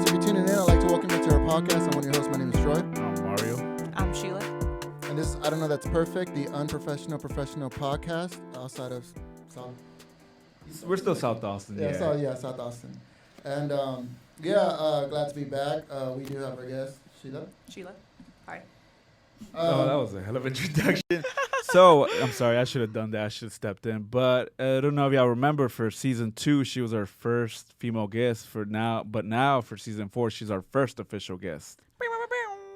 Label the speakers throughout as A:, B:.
A: guys, if you're tuning in, I'd like to welcome you to our podcast. I'm one of your hosts. My name is Troy.
B: I'm Mario.
C: I'm Sheila.
A: And this, I don't know, that's perfect, the unprofessional professional podcast outside of South.
B: We're still South Austin. Yeah.
A: South Austin. And glad to be back. We do have our guest, Sheila.
C: Sheila. Hi.
B: That was a hell of an introduction. So, I'm sorry, I should have done that. I should have stepped in. But I don't know if y'all remember, for season 2, she was our first female guest. But now for season 4, she's our first official guest.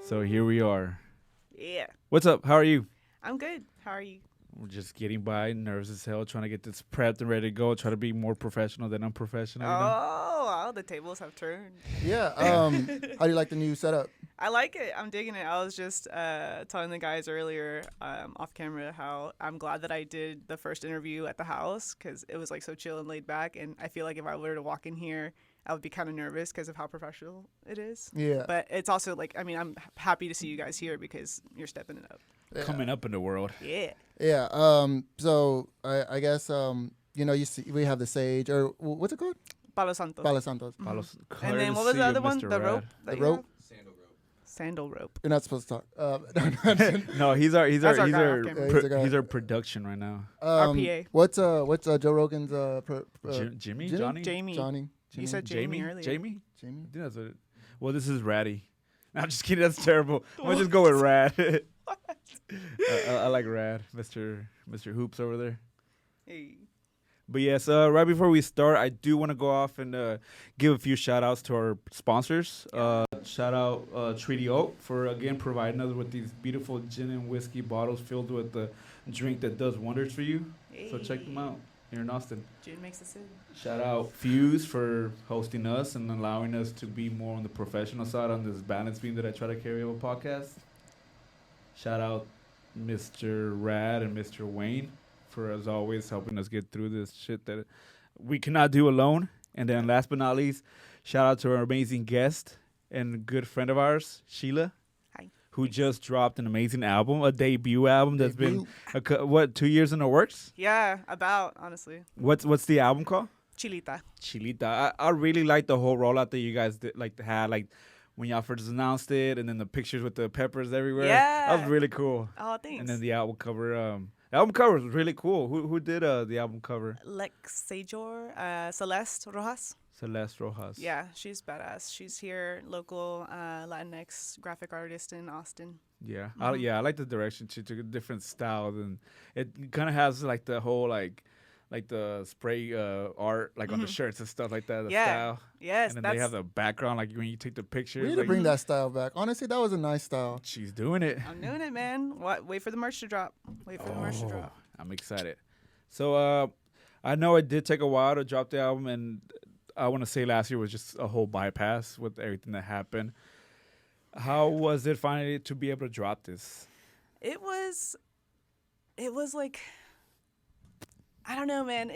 B: So here we are.
C: Yeah.
B: What's up? How are you?
C: I'm good. How are you?
B: We're just getting by, nervous as hell, trying to get this prepped and ready to go. Try to be more professional than unprofessional.
C: Oh, the tables have turned.
A: Yeah. How do you like the new setup?
C: I like it. I'm digging it. I was just telling the guys earlier off camera how I'm glad that I did the first interview at the house because it was like so chill and laid back. And I feel like if I were to walk in here, I would be kind of nervous because of how professional it is.
A: Yeah.
C: But it's also like, I mean, I'm happy to see you guys here because you're stepping it up.
A: Yeah.
B: Coming up in the world.
C: Yeah.
A: Yeah. So I guess you see we have the sage, or what's it called?
C: Palo Santo.
A: Palo Santos.
C: And then what was the other one?
B: Mr.
C: The rope.
A: The rope.
C: Sandal rope.
A: You're not supposed to talk.
B: No, he's our production right now.
C: RPA.
A: What's Joe Rogan's
B: Jimmy?
A: Johnny?
C: You said Jamie earlier.
B: Jamie?
A: Jamie?
B: I think that's what well, this is Ratty. No, I'm just kidding. That's terrible. I'm gonna just go with Rad. I like Rad, Mr. Hoops over there.
C: Hey.
B: But yes, right before we start, I do want to go off and give a few shout outs to our sponsors. Shout out Treaty Oak for again providing us with these beautiful gin and whiskey bottles filled with the drink that does wonders for you.
C: Hey.
B: So check them out here in Austin.
C: Gin makes us in.
B: Shout out Fuse for hosting us and allowing us to be more on the professional side on this balance beam that I try to carry on a podcast. Shout out Mr. Rad and Mr. Wayne for, as always, helping us get through this shit that we cannot do alone. And then last but not least, shout out to our amazing guest and good friend of ours, Sheila.
C: Hi.
B: Who just dropped an amazing album, a debut album that's been, 2 years in the works?
C: Yeah, honestly.
B: What's the album called?
C: Chilita.
B: I really like the whole rollout that you guys had, like when y'all first announced it, and then the pictures with the peppers everywhere.
C: Yeah.
B: That was really cool.
C: Oh, thanks.
B: And then the album cover. The album cover was really cool. Who did the album cover?
C: Lex Sajor, Celeste Rojas.
B: Celeste Rojas.
C: Yeah, she's badass. She's here, local Latinx graphic artist in Austin.
B: Yeah. I like the direction. She took a different style. And it kind of has like the whole like the spray art like on the shirts and stuff like that. The style.
C: Yes.
B: And then they have the background like when you take the pictures.
A: We need to bring that style back. Honestly, that was a nice style.
B: She's doing it.
C: I'm doing it, man. Wait for the merch to drop.
B: I'm excited. So I know it did take a while to drop the album, and I want to say last year was just a whole bypass with everything that happened. How was it finally to be able to drop this?
C: It was like, I don't know, man.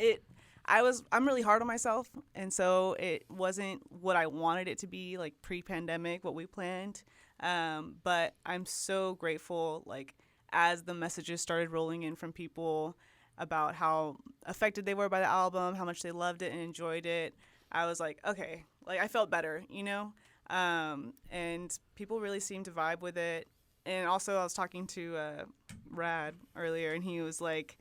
C: I'm really hard on myself, and so it wasn't what I wanted it to be, like pre-pandemic, what we planned. But I'm so grateful, like, as the messages started rolling in from people about how affected they were by the album, how much they loved it and enjoyed it, I was like, okay, like I felt better, you know? And people really seemed to vibe with it. And also I was talking to Rad earlier, and he was like,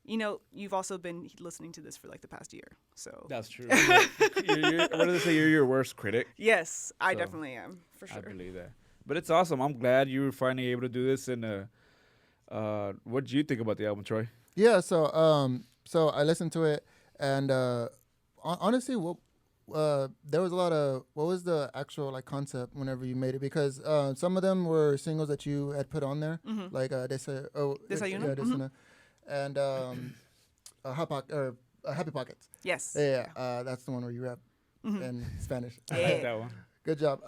C: you know, you've also been listening to this for like the past year. So
B: that's true. What do they say? You're your worst critic?
C: Yes, I definitely am, for sure.
B: I believe that. But it's awesome. I'm glad you were finally able to do this. And what did you think about the album, Troy?
A: Yeah, so I listened to it, and honestly, there was a lot of, what was the actual like concept whenever you made it? Because some of them were singles that you had put on there, like Desayuno, and Happy Pockets.
C: Yes.
A: Yeah, that's the one where you rap in Spanish.
B: I like that one.
A: Good job.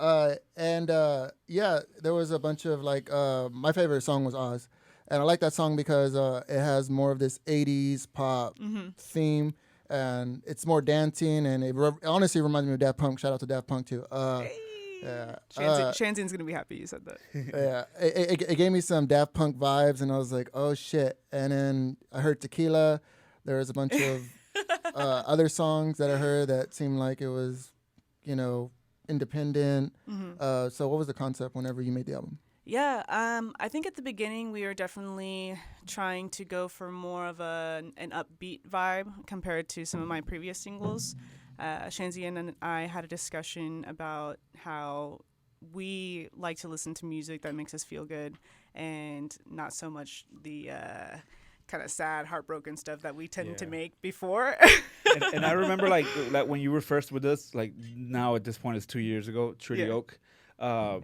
A: There was a bunch of like, my favorite song was Oz. And I like that song because it has more of this 80s pop theme, and it's more dancing, and it honestly reminds me of Daft Punk. Shout out to Daft Punk too.
C: Yeah. Shanzine's gonna be happy you said that.
A: Yeah, it gave me some Daft Punk vibes, and I was like, oh shit. And then I heard Tequila. There was a bunch of other songs that I heard that seemed like it was, independent. So what was the concept whenever you made the album?
C: Yeah, I think at the beginning we were definitely trying to go for more of an upbeat vibe compared to some of my previous singles. Shanzi and I had a discussion about how we like to listen to music that makes us feel good and not so much the kind of sad, heartbroken stuff that we tend to make before.
B: And I remember like when you were first with us, like now at this point it's 2 years ago, Treaty Oak.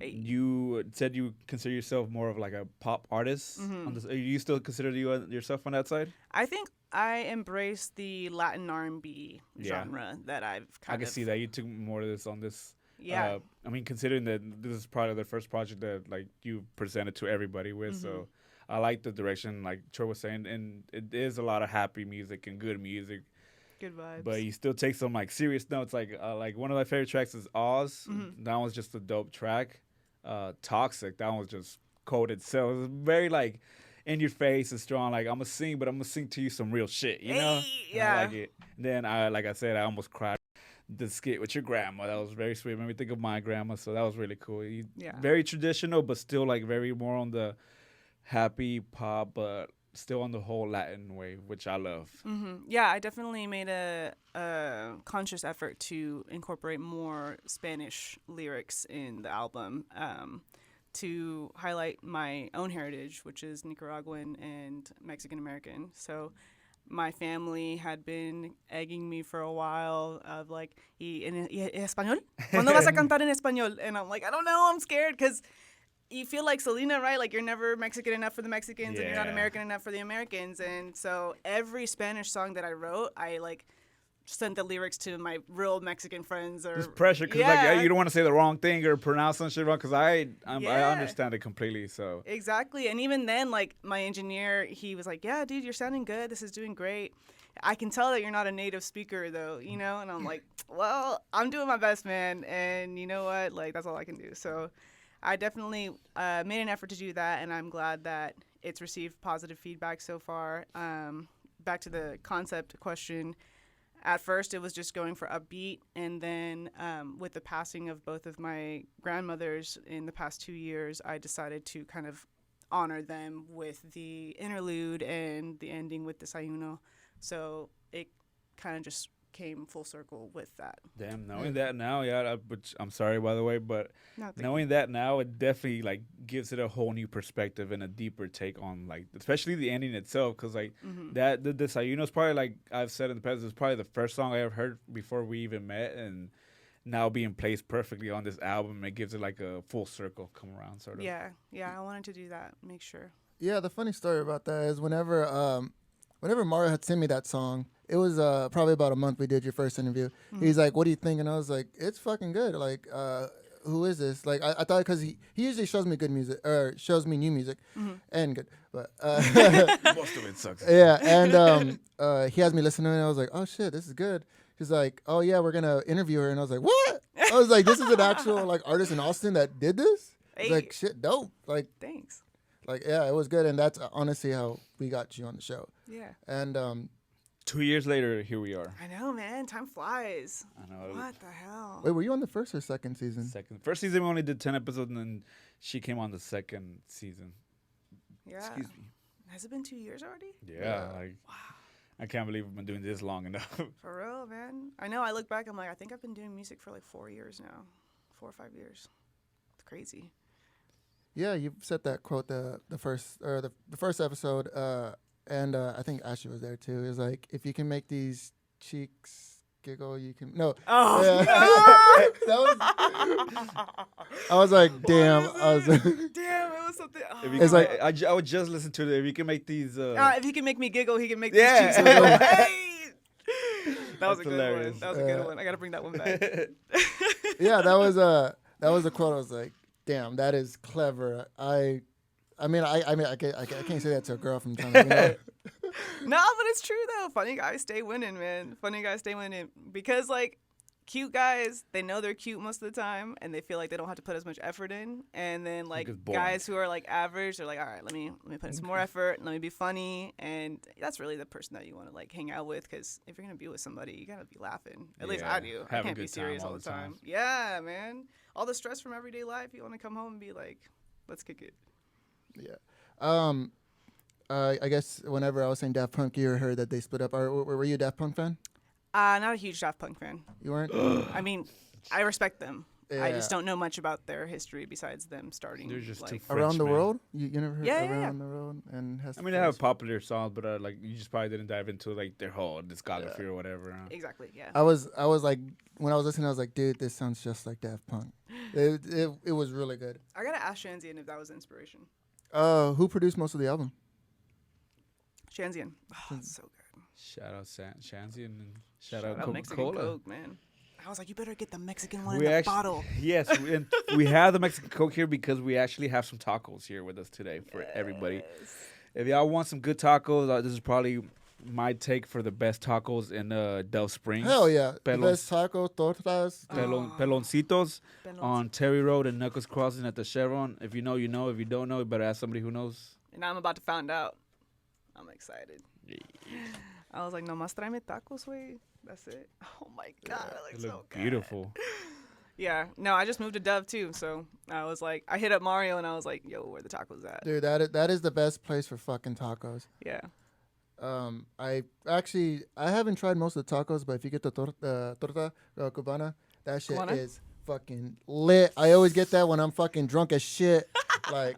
B: You said you consider yourself more of like a pop artist. On this, you still consider yourself on that side?
C: I think I embrace the Latin R&B genre that I've
B: I can see that you took more of this on this.
C: Yeah.
B: I mean, considering that this is probably the first project that like you presented to everybody with, so I like the direction, like Troy was saying, and it is a lot of happy music and good music.
C: Good vibes.
B: But you still take some like serious notes. Like one of my favorite tracks is Oz. That one's just a dope track. Toxic. That one was just cold itself. It was very like in your face and strong. Like I'm gonna sing, but I'm gonna sing to you some real shit. You know?
C: Yeah.
B: I like it. Then like I said, I almost cried. The skit with your grandma, that was very sweet. It made me think of my grandma, so that was really cool. Very traditional, but still like very more on the happy pop, but still on the whole Latin way, which I love.
C: Yeah, I definitely made a conscious effort to incorporate more Spanish lyrics in the album to highlight my own heritage, which is Nicaraguan and Mexican American. So my family had been egging me for a while of like, ¿Y español? ¿Cuándo vas a cantar en español? And I'm like, I don't know, I'm scared because you feel like Selena, right? Like you're never Mexican enough for the Mexicans and you're not American enough for the Americans. And so every Spanish song that I wrote, I like sent the lyrics to my real Mexican friends. Or
B: there's pressure because like you don't want to say the wrong thing or pronounce some shit wrong because I understand it completely. So
C: exactly. And even then, like my engineer, he was like, yeah, dude, you're sounding good. This is doing great. I can tell that you're not a native speaker though, you know? And I'm like, well, I'm doing my best, man. And you know what? Like that's all I can do. So I definitely made an effort to do that, and I'm glad that it's received positive feedback so far. Back to the concept question, at first it was just going for upbeat, and then with the passing of both of my grandmothers in the past 2 years, I decided to kind of honor them with the interlude and the ending with Desayuno. So it kind of just came full circle with that.
B: Damn, knowing that now, which I'm sorry by the way, but knowing that now, it definitely like gives it a whole new perspective and a deeper take on like, especially the ending itself, because like that the Desayuno is probably like I've said in the past, it's probably the first song I ever heard before we even met, and now being placed perfectly on this album, it gives it like a full circle come around sort of.
C: Yeah, I wanted to do that, make sure.
A: Yeah, the funny story about that is whenever Mario had sent me that song, it was probably about a month we did your first interview. He's like, what do you think? And I was like, it's fucking good. Like, who is this? Like, I thought because he usually shows me good music or shows me new music and good. But
B: most of it sucks.
A: Yeah, and he has me listening and I was like, oh shit, this is good. He's like, oh yeah, we're gonna interview her. And I was like, what? I was like, this is an actual like artist in Austin that did this? He's like, shit, dope. Like,
C: thanks.
A: Like, yeah, it was good, and that's honestly how we got you on the show.
C: Yeah.
A: And
B: 2 years later, here we are.
C: I know, man. Time flies.
B: I know.
C: What the hell?
A: Wait, were you on the first or second season?
B: First season, we only did 10 episodes, and then she came on the second season.
C: Yeah.
B: Excuse me.
C: Has it been 2 years already?
B: Yeah. Like, wow. I can't believe we've been doing this long enough.
C: For real, man. I know. I look back, I'm like, I think I've been doing music for like 4 years now. 4 or 5 years. It's crazy.
A: Yeah, you said that quote the first episode, and I think Ashley was there too. It was like, if you can make these cheeks giggle, you can. No.
C: Oh.
A: Yeah. That was. I was like, damn. I was.
C: Damn, it was something. Oh.
B: It's like I would just listen to it. If you can make these.
C: If he can make me giggle, he can make these cheeks giggle. Hey! That was a good
B: hilarious.
C: one. That was a good one. I gotta bring that one back.
A: Yeah, that was a quote. I was like, damn, that is clever. I can't say that to a girl from time to time.
C: No, but it's true though. Funny guys stay winning, man. Funny guys stay winning because like cute guys, they know they're cute most of the time, and they feel like they don't have to put as much effort in. And then like guys who are like average, they're like, all right, let me put in some more effort, let me be funny, and that's really the person that you want to like hang out with, because if you're gonna be with somebody, you gotta be laughing. At least I do. I can't be serious all the time. Yeah, man. All the stress from everyday life, you want to come home and be like, let's kick it.
A: Yeah. I guess whenever I was saying Daft Punk, you heard that they split up. Were you a Daft Punk fan?
C: Not a huge Daft Punk fan.
A: You weren't?
C: I mean, I respect them.
A: Yeah.
C: I just don't know much about their history besides them starting.
B: They're just
C: like,
A: Around the World? You never heard Around
C: the
A: World? And
B: I mean, they have popular songs, but like you just probably didn't dive into like their whole discography or whatever. Huh?
C: Exactly. Yeah.
A: I was like, when I was listening, I was like, dude, this sounds just like Daft Punk. It was really good.
C: I gotta ask Shanzian if that was inspiration.
A: Who produced most of the album?
C: Shanzian. Oh, that's so good.
B: Shout out Shanzian and shout
C: out
B: out
C: Mexican
B: Coca-Cola.
C: Coke, man. I was like, you better get the Mexican one in the bottle.
B: Yes, and we have the Mexican Coke here because we actually have some tacos here with us today for everybody. If y'all want some good tacos, this is probably my take for the best tacos in Del Springs.
A: Hell yeah. The best taco, tortas.
B: Peloncitos on Terry Road and Knuckles Crossing at the Chevron. If you know, you know. If you don't know, you better ask somebody who knows.
C: And I'm about to find out. I'm excited. Yeah. I was like, nomás tráeme tacos, güey. That's it. Oh my God, it looks so good.
B: Beautiful.
C: Yeah. No, I just moved to Dove too, so I was like, I hit up Mario and I was like, yo, where the tacos at?
A: Dude, that is the best place for fucking tacos.
C: Yeah.
A: I haven't tried most of the tacos, but if you get the torta cubana, that shit is fucking lit. I always get that when I'm fucking drunk as shit. Like,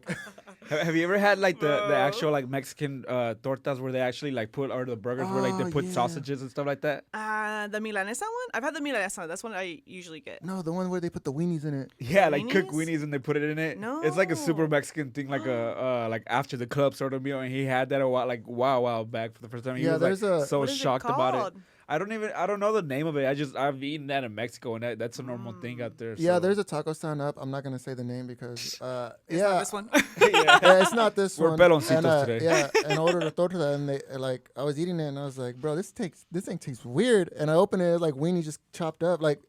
B: have you ever had like the actual like Mexican tortas where they actually like put, or the burgers where like they put sausages and stuff like that?
C: The milanesa one? I've had the milanesa. That's one I usually get.
A: No, the one where they put the weenies in it.
B: Yeah, like cooked weenies and they put it in it.
C: No,
B: it's like a super Mexican thing, like a like after the club sort of meal. And he had that a while back for the first time. He was like so shocked about it. I don't know the name of it. I've eaten that in Mexico, and that's a normal thing out there.
A: Yeah, there's a taco stand up. I'm not gonna say the name because
C: not this one.
A: Yeah, it's not this one.
B: We're peloncitos today.
A: Yeah, and I ordered a torta, and they like I was eating it, and I was like, bro, this thing tastes weird. And I opened it, like weenie just chopped up, like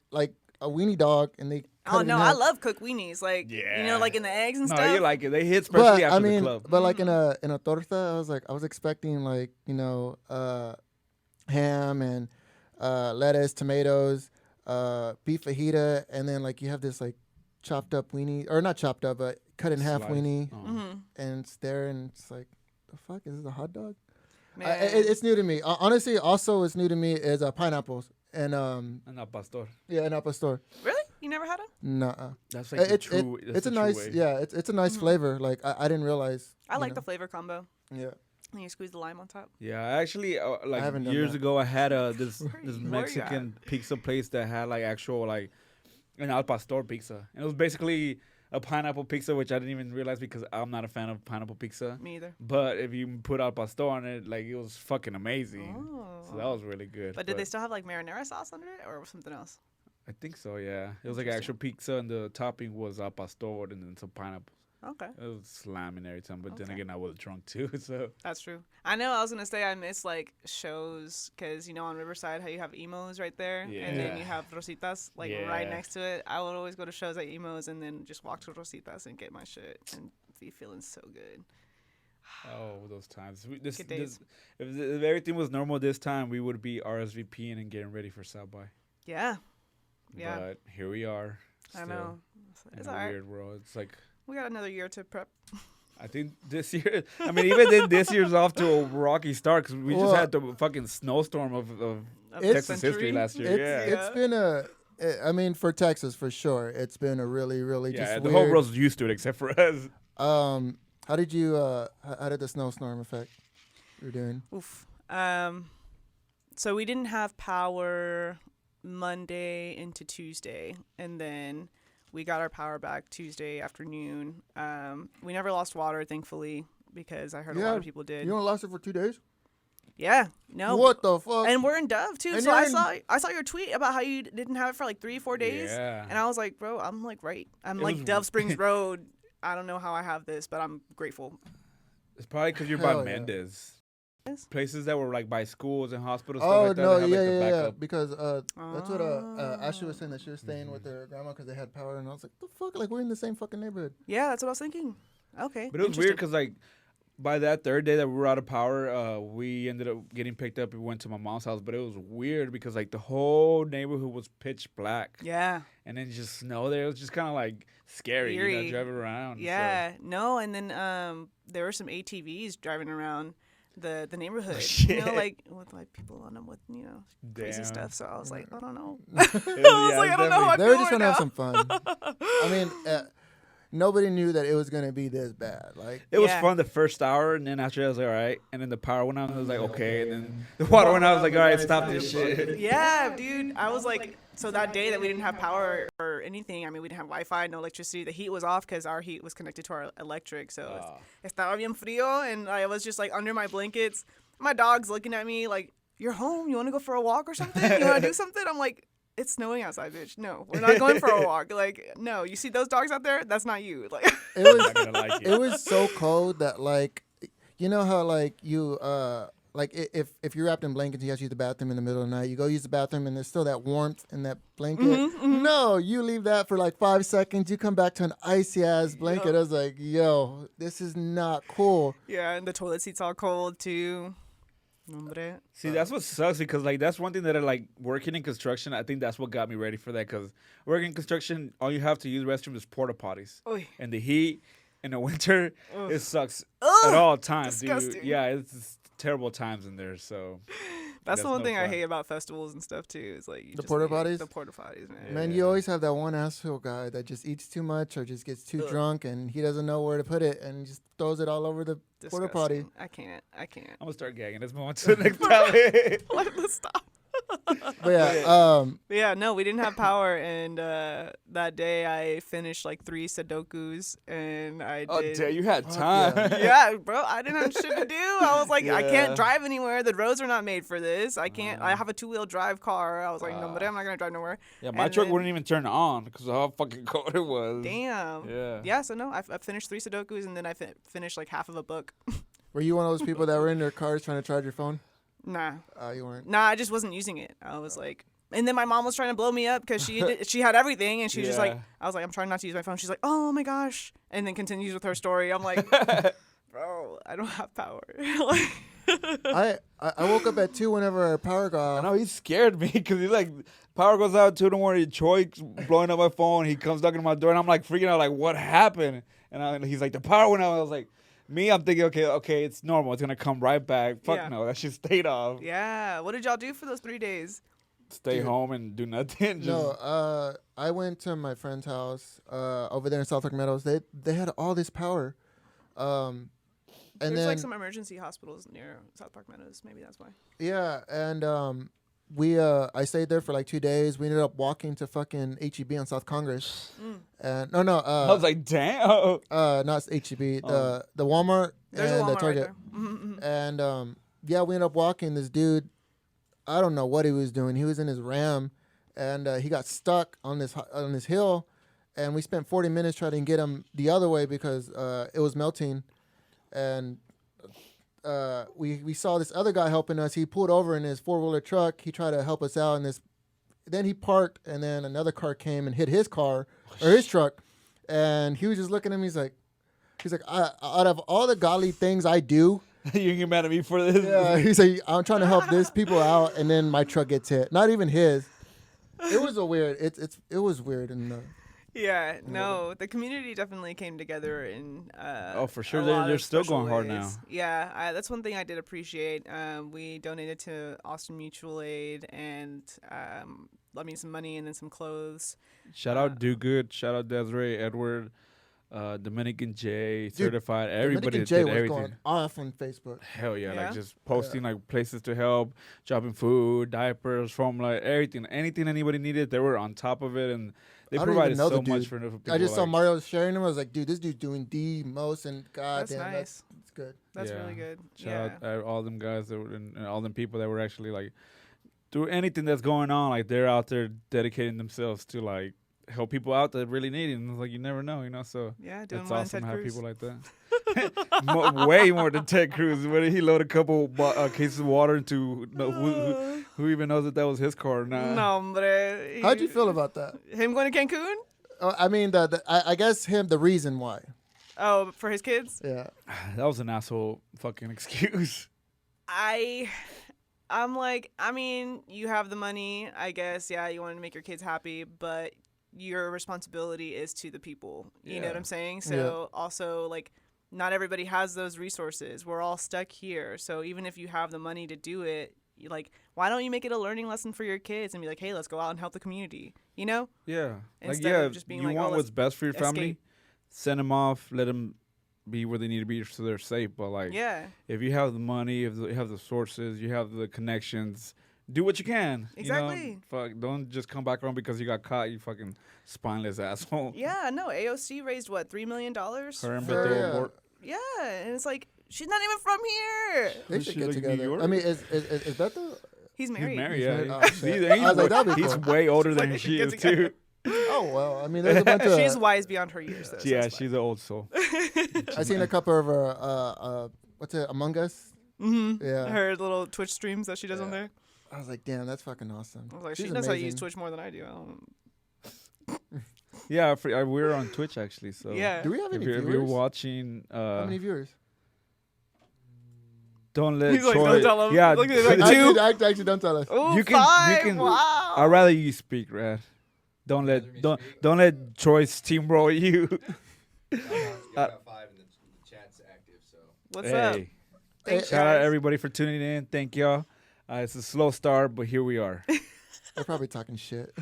A: a weenie dog, and they.
C: Oh no, I love cooked weenies, like you know, like in the eggs and stuff.
B: No, you like it. They hit especially after the club.
A: But like in a torta, I was expecting like ham and lettuce, tomatoes, beef fajita, and then like you have this like chopped up weenie, or not chopped up, but cut in half weenie, and it's there, and it's like, the fuck, is this a hot dog? It's new to me. Honestly, also what's new to me is pineapples and
B: al pastor.
A: Yeah, and al pastor.
C: Really? You never had them?
B: Nah. That's like
A: it's a nice way. Yeah, it's a nice flavor. Like I didn't realize.
C: I like the flavor combo.
A: Yeah.
C: And you squeeze the lime on top.
B: Yeah, actually, like years ago, I had this Mexican pizza place that had like actual like an al pastor pizza, and it was basically a pineapple pizza, which I didn't even realize because I'm not a fan of pineapple pizza.
C: Me either.
B: But if you put al pastor on it, like it was fucking amazing.
C: Oh.
B: So that was really good.
C: But did they still have like marinara sauce under it or something else?
B: I think so. Yeah, it was like actual pizza, and the topping was al pastor and then some pineapples.
C: Okay.
B: It was slamming every time, but then again, I was drunk too, so.
C: That's true. I know I was going to say I miss, like, shows, because, you know, on Riverside, how you have emos right there, and then you have Rositas, like, right next to it. I would always go to shows at emos and then just walk to Rositas and get my shit and be feeling so good.
B: Oh, those times. If everything was normal this time, we would be RSVPing and getting ready for South by.
C: Yeah. Yeah.
B: But here we are.
C: I know.
B: It's a weird world. It's like...
C: We got another year to prep.
B: I think this year, I mean, even then, this year's off to a rocky start because we just had the fucking snowstorm of Texas history last year.
A: It's been I mean, for Texas, for sure, it's been a really, really just
B: the
A: weird.
B: whole world's used to it except for us.
A: How did the snowstorm affect your doing?
C: Oof. So we didn't have power Monday into Tuesday, and then we got our power back Tuesday afternoon. We never lost water, thankfully, because I heard a lot of people did.
A: You only lost it for 2 days?
C: Yeah. No.
A: What the fuck?
C: And we're in Dove, too. And so I saw your tweet about how you didn't have it for like 3-4 days.
B: Yeah.
C: And I was like, bro, I'm like Dove Springs Road. I don't know how I have this, but I'm grateful.
B: It's probably because you're by Mendez. Places that were like by schools and hospitals. Stuff
A: Oh
B: like that,
A: no,
B: they had,
A: yeah,
B: like, the
A: yeah, yeah.
B: backup.
A: Because that's what Ashley was saying, that she was staying with her grandma because they had power, and I was like, the fuck, like we're in the same fucking neighborhood.
C: Yeah, that's what I was thinking. Okay.
B: But it was weird because like by that third day that we were out of power, we ended up getting picked up. We went to my mom's house, but it was weird because like the whole neighborhood was pitch black.
C: Yeah.
B: And then just snow there. It was just kind of like scary,
C: Eerie.
B: driving around.
C: Yeah. No, and then there were some ATVs driving around the neighborhood.
B: Shit.
C: You know, like with like people on them with crazy
B: Damn.
C: stuff. So I was like, I don't know.
B: I
C: was like, I don't know how I
A: They were
C: feel
A: just trying
C: right
A: to have some fun. I mean, nobody knew that it was gonna be this bad. Like
B: It was
C: Yeah.
B: fun the first hour, and then after I was like, all right. And then the power went out, and I was like, okay. And then the water went out, I was like, all right, stop this shit.
C: Yeah, dude. I was like, so that day that we didn't have power or anything, I mean, we didn't have Wi-Fi, no electricity. The heat was off because our heat was connected to our electric. So estaba bien frío, and I was just like under my blankets. My dog's looking at me like, you're home? You want to go for a walk or something? You want to do something? I'm like, it's snowing outside, bitch. No, we're not going for a walk. Like, no, you see those dogs out there? That's not you. Like,
A: it was,
B: Not gonna like
A: it was so cold that like, you know how like you like if you're wrapped in blankets, you have to use the bathroom in the middle of the night. You go use the bathroom, and there's still that warmth in that blanket. No, you leave that for like 5 seconds. You come back to an icy ass blanket. I was like, yo, this is not cool.
C: yeah, and the toilet seat's all cold too. Hombre.
B: See, that's what sucks because like that's one thing that I like working in construction. I think that's what got me ready for that because working in construction, all you have to use restroom is porta potties,
C: Oy.
B: and the heat in the winter
C: Ugh.
B: it sucks
C: Ugh,
B: at all times, dude.
C: disgusting.
B: Yeah, it's just terrible times in there. So
C: That's the one
B: no
C: thing I
B: fun.
C: hate about festivals and stuff too. Is like you
A: The
C: just
A: porta
C: hate
A: potties?
C: The porta potties, man.
A: Man, you always have that one asshole guy that just eats too much or just gets too drunk and he doesn't know where to put it and just throws it all over the porta potty.
C: Disgusting. I can't.
B: I'm gonna start gagging. Let's move on to the next topic.
C: Let's stop.
A: But yeah,
C: But yeah, no, we didn't have power, and that day I finished like 3 Sudokus, and I
B: Oh,
C: did.
B: damn, you had
A: Fuck
B: time.
A: yeah.
C: Yeah, bro, I didn't have shit to do. I was like, I
B: Yeah.
C: can't drive anywhere. The roads are not made for this. I can't. I have a 2-wheel drive car. I was like, no, but I'm not gonna drive nowhere.
B: Yeah, my
C: And
B: truck
C: then-
B: wouldn't even turn on because of how fucking cold it was.
C: Damn.
B: Yeah.
C: Yeah. So no, I finished 3 Sudokus, and then I finished like half of a book.
A: were you one of those people that were in their cars trying to charge your phone?
C: Nah.
A: You weren't.
C: Nah, I just wasn't using it. I was like, and then my mom was trying to blow me up because she had everything, and she was just like,
B: Yeah.
C: I was like, I'm trying not to use my phone. She's like, oh my gosh, and then continues with her story. I'm like, bro, I don't have power. Like,
A: I woke up at 2 whenever our power got
B: I
A: off.
B: know he scared me because he's like, power goes out 2 in the morning. Troy's blowing up my phone. He comes knocking on my door, and I'm like freaking out, like, what happened? And he's like, the power went out. I was like, I'm thinking, okay, it's normal. It's gonna come right back. Fuck
C: Yeah.
B: no, that shit stayed off.
C: yeah. What did y'all do for those 3 days?
B: Stay
A: Dude.
B: home and do nothing. Just,
A: No, I went to my friend's house over there in South Park Meadows. They had all this power, and
C: There's
A: then
C: like some emergency hospitals near South Park Meadows. Maybe that's why.
A: yeah, and I stayed there for like 2 days. We ended up walking to fucking HEB on South Congress, and
B: I was like, damn.
A: not HEB, the Walmart
C: There's
A: and
C: a Walmart
A: the
C: right
A: Target,
C: there. Mhm.
A: and yeah, we ended up walking. This dude, I don't know what he was doing. He was in his Ram, and he got stuck on this hill, and we spent 40 minutes trying to get him the other way because it was melting, and we saw this other guy helping us. He pulled over in his 4-wheeler truck. He tried to help us out, and then he parked, and then another car came and hit his car or his truck, and he was just looking at me. He's like, out of all the godly things I do.
B: You get mad at me for this?
A: Yeah, he's like, I'm trying to help these people out, and then my truck gets hit. Not even his. It was a weird. It was weird, and
C: Yeah, no, the community definitely came together in.
B: Oh, for sure.
C: a
B: They're-
C: lot
B: they're
C: of
B: still
C: special
B: going hard
C: ways.
B: now.
C: Yeah, that's one thing I did appreciate. We donated to Austin Mutual Aid and some money and then some clothes.
B: Shout out Do Good. Shout out Desiree, Edward, Dominican J, Certified. Everybody
A: Dominican J
B: did
A: was
B: everything.
A: going off on Facebook.
B: Hell yeah,
C: Yeah?
B: like just posting like places to help, dropping food, diapers, formula, everything, anything anybody needed, they were on top of it, and they
A: I don't
B: provided
A: even know the
B: so much
A: dude.
B: for people.
A: I just saw
B: like,
A: Mario sharing them. I was like, dude, this dude's doing the most, and god
C: That's
A: damn,
C: nice.
A: that's good.
C: That's
B: Yeah.
C: really good.
B: Shout out all them guys that were and all them people that were actually like through anything that's going on, like they're out there dedicating themselves to like help people out that really need it. And it's like you never know, So
C: Yeah, doing
B: it's
C: more
B: awesome
C: than
B: to
C: Ted
B: have
C: Cruz.
B: people like that. Way more than Ted Cruz. What did he load a couple cases of water into? Who even knows that was his car or not?
C: No, hombre.
A: How'd you feel about that?
C: Him going to Cancun?
A: I mean, I guess the reason why.
C: Oh, for his kids?
A: Yeah.
B: That was an asshole fucking excuse.
C: I'm like, I mean, you have the money, I guess. Yeah, you want to make your kids happy, but your responsibility is to the people. You know what I'm saying? So also, like, not everybody has those resources. We're all stuck here. So even if you have the money to do it, like, why don't you make it a learning lesson for your kids and be like, hey, let's go out and help the community,
B: Yeah.
C: Instead of just being
B: you
C: like,
B: want
C: oh,
B: what's best for your family,
C: escape.
B: send them off, let them be where they need to be so they're safe. But, like, if you have the money, if you have the sources, you have the connections, do what you can.
C: Exactly.
B: Fuck, don't just come back around because you got caught, you fucking spineless asshole.
C: Yeah, no, AOC raised, what, $3 million?
B: Her and
A: Sure,
B: Beto
A: yeah.
B: O'Rourke.
C: Yeah, and it's like, she's not even from here.
A: They
B: Is
A: should
B: she
A: get
B: like New
A: together.
B: York?
A: I mean, is Beto?
C: He's married.
B: He's married,
A: He's
B: yeah.
A: married? Oh,
B: He's,
A: shit. I was like, that'd be
B: he's
A: cool.
B: way older
C: Like,
B: than
C: they
B: she
C: get
B: is,
C: together.
B: too.
A: Oh well, I mean, there's a bunch of.
C: She's wise beyond her years, though. so
B: Yeah,
C: it's
B: she's an old soul.
A: I seen a couple of her. What's it? Among Us.
C: Mm-hmm.
A: Yeah.
C: Her little Twitch streams that she does on there.
A: I was like, damn, that's fucking awesome.
C: I was like,
A: She's
C: she knows how to use
A: amazing.
C: Twitch more than I do.
B: Yeah, we're on Twitch, actually. So
C: Yeah.
A: Do we have any
B: if you're
A: viewers?
B: watching,
A: How many viewers?
B: don't let
C: He's like,
B: Troy.
C: don't tell him.
B: Yeah,
C: Look at it, like,
B: two.
A: Actually, don't tell us.
C: Oh,
B: You can-
C: five.
B: you can-
C: Wow.
B: I'd rather you speak, Rad. Don't let Troy steamroll you.
D: You got 5 and the chat's active, so.
C: What's up?
B: Hey,
C: Thanks,
B: shout out
C: guys.
B: everybody for tuning in. Thank y'all. It's a slow start, but here we are.
A: They're probably talking shit.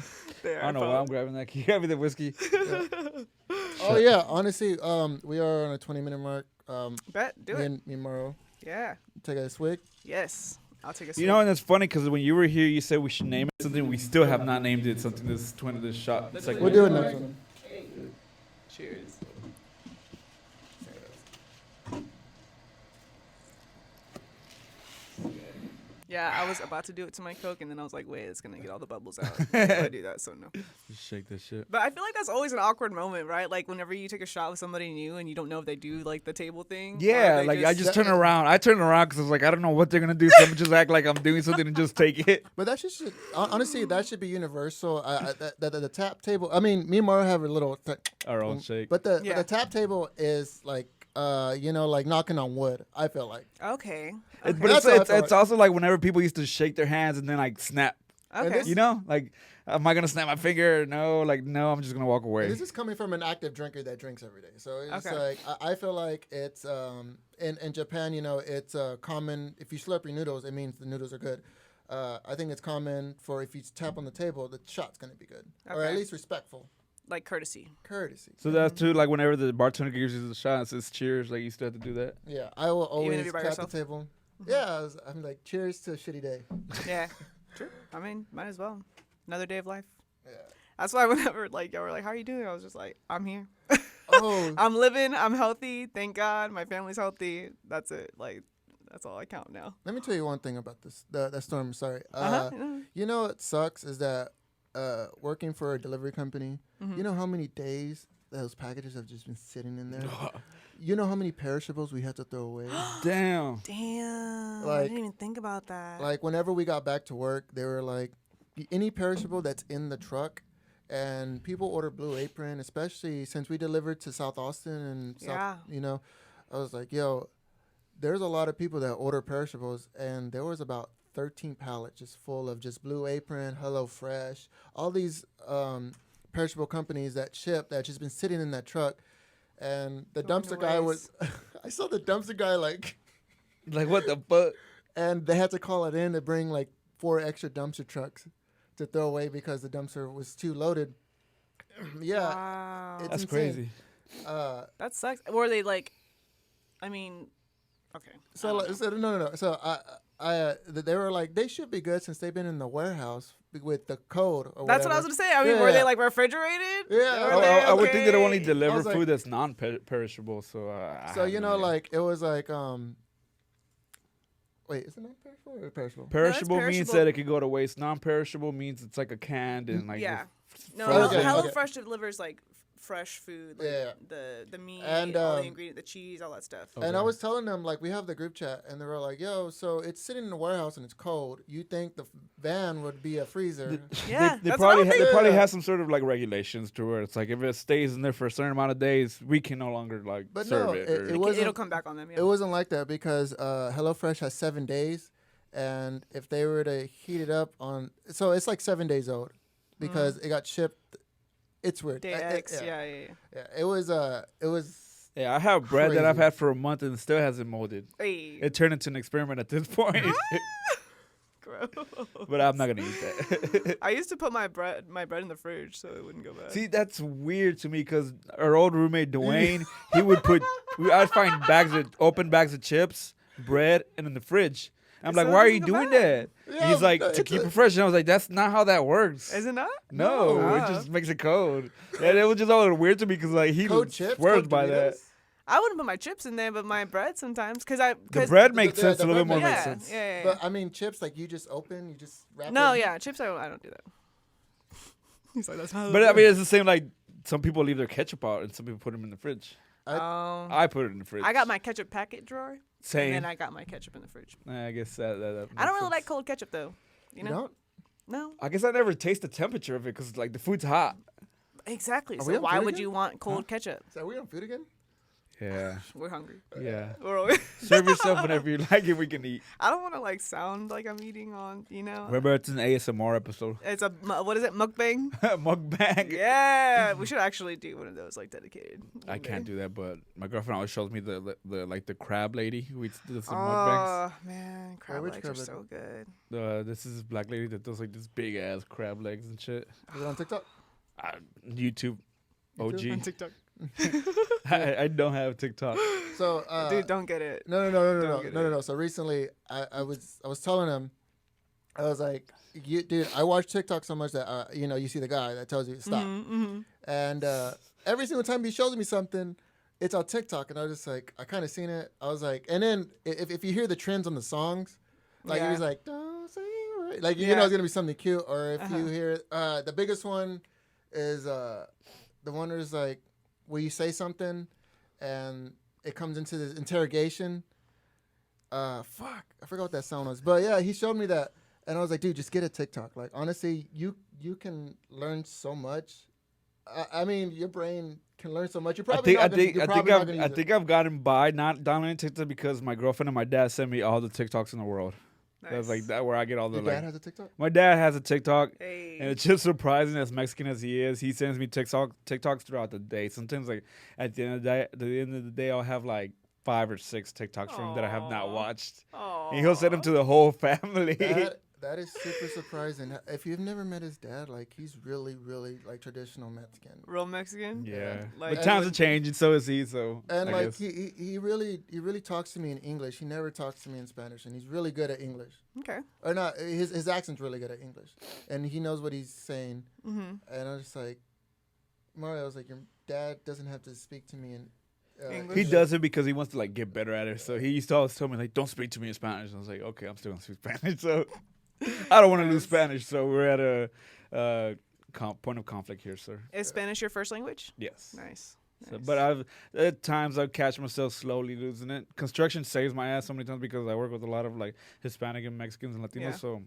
C: There,
B: I don't know why I'm grabbing that. Can you grab me the whiskey?
A: Oh yeah, honestly, we are on a 20-minute mark.
C: Bet, do
A: me
C: it.
A: and me and Mauro
C: Yeah.
A: take a swig.
C: Yes. I'll take a
B: You know, and it's funny because when you were here, you said we should name it something. We still have not named it something. This shot. Segment.
A: We'll do it next one.
C: Cheers. Yeah, I was about to do it to my Coke, and then I was like, wait, it's going to get all the bubbles out if I do that, so no.
B: Just shake that shit.
C: But I feel like that's always an awkward moment, right? Like, whenever you take a shot with somebody new and you don't know if they do, like, the table thing. or
B: Yeah,
C: they
B: like I just turn
A: that-
B: around. I turn around because I was like, I don't know what they're gonna do. So I'm just act like I'm doing something and just take it.
A: But that should honestly that should be universal. The tap table. I mean, me and Mauro have a little.
B: Our own shake.
A: But the
C: Yeah.
A: the tap table is like like knocking on wood. I feel like.
C: Okay.
B: But
A: That's what I
B: it's
A: thought.
B: also like whenever people used to shake their hands and then like snap.
C: Okay.
A: this-
B: You know, like am I gonna snap my finger? No, like no, I'm just gonna walk away.
A: This is coming from an active drinker that drinks every day. So it's
C: Okay.
A: like I feel like it's in Japan, it's common if you slurp your noodles, it means the noodles are good. I think it's common for if you tap on the table, the shot's gonna be good, or at
C: Okay.
A: least respectful,
C: Like courtesy.
A: courtesy.
B: So that's too like whenever the bartender gives you the shot, it says cheers. Like you still have to do that.
A: Yeah, I will
C: if
A: always
C: you're by
A: tap
C: yourself?
A: the table. Yeah, I'm like, cheers to a shitty day.
C: Yeah. True. I mean, might as well. Another day of life.
A: Yeah.
C: That's why whenever, like, y'all were like, how are you doing? I was just like, I'm here.
A: Oh,
C: I'm living. I'm healthy. Thank God. My family's healthy. That's it. Like, that's all I count now.
A: let me tell you one thing about this. The storm. Sorry.
C: Uh-huh.
A: You know what sucks is that working for a delivery company.
C: Mm-hmm.
A: You know how many days those packages have just been sitting in there. You know how many perishables we had to throw away.
B: Damn.
C: Damn. I
A: Like-
C: didn't even think about that.
A: Like whenever we got back to work, they were like, any perishable that's in the truck. And people order Blue Apron, especially since we delivered to South Austin and South,
C: Yeah.
A: I was like, yo, there's a lot of people that order perishables, and there was about 13 pallets just full of just Blue Apron, Hello Fresh, all these perishable companies that ship that just been sitting in that truck. And the
C: Going to
A: dumpster guy
C: waste.
A: was, I saw the dumpster guy like,
B: Like what the fuck?
A: and they had to call it in to bring like 4 extra dumpster trucks to throw away because the dumpster was too loaded. Yeah,
C: Wow.
A: it's
B: That's
A: insane.
B: crazy.
C: That sucks. Were they like, I mean, okay.
A: So, like, so no. So they were like, they should be good since they've been in the warehouse with the code. Or
C: That's what I was
A: whatever.
C: going to say. I mean,
A: Yeah,
C: were they
A: yeah.
C: like refrigerated?
A: Yeah.
C: Were they
B: I would think they don't only
C: okay?
B: deliver
A: was like-
B: food that's non-perishable. So I
A: So
B: have no idea.
A: like it was like Wait, is it non-perishable or perishable?
B: Perishable means
C: perishable.
B: that it could go to waste. Non-perishable means it's like a canned and like
C: Yeah. No,
A: frozen.
C: HelloFresh delivers like fresh food, like
A: Yeah.
C: the meat,
A: And,
C: all the ingredient, the cheese, all that stuff.
B: Okay.
A: And I was telling them, like, we have the group chat, and they were like, yo, so it's sitting in the warehouse and it's cold. You think the van would be a freezer?
C: Yeah,
B: they
C: that's what I
B: probably
C: was
B: they
C: thinking.
B: probably have some sort of like regulations to where it's like if it stays in there for a certain amount of days, we can no longer like
A: But
B: serve
A: no,
B: it.
A: it
B: or-
A: wasn't-
C: It'll come back on them. Yeah.
A: It wasn't like that because HelloFresh has 7 days, and if they were to heat it up on, so it's like 7 days old because it got shipped. It's weird.
C: Day X. Yeah.
A: Yeah, it was.
B: Yeah, I have bread that I've
A: Crazy.
B: had for a month and it still hasn't molded.
C: Hey.
B: It turned into an experiment at this point.
C: Gross.
B: But I'm not gonna eat that.
C: I used to put my bread in the fridge so it wouldn't go bad.
B: See, that's weird to me because our old roommate Dwayne, he would put. I'd find open bags of chips, bread, and in the fridge. I'm
C: So
B: like,
C: it
B: why are you
C: doesn't go
B: doing
C: bad.
B: that?
A: Yeah,
B: He's like,
A: no,
B: to
A: it's
B: keep
A: a-
B: it fresh. And I was like, that's not how that works.
C: Is it not?
B: No,
C: Ah.
B: it just makes it cold. And it was just all weird to me because like he
A: Cold chips,
B: swears
A: cold
B: by that.
A: Doritos?
C: I wouldn't put my chips in there, but my bread sometimes
B: The
C: because
B: bread makes
A: the-
B: sense.
A: the
B: A little
A: bread
B: more
C: yeah,
B: makes sense.
C: Yeah.
A: But I mean, chips like you just open, you just wrap.
C: No,
A: it.
C: yeah, chips. I don't do that. He's like, that's how.
B: But I mean, it's the same. Like some people leave their ketchup out and some people put them in the fridge.
C: I
B: I put it in the fridge.
C: got my ketchup packet drawer,
B: same.
C: and then I got my ketchup in the fridge.
B: I guess that
C: I don't
B: makes
C: really
B: sense.
C: like cold ketchup though. You know?
A: don't.
C: No,
B: I guess I never taste the temperature of it because like the food's hot.
C: exactly.
A: Are we
C: So
A: on
C: why
A: food
C: would
A: again?
C: you want cold ketchup?
A: So are we on food again?
B: Yeah,
C: We're hungry.
B: yeah.
C: We're always-
B: Serve yourself whenever you like it. We can eat.
C: I don't want to like sound like I'm eating on.
B: Remember, it's an ASMR episode.
C: It's a what is it? Mukbang.
B: Mukbang.
C: Yeah, we should actually do one of those like dedicated.
B: I can't do that, but my girlfriend always shows me the like the crab lady who eats the mukbangs.
C: Oh man, crab
A: which
C: legs
A: crab
C: are
A: leg?
C: so good.
B: This is this black lady that does like this big ass crab legs and shit.
A: Is it on TikTok?
B: YouTube OG.
C: On TikTok.
B: I don't have TikTok.
A: So,
C: Dude, don't get it.
A: no.
C: Don't get it.
A: So recently, I was telling him, I was like, dude, I watch TikTok so much that you see the guy that tells you to stop, and every single time he shows me something, it's on TikTok, and I was just like, I kind of seen it. I was like, and then if you hear the trends on the songs, like
C: Yeah.
A: he's like, don't say it right. Like you
C: Yeah.
A: know it's gonna be something cute, or if you hear the biggest one is the one where it's like, where you say something and it comes into this interrogation. Fuck, I forgot what that sound was. But yeah, he showed me that, and I was like, dude, just get a TikTok. Like honestly, you can learn so much. I mean, your brain can learn so much. You're probably not gonna use
B: I
A: it.
B: think I've gotten by not downloading TikTok because my girlfriend and my dad send me all the TikToks in the world. That's like that where I get all the
A: Your
B: like.
A: dad has a TikTok.
B: My dad has a TikTok,
C: Hey.
B: and it's just surprising as Mexican as he is. He sends me TikToks throughout the day. Sometimes like at the end of the day, I'll have like 5 or 6 TikToks from him that I have not
C: Aw.
B: watched.
C: Aw.
B: And he'll send them to the whole family.
A: That is super surprising. If you've never met his dad, like he's really, really like traditional Mexican.
C: Real Mexican.
B: Yeah,
C: Like-
B: but times are changing, so is he. So
A: And
B: I
A: like
B: guess.
A: he really talks to me in English. He never talks to me in Spanish, and he's really good at English.
C: Okay.
A: Or not, his accent's really good at English, and he knows what he's saying. And I was just like, Mario, I was like, your dad doesn't have to speak to me in
C: English?
B: He does it because he wants to like get better at it. So he used to always tell me like, "Don't speak to me in Spanish." I was like, "Okay, I'm still gonna speak Spanish." So I don't want to lose Spanish. So we're at a point of conflict here, sir.
C: Is Spanish your first language?
B: Yes.
C: Nice.
B: So,
C: Nice.
B: but at times I catch myself slowly losing it. Construction saves my ass so many times because I work with a lot of like Hispanic and Mexicans and Latinos.
C: Yeah.
B: So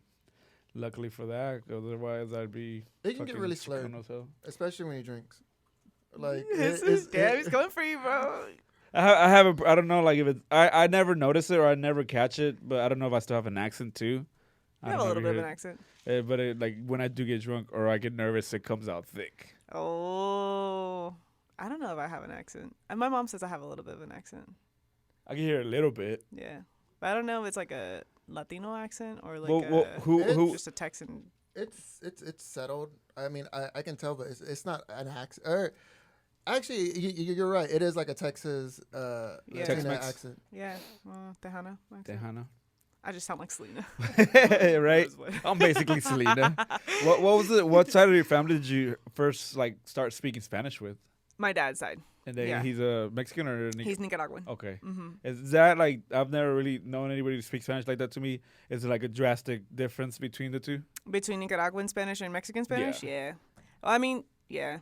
B: luckily for that, otherwise I'd be.
A: It can get really
B: fucking
A: slurred,
B: Chicano, so.
A: especially when he drinks. Like
C: His dad, he's coming for you, bro.
B: I don't know, like if it's, I never notice it or I never catch it, but I don't know if I still have an accent too. I
C: You have
B: don't
C: a
B: know
C: little
B: if
C: bit
B: you
C: of an
B: hear
C: accent.
B: it. But like when I do get drunk or I get nervous, it comes out thick.
C: Oh, I don't know if I have an accent. And my mom says I have a little bit of an accent.
B: I can hear a little bit.
C: Yeah, but I don't know if it's like a Latino accent or like
B: Well,
C: a,
B: who?
C: just a Texan.
A: it's settled. I mean, I can tell, but it's not an accent. Or actually, you're right. It is like a Texas
C: Yeah.
A: Latina
B: Tex-Mex.
A: accent.
C: Yeah, Tejano accent.
B: Tejano.
C: I just sound like Selena.
B: Right?
C: That was what-
B: I'm basically Selena. What was it? What side of your family did you first like start speaking Spanish with?
C: My dad's side.
B: And then
C: Yeah.
B: he's a Mexican or
C: He's Nicaraguan.
B: Okay.
C: Mm-hmm.
B: Is that like, I've never really known anybody to speak Spanish like that to me. Is it like a drastic difference between the two?
C: Between Nicaraguan Spanish and Mexican Spanish?
B: Yeah.
C: Yeah. Well, I mean, yeah.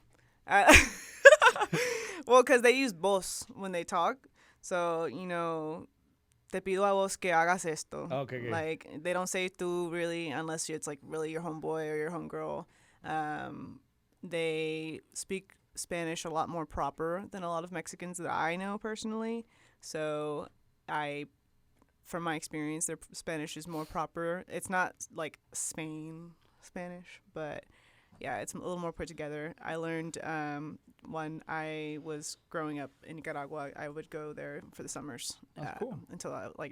C: Well, because they use vos when they talk. So, te pido a vos que hagas esto.
B: Okay.
C: Like, they don't say tú really unless it's like really your homeboy or your homegirl. They speak Spanish a lot more proper than a lot of Mexicans that I know personally. So from my experience, their Spanish is more proper. It's not like Spain Spanish, but yeah, it's a little more put together. I learned when I was growing up in Nicaragua, I would go there for the summers
B: Cool.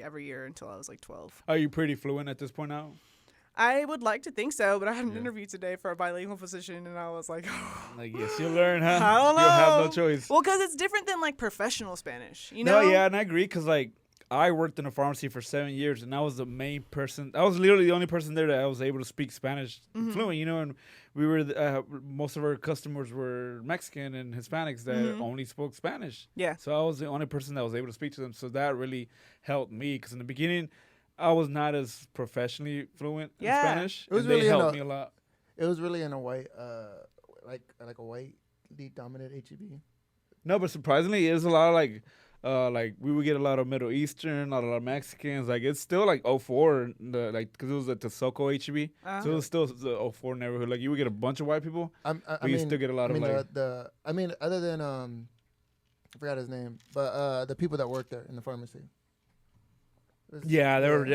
C: every year until I was like 12.
B: Are you pretty fluent at this point now?
C: I would like to think so, but I had an interview today for a bilingual position, and I was like,
B: Like, yes, you'll learn, huh?
C: I don't know.
B: You'll have no choice.
C: Well, because it's different than like professional Spanish, you know?
B: No, yeah, and I agree because like I worked in a pharmacy for 7 years, and I was the main person. I was literally the only person there that I was able to speak Spanish fluent. And we were most of our customers were Mexican and Hispanics that only spoke Spanish.
C: Yeah.
B: So I was the only person that was able to speak to them. So that really helped me because in the beginning, I was not as professionally fluent in Spanish.
A: It was
B: and
A: really
B: they helped me a lot.
A: It was really in a white, like a white dominant HEB.
B: No, but surprisingly, it's a lot of like we would get a lot of Middle Eastern, a lot of Mexicans. Like it's still like 04, because it was at the Soko HEB, so it was still the 04 neighborhood. Like you would get a bunch of white people. You still get a lot of like.
A: Other than I forgot his name, but the people that work there in the pharmacy.
B: Yeah, there's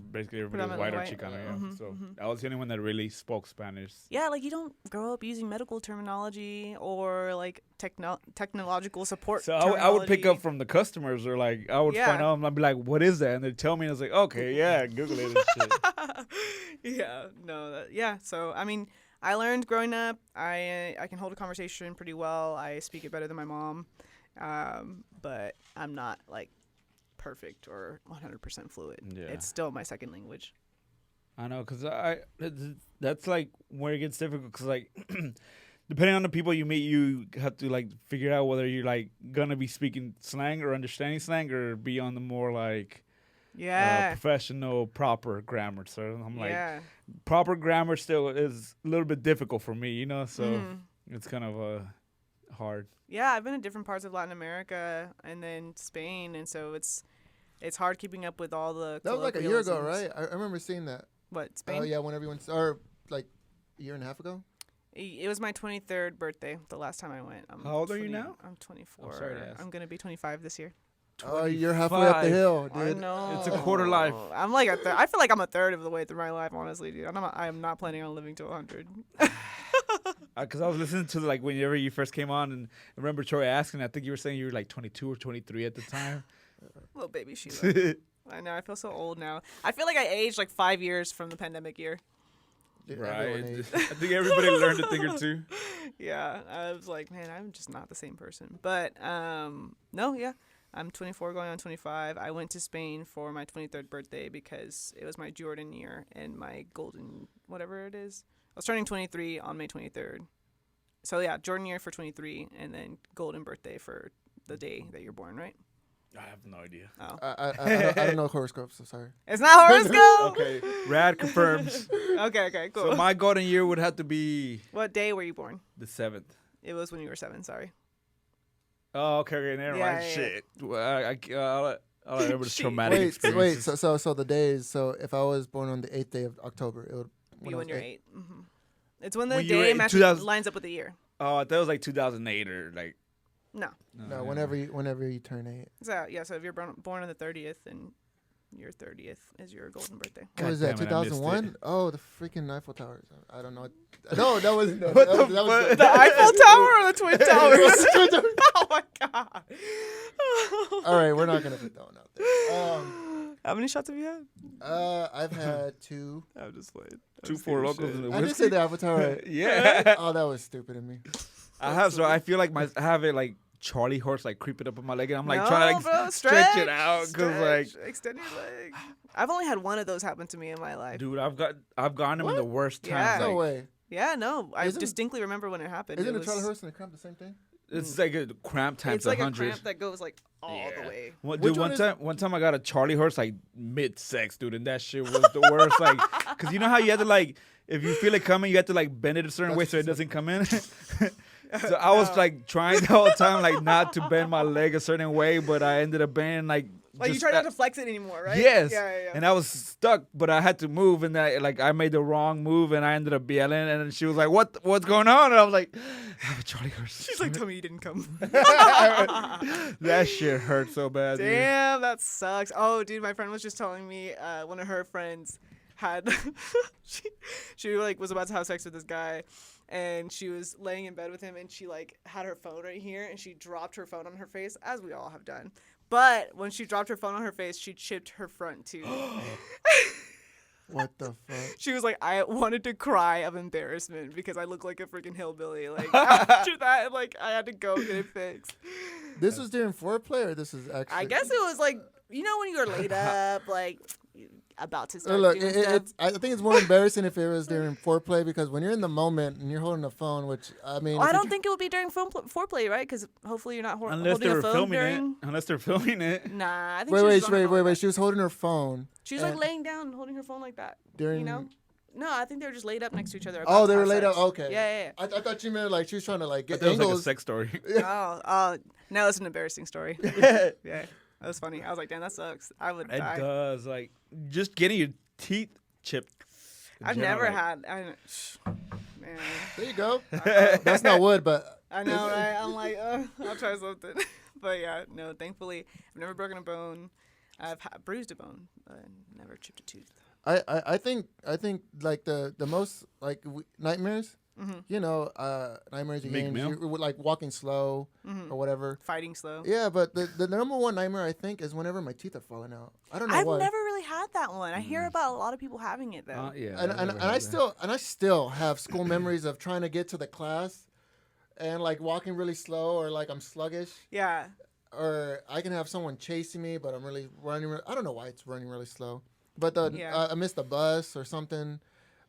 B: basically everybody was white or
C: Predominantly
B: Chicano.
C: white.
B: So I was the only one that really spoke Spanish.
C: Yeah, like you don't grow up using medical terminology or like technological support.
B: So I would pick up from the customers, or like I would find out, and I'd be like, "What is that?" And they'd tell me, and I was like, "Okay, yeah, Google it and shit."
C: So I mean, I learned growing up. I can hold a conversation pretty well. I speak it better than my mom, but I'm not like perfect or 100% fluent.
B: Yeah.
C: It's still my second language.
B: I know, because that's like where it gets difficult, because like depending on the people you meet, you have to like figure out whether you're like gonna be speaking slang or understanding slang, or be on the more like professional proper grammar. So I'm like, proper grammar still is a little bit difficult for me, so it's kind of hard.
C: Yeah, I've been in different parts of Latin America and then Spain, and so it's hard keeping up with all the.
A: That was like a year ago, right? I remember seeing that.
C: What, Spain?
A: Oh yeah, when everyone's or like a year and a half ago.
C: It was my 23rd birthday the last time I went.
B: How old are you now?
C: I'm 24.
B: I'm sorry to ask.
C: I'm gonna be 25 this year.
A: Oh, you're halfway up the hill, dude.
C: I know.
B: It's a quarter life.
C: I'm like I feel like I'm a third of the way through my life, honestly, dude. I am not planning on living to 100.
B: Because I was listening to like whenever you first came on, and I remember Troy asking. I think you were saying you were like 22 or 23 at the time.
C: Little baby Shiela. I know. I feel so old now. I feel like I aged like 5 years from the pandemic year.
A: Dude,
B: right. I think everybody learned a thing or two.
C: Yeah. I was like, man, I'm just not the same person. But no, yeah. I'm 24 going on 25. I went to Spain for my 23rd birthday because it was my Jordan year and my golden whatever it is. I was turning 23 on May 23rd. So, yeah, Jordan year for 23 and then golden birthday for the day that you're born, right?
B: I have no idea.
C: Oh.
A: I don't know horoscopes, so sorry.
C: It's not horoscope?
B: Okay. Rad confirms.
C: Okay, cool.
B: So my golden year would have to be...
C: What day were you born?
B: The 7th.
C: It was when you were 7, sorry.
B: Oh, okay, never mind. Shit. Well, I'll remember the traumatic experience.
A: Wait, so the days, so if I was born on the 8th day of October, it would...
C: Be when you're 8. Mm-hmm. It's when the
B: When
C: day lines up with the year.
B: Oh, I thought it was like 2008 or like...
C: No,
A: whenever you turn 8.
C: So, yeah, so if you're born on the 30th, and your 30th is your golden birthday.
A: What was that,
B: damn it, I missed
A: 2001? Oh, the freaking Eiffel Towers. I don't know. No, that was... No,
B: What
A: that
B: the
A: was
C: The Eiffel Tower or the Twin Towers? Oh, my God.
A: All right, we're not going to put that one out there.
C: How many shots have you had?
A: I've had 2.
C: I'm just playing.
B: 2 4 locals in the
A: I
B: whiskey.
A: did say the Eiffel Tower, right?
B: Yeah.
A: Oh, that was stupid of me.
B: I have, so I feel like I have it like Charlie horse like creeping up on my leg, and I'm like trying to
C: bro,
B: stretch it out because like
C: extend your leg. I've only had one of those happen to me in my life.
B: dude, I've gotten them in the worst times.
C: Yeah.
A: No
B: Like,
A: way.
C: Yeah, no, I
A: Isn't-
C: distinctly remember when it happened.
A: Isn't
C: It
A: the Charlie
C: was-
A: horse and the cramp the same thing?
B: It's like a cramp times
C: It's like
B: 100.
C: a cramp that goes like all the way.
B: Dude, one time I got a Charlie horse like mid-sex, dude, and that shit was the worst. Like, cause you know how you have to like, if you feel it coming, you have to like bend it a certain way so it doesn't come in. So I was like trying the whole time like not to bend my leg a certain way, but I ended up bending like.
C: Like you try not to flex it anymore, right?
B: Yes.
C: Yeah.
B: And I was stuck, but I had to move, and I made the wrong move, and I ended up yelling, and she was like, "What's going on?" And I was like, "I have a Charlie horse."
C: She's like, "Tell me you didn't come."
B: That shit hurt so bad.
C: Damn, that sucks. Oh, dude, my friend was just telling me one of her friends had she like was about to have sex with this guy, and she was laying in bed with him, and she like had her phone right here, and she dropped her phone on her face, as we all have done. But when she dropped her phone on her face, she chipped her front tooth.
A: What the fuck?
C: She was like, I wanted to cry of embarrassment because I look like a freaking hillbilly. Like after that, like I had to go get it fixed.
A: This was during foreplay, or this is actually?
C: I guess it was like, you know, when you were laid up, like about to start
A: Look,
C: doing stuff.
A: I think it's more embarrassing if it was during foreplay, because when you're in the moment and you're holding a phone, which I mean,
C: Well, I don't think it would be during foreplay, right? Because hopefully you're not
B: Unless
C: holding
B: they
C: a
B: were
C: phone
B: filming
C: during.
B: it. Unless they're filming it.
C: Nah, I think she was on her phone.
A: wait. She was holding her phone.
C: She was like laying down, holding her phone like that.
A: During.
C: You know? No, I think they were just laid up next to each other.
A: Oh,
C: about
A: they
C: to
A: were
C: have
A: laid
C: sex.
A: up. Okay.
C: Yeah.
A: I thought you meant like she was trying to like get
B: That was like a
A: angles.
B: sex story.
C: Oh, no, it's an embarrassing story. Yeah, that was funny. I was like, damn, that sucks. I would
B: It
C: die.
B: does. Like, just getting your teeth chipped.
C: I've never had. Man.
A: There you go. That's not wood, but
C: I know, right? I'm like, I'll try something. But yeah, no, thankfully, I've never broken a bone. I've bruised a bone, but never chipped a tooth.
A: I think like the most like nightmares.
C: Mm-hmm.
A: You know, nightmares you
B: Big
A: get
B: meal?
A: you're like walking slow or whatever.
C: Fighting slow.
A: Yeah, but the number one nightmare I think is whenever my teeth are falling out. I don't know
C: I've
A: why.
C: never really had that one. I hear about a lot of people having it though.
B: Yeah.
A: and I still have school memories of trying to get to the class and like walking really slow, or like I'm sluggish,
C: Yeah.
A: or I can have someone chasing me, but I'm really running. I don't know why it's running really slow, but I missed the bus or something.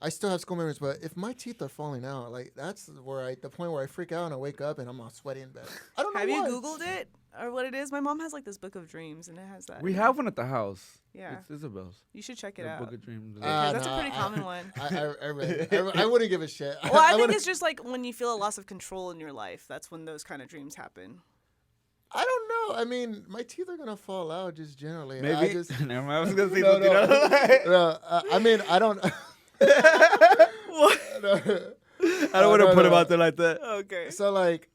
A: I still have school memories, but if my teeth are falling out, like that's where the point where I freak out and I wake up and I'm all sweaty in bed. I don't know.
C: Have
A: why.
C: you Googled it or what it is? My mom has like this book of dreams and it has that.
B: We have one at the house.
C: Yeah.
B: It's Isabel's.
C: You should check it
B: The
C: out.
B: Book of Dreams.
C: Because that's a pretty common one.
A: I wouldn't give a shit.
C: Well, I think it's just like when you feel a loss of control in your life. That's when those kind of dreams happen.
A: I don't know. I mean, my teeth are gonna fall out just generally.
B: Maybe.
A: I just,
B: Never mind. I was gonna say
A: No,
B: something else.
A: no, I mean, I don't.
C: What?
B: I don't want to put him out there like that.
C: Okay.
A: So like,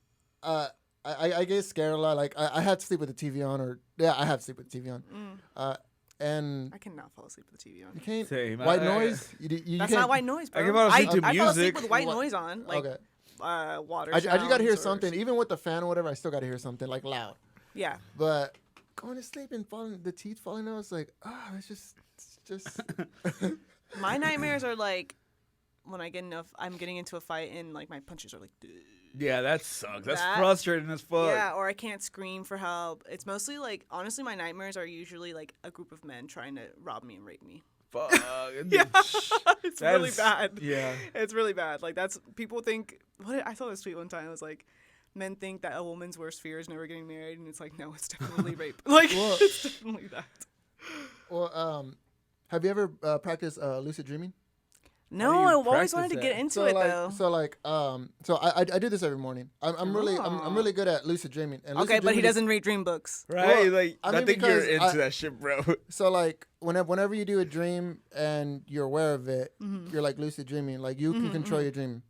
A: I get scared a lot. Like I have to sleep with the TV on, I have to sleep with the TV on. And
C: I cannot fall asleep with the TV on.
A: you can't
B: Same.
A: white noise. You
C: That's
A: can't,
C: not white noise, bro.
B: I can fall asleep to
C: I fall asleep
B: music.
C: with white noise on, like
A: Okay.
C: water.
A: I just gotta hear
C: sounds or-
A: something, even with the fan or whatever. I still gotta hear something like loud.
C: Yeah.
A: But going to sleep and the teeth falling out, it's like, it's just.
C: My nightmares are like when I'm getting into a fight and like my punches are like.
B: Yeah, that sucks. That's
C: That-
B: frustrating as fuck.
C: Yeah, or I can't scream for help. It's mostly like, honestly, my nightmares are usually like a group of men trying to rob me and rape me.
B: Fuck.
C: Yeah, it's
B: That
C: really
B: is-
C: bad.
B: Yeah.
C: It's really bad. Like people think. I saw this tweet one time. It was like, men think that a woman's worst fear is never getting married, and it's like, no, it's definitely rape. Like
A: Well-
C: it's definitely that.
A: Well, have you ever practiced lucid dreaming?
C: No,
B: do you
C: I always
B: practice
C: wanted to
B: that?
C: get into it though.
A: So I do this every morning. I'm really good at lucid dreaming. And lucid
C: Okay, but he
A: dreaming is-
C: doesn't read dream books.
B: Right?
A: Well,
B: Like,
A: I
B: I,
A: mean,
B: think you're
A: because
B: into that shit, bro.
A: So like whenever you do a dream and you're aware of it, you're like lucid dreaming. Like you can control your dream.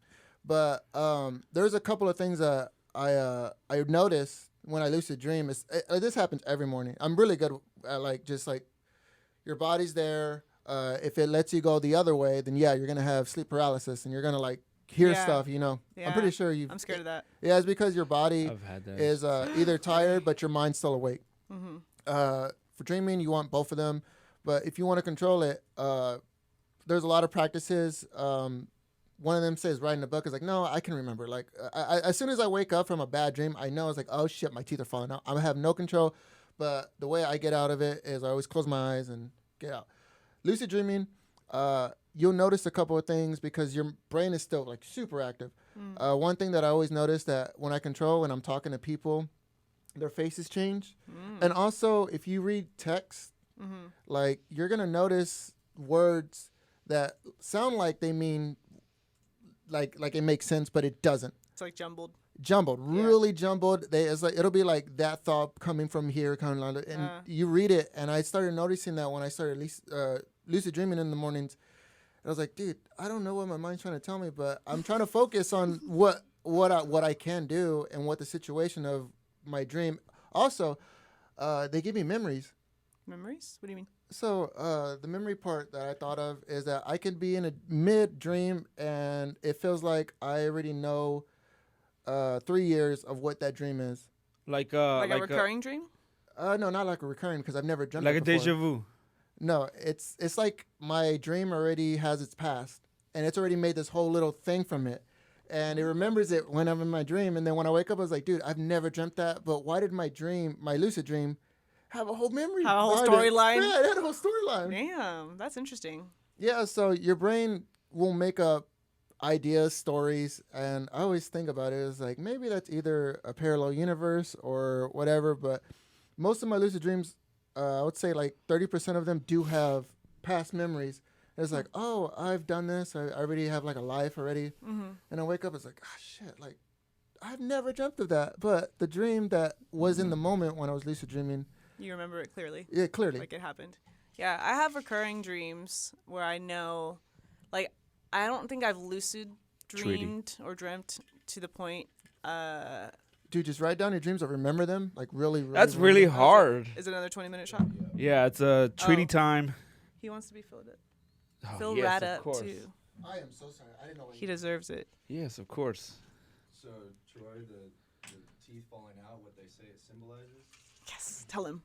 A: But there's a couple of things that I notice when I lucid dream. This happens every morning. I'm really good at like just like your body's there. If it lets you go the other way, then yeah, you're gonna have sleep paralysis and you're gonna like hear
C: Yeah.
A: stuff. You know,
C: Yeah.
A: I'm pretty sure
C: I'm scared of that.
A: Yeah, it's because your body
B: I've had that.
A: is either tired but your mind's still awake. For dreaming, you want both of them, but if you want to control it, there's a lot of practices. One of them says writing a book. Is like, no, I can remember. Like, as soon as I wake up from a bad dream, I know it's like, oh shit, my teeth are falling out. I have no control, but the way I get out of it is I always close my eyes and get out. Lucid dreaming, you'll notice a couple of things because your brain is still like super active. One thing that I always notice that when I control, when I'm talking to people, their faces change. And also, if you read text, like you're gonna notice words that sound like they mean like it makes sense, but it doesn't.
C: It's like jumbled.
A: Really jumbled. It's like it'll be like that thought coming from here, kind of, and you read it. And I started noticing that when I started lucid dreaming in the mornings. I was like, dude, I don't know what my mind's trying to tell me, but I'm trying to focus on what I can do and what the situation of my dream. Also, they give me memories.
C: Memories? What do you mean?
A: So the memory part that I thought of is that I could be in a mid dream and it feels like I already know 3 years of what that dream is.
C: Like a recurring dream?
A: No, not like a recurring because I've never dreamt
B: like
A: it
B: a
A: before.
B: deja vu.
A: No, it's like my dream already has its past and it's already made this whole little thing from it. And it remembers it when I'm in my dream. And then when I wake up, I was like, dude, I've never dreamt that. But why did my lucid dream, have a whole memory?
C: Have a whole storyline?
A: Yeah, it had a whole storyline.
C: Damn, that's interesting.
A: Yeah, so your brain will make up ideas, stories. And I always think about it as like, maybe that's either a parallel universe or whatever. But most of my lucid dreams, I would say like 30% of them do have past memories. It's like, oh, I've done this. I already have like a life already. And I wake up, it's like, oh, shit, like I've never dreamt of that. But the dream that was in the moment when I was lucid dreaming.
C: You remember it clearly.
A: Yeah, clearly.
C: Like it happened. Yeah, I have recurring dreams where I know, like, I don't think I've lucid dreamed or dreamt to the point.
A: Dude, just write down your dreams or remember them. Like really.
B: That's really hard.
C: Is it another 20-minute shot?
B: Yeah, it's a treaty time.
C: He wants to be filled up.
B: Oh,
C: Fill
B: yes,
C: Rat
B: of
C: up
B: course.
C: too.
A: I am so sorry. I didn't know.
C: He deserves it.
B: Yes, of course.
D: So, Troy, the teeth falling out, what they say it symbolizes?
C: Yes, tell him.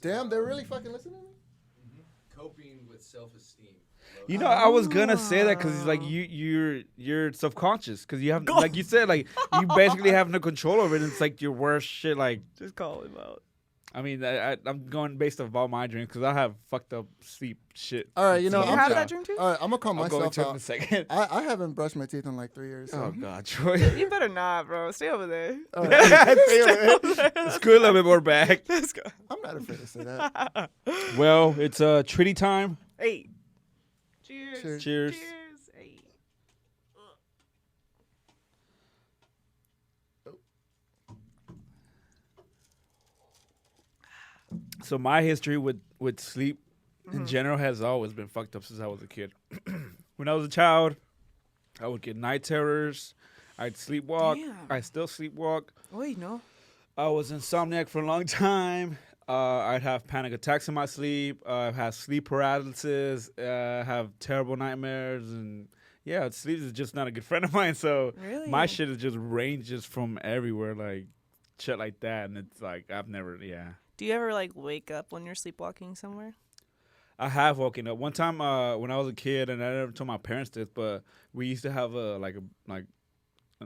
A: Damn, they're really fucking listening to me?
D: Coping with self-esteem.
B: You know, I was gonna say that because like you're subconscious because you have like you said like you basically have no control over it. And it's like your worst shit. Like
C: Just call him out.
B: I mean, I'm going based off all my dreams because I have fucked up sleep shit.
A: All right, you know,
C: You have that dream too?
A: All right, I'm gonna call
B: I'll go
A: myself
B: into it in a
A: out.
B: second.
A: I haven't brushed my teeth in like 3 years. So.
B: Oh God, Troy.
C: You better not, bro. Stay over there.
A: All right.
B: Let's go a little bit more back.
C: Let's go.
A: I'm not afraid to say that.
B: Well, it's treaty time.
C: Hey. Cheers.
A: Cheers.
B: Cheers.
C: Cheers. Hey.
B: So my history with sleep in general has always been fucked up since I was a kid. When I was a child, I would get night terrors. I'd sleepwalk.
C: Damn.
B: I still sleepwalk.
C: Wait, no.
B: I was insomniac for a long time. I'd have panic attacks in my sleep. I've had sleep paralysis. Have terrible nightmares. And yeah, sleep is just not a good friend of mine. So
C: Really?
B: my shit is just ranges from everywhere, like shit like that. And it's like, I've never, yeah.
C: Do you ever like wake up when you're sleepwalking somewhere?
B: I have woken up one time when I was a kid, and I never told my parents this, but we used to have an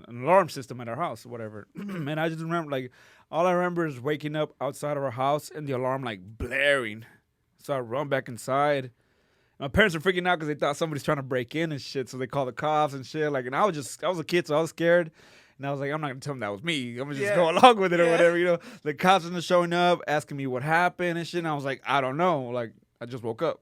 B: alarm system at our house or whatever. And I just remember, like, all I remember is waking up outside of our house and the alarm like blaring. So I run back inside. My parents were freaking out because they thought somebody's trying to break in and shit. So they called the cops and shit. Like, and I was a kid, so I was scared. And I was like, I'm not gonna tell them that was me. I'm gonna just go along with it or whatever, you know. The cops ended up showing up, asking me what happened and shit. And I was like, I don't know. Like, I just woke up.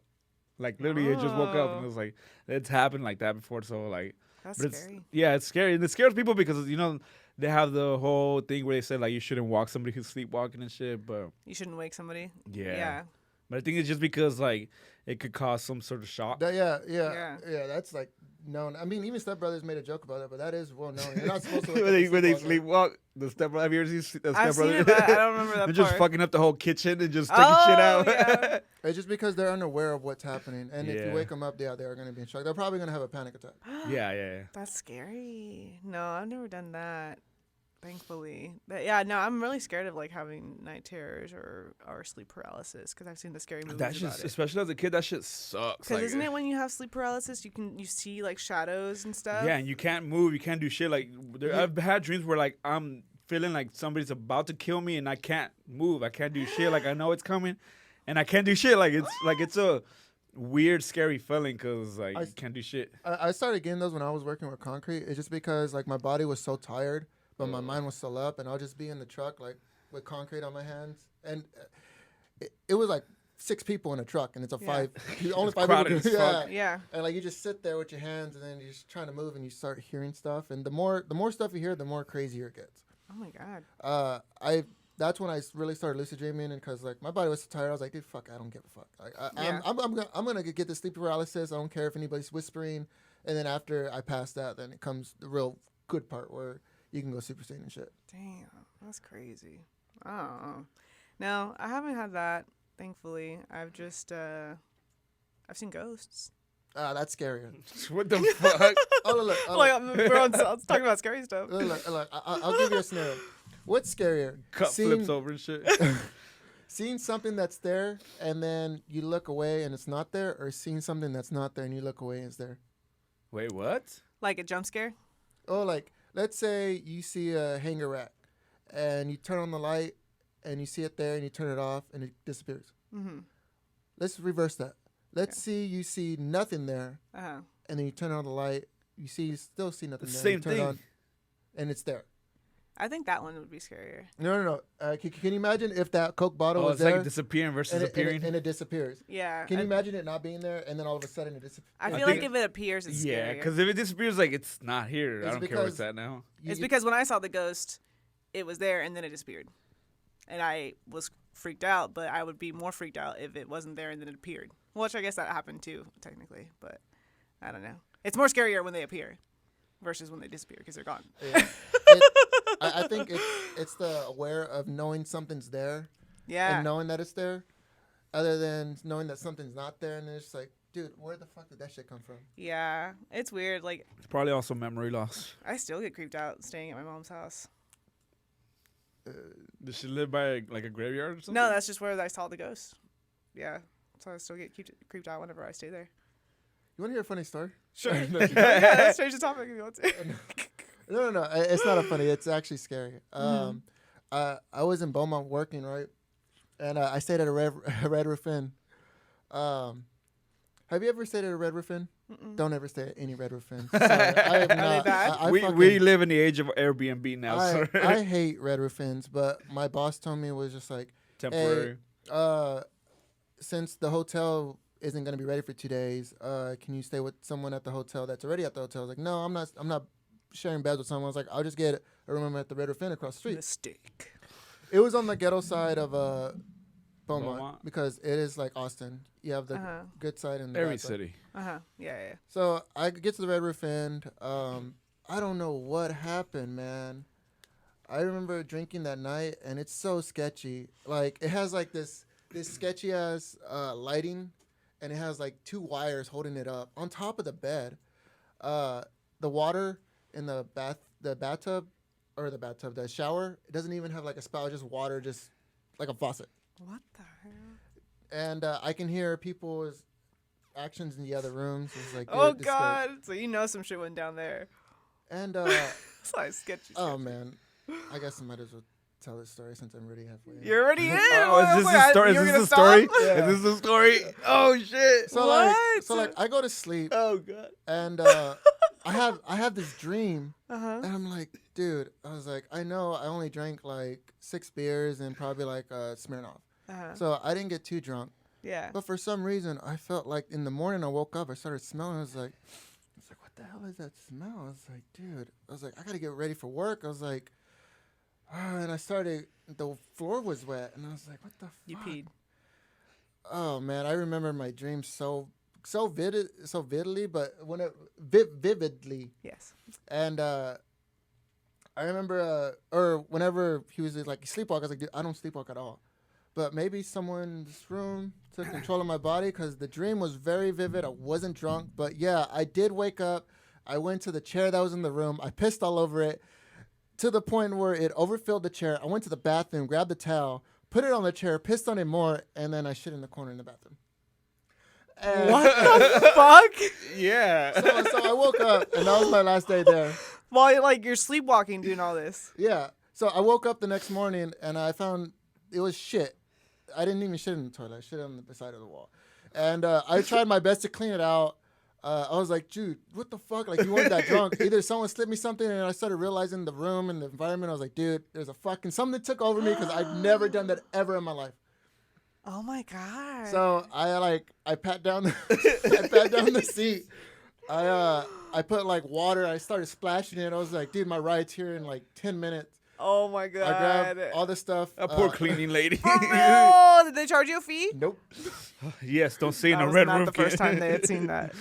B: Like, literally, I just woke up. And it was like, it's happened like that before. So, like,
C: That's
B: but
C: scary.
B: yeah, it's scary. And it scares people because, you know, they have the whole thing where they say, like, you shouldn't walk somebody who's sleepwalking and shit. But
C: You shouldn't wake somebody.
B: yeah. But I think it's just because, like, it could cause some sort of shock.
A: Yeah. That's like known. I mean, even Step Brothers made a joke about it, but that is well known. You're not supposed to.
B: when they sleepwalk, the Step Brother. Have you ever seen the Step
C: I've seen
B: Brother?
C: it, but I don't remember that
B: They're just
C: part.
B: fucking up the whole kitchen and just taking shit out.
C: Yeah.
A: It's just because they're unaware of what's happening, and if
B: Yeah.
A: you wake them up, they are going to be in shock. They're probably going to have a panic attack.
B: yeah.
C: That's scary. No, I've never done that. Thankfully. But yeah, no, I'm really scared of like having night terrors or sleep paralysis because I've seen the scary movies
B: That
C: about
B: shit,
C: it.
B: especially as a kid, that shit sucks.
C: Because isn't it when you have sleep paralysis, you see like shadows and stuff?
B: Yeah, and you can't move, you can't do shit. Like I've had dreams where like I'm feeling like somebody's about to kill me and I can't move, I can't do shit. Like I know it's coming, and I can't do shit. Like it's weird, scary feeling because like
A: I
B: you
A: s-
B: can't do shit.
A: I started getting those when I was working with concrete. It's just because like my body was so tired, but my mind was still up, and I'll just be in the truck like with concrete on my hands, and it was like 6 people in a truck, and it's a
C: Yeah.
A: only
B: It's
A: 5
B: crowded
A: people.
B: as
A: Yeah.
B: fuck.
C: Yeah.
A: And like you just sit there with your hands, and then you're just trying to move, and you start hearing stuff, and the more stuff you hear, the more crazier it gets.
C: Oh my god.
A: That's when I really started lucid dreaming, and because like my body was so tired, I was like, dude, fuck, I don't give a fuck. Like,
C: Yeah.
A: I'm gonna get this sleep paralysis. I don't care if anybody's whispering. And then after I pass that, then it comes the real good part where you can go super sane and shit.
C: Damn, that's crazy. Oh, no, I haven't had that. Thankfully, I've just I've seen ghosts.
A: That's scarier.
B: What the fuck?
A: Oh look,
C: We're on talking about scary stuff.
A: look, I'll give you a scenario. What's scarier?
B: Cup flips over and shit.
A: Seeing something that's there and then you look away and it's not there, or seeing something that's not there and you look away and it's there?
B: Wait, what?
C: Like a jump scare.
A: Oh, like let's say you see a hanger rack and you turn on the light and you see it there and you turn it off and it disappears.
C: Mm-hmm.
A: Let's reverse that. Let's see you see nothing there
C: Uh-huh.
A: and then you turn on the light. You still see nothing there.
B: Same
A: you turn
B: thing.
A: It on, and it's there.
C: I think that one would be scarier.
A: No. Can you imagine if that Coke bottle
B: Oh,
A: was
B: it's
A: there
B: like disappearing versus
A: and
B: appearing.
A: it disappears?
C: Yeah.
A: Can you imagine it not being there and then all of a sudden it disappears?
C: I
B: I
C: feel like
B: think-
C: if it appears, it's
B: Yeah,
C: scarier.
B: because if it disappears, like it's not here.
A: It's
B: I don't care where it's
A: because-
B: at now.
C: It's because when I saw the ghost, it was there and then it disappeared. And I was freaked out, but I would be more freaked out if it wasn't there and then it appeared. Which I guess that happened too, technically. But I don't know. It's more scarier when they appear versus when they disappear because they're gone.
A: Yeah. I think it's the aware of knowing something's there
C: Yeah.
A: and knowing that it's there, other than knowing that something's not there, and it's just like, dude, where the fuck did that shit come from?
C: Yeah. It's weird. Like,
B: It's probably also memory loss.
C: I still get creeped out staying at my mom's house.
B: Does she live by like a graveyard or something?
C: No, that's just where I saw the ghost. Yeah. So I still get creeped out whenever I stay there.
A: You want to hear a funny story?
C: Sure.
A: No,
C: Yeah, let's change the topic if you want to.
A: no. It's not a funny. It's actually scary. I was in Beaumont working, right, and I stayed at a Red Roof Inn. Have you ever stayed at a Red Roof Inn? Don't ever stay at any Red Roof Inn. Sorry, I have not.
C: bad?
A: I
B: we
A: fucking-
B: live in the age of Airbnb now, sir.
A: I hate Red Roof Inns, but my boss told me it was just like,
B: Temporary.
A: since the hotel isn't gonna be ready for 2 days, can you stay with someone at the hotel that's already at the hotel? I was like, no, I'm not sharing beds with someone. I was like, I'll just get a room at the Red Roof Inn across the street.
C: Mistake.
A: It was on the ghetto side of Beaumont,
B: Beaumont.
A: because it is like Austin. You have the
C: Uh-huh.
A: good side and the
B: Every
A: bad side.
B: city.
C: Uh-huh. Yeah.
A: So I get to the Red Roof Inn. I don't know what happened, man. I remember drinking that night, and it's so sketchy. Like, it has like this sketchy ass lighting, and it has like 2 wires holding it up on top of the bed. The water in the shower, it doesn't even have like a spout, just water, just like a faucet.
C: What the hell?
A: And I can hear people's actions in the other rooms. It's like,
C: Oh
A: dude, this guy-
C: God! So you know some shit went down there.
A: And
C: It's like sketchy.
A: oh man, I guess I might as well tell this story since I'm already halfway in.
C: You're already in.
B: Oh, is this the story? Is this the story?
A: Yeah.
B: Is this the story? Oh shit!
A: So
C: What?
A: like I go to sleep,
B: Oh god!
A: and I have this dream,
C: Uh-huh.
A: and I'm like, dude, I was like, I know I only drank like 6 beers and probably like Smirnoff,
C: Uh-huh.
A: so I didn't get too drunk.
C: Yeah.
A: But for some reason, I felt like in the morning I woke up, I started smelling. I was like, what the hell is that smell? I was like, dude, I gotta get ready for work. I was like, and I started, the floor was wet, and I was like, what the fuck?
C: You peed.
A: Oh man, I remember my dream so vividly, but vividly.
C: Yes.
A: And I remember, or whenever he was like sleepwalk, I was like, dude, I don't sleepwalk at all. But maybe someone in this room took control of my body, because the dream was very vivid. I wasn't drunk, but yeah, I did wake up. I went to the chair that was in the room. I pissed all over it to the point where it overfilled the chair. I went to the bathroom, grabbed the towel, put it on the chair, pissed on it more, and then I shit in the corner in the bathroom. And
C: What the fuck?
B: Yeah.
A: So I woke up, and that was my last day there.
C: While you're sleepwalking, doing all this.
A: Yeah. So I woke up the next morning, and I found it was shit. I didn't even shit in the toilet. I shit on the side of the wall. And I tried my best to clean it out. I was like, dude, what the fuck? Like, you weren't that drunk. Either someone slipped me something, and I started realizing the room and the environment. I was like, dude, there's a fucking something took over me because I've never done that ever in my life.
C: Oh my god.
A: So I pat down the seat. I put like water. I started splashing it. I was like, dude, my ride's here in like 10 minutes.
C: Oh my god.
A: I grabbed all the stuff.
B: A poor cleaning lady.
C: For real? Did they charge you a fee?
A: Nope.
B: Yes, don't say in
C: That
B: a
C: was
B: red
C: not
B: room.
C: the first time they had seen that.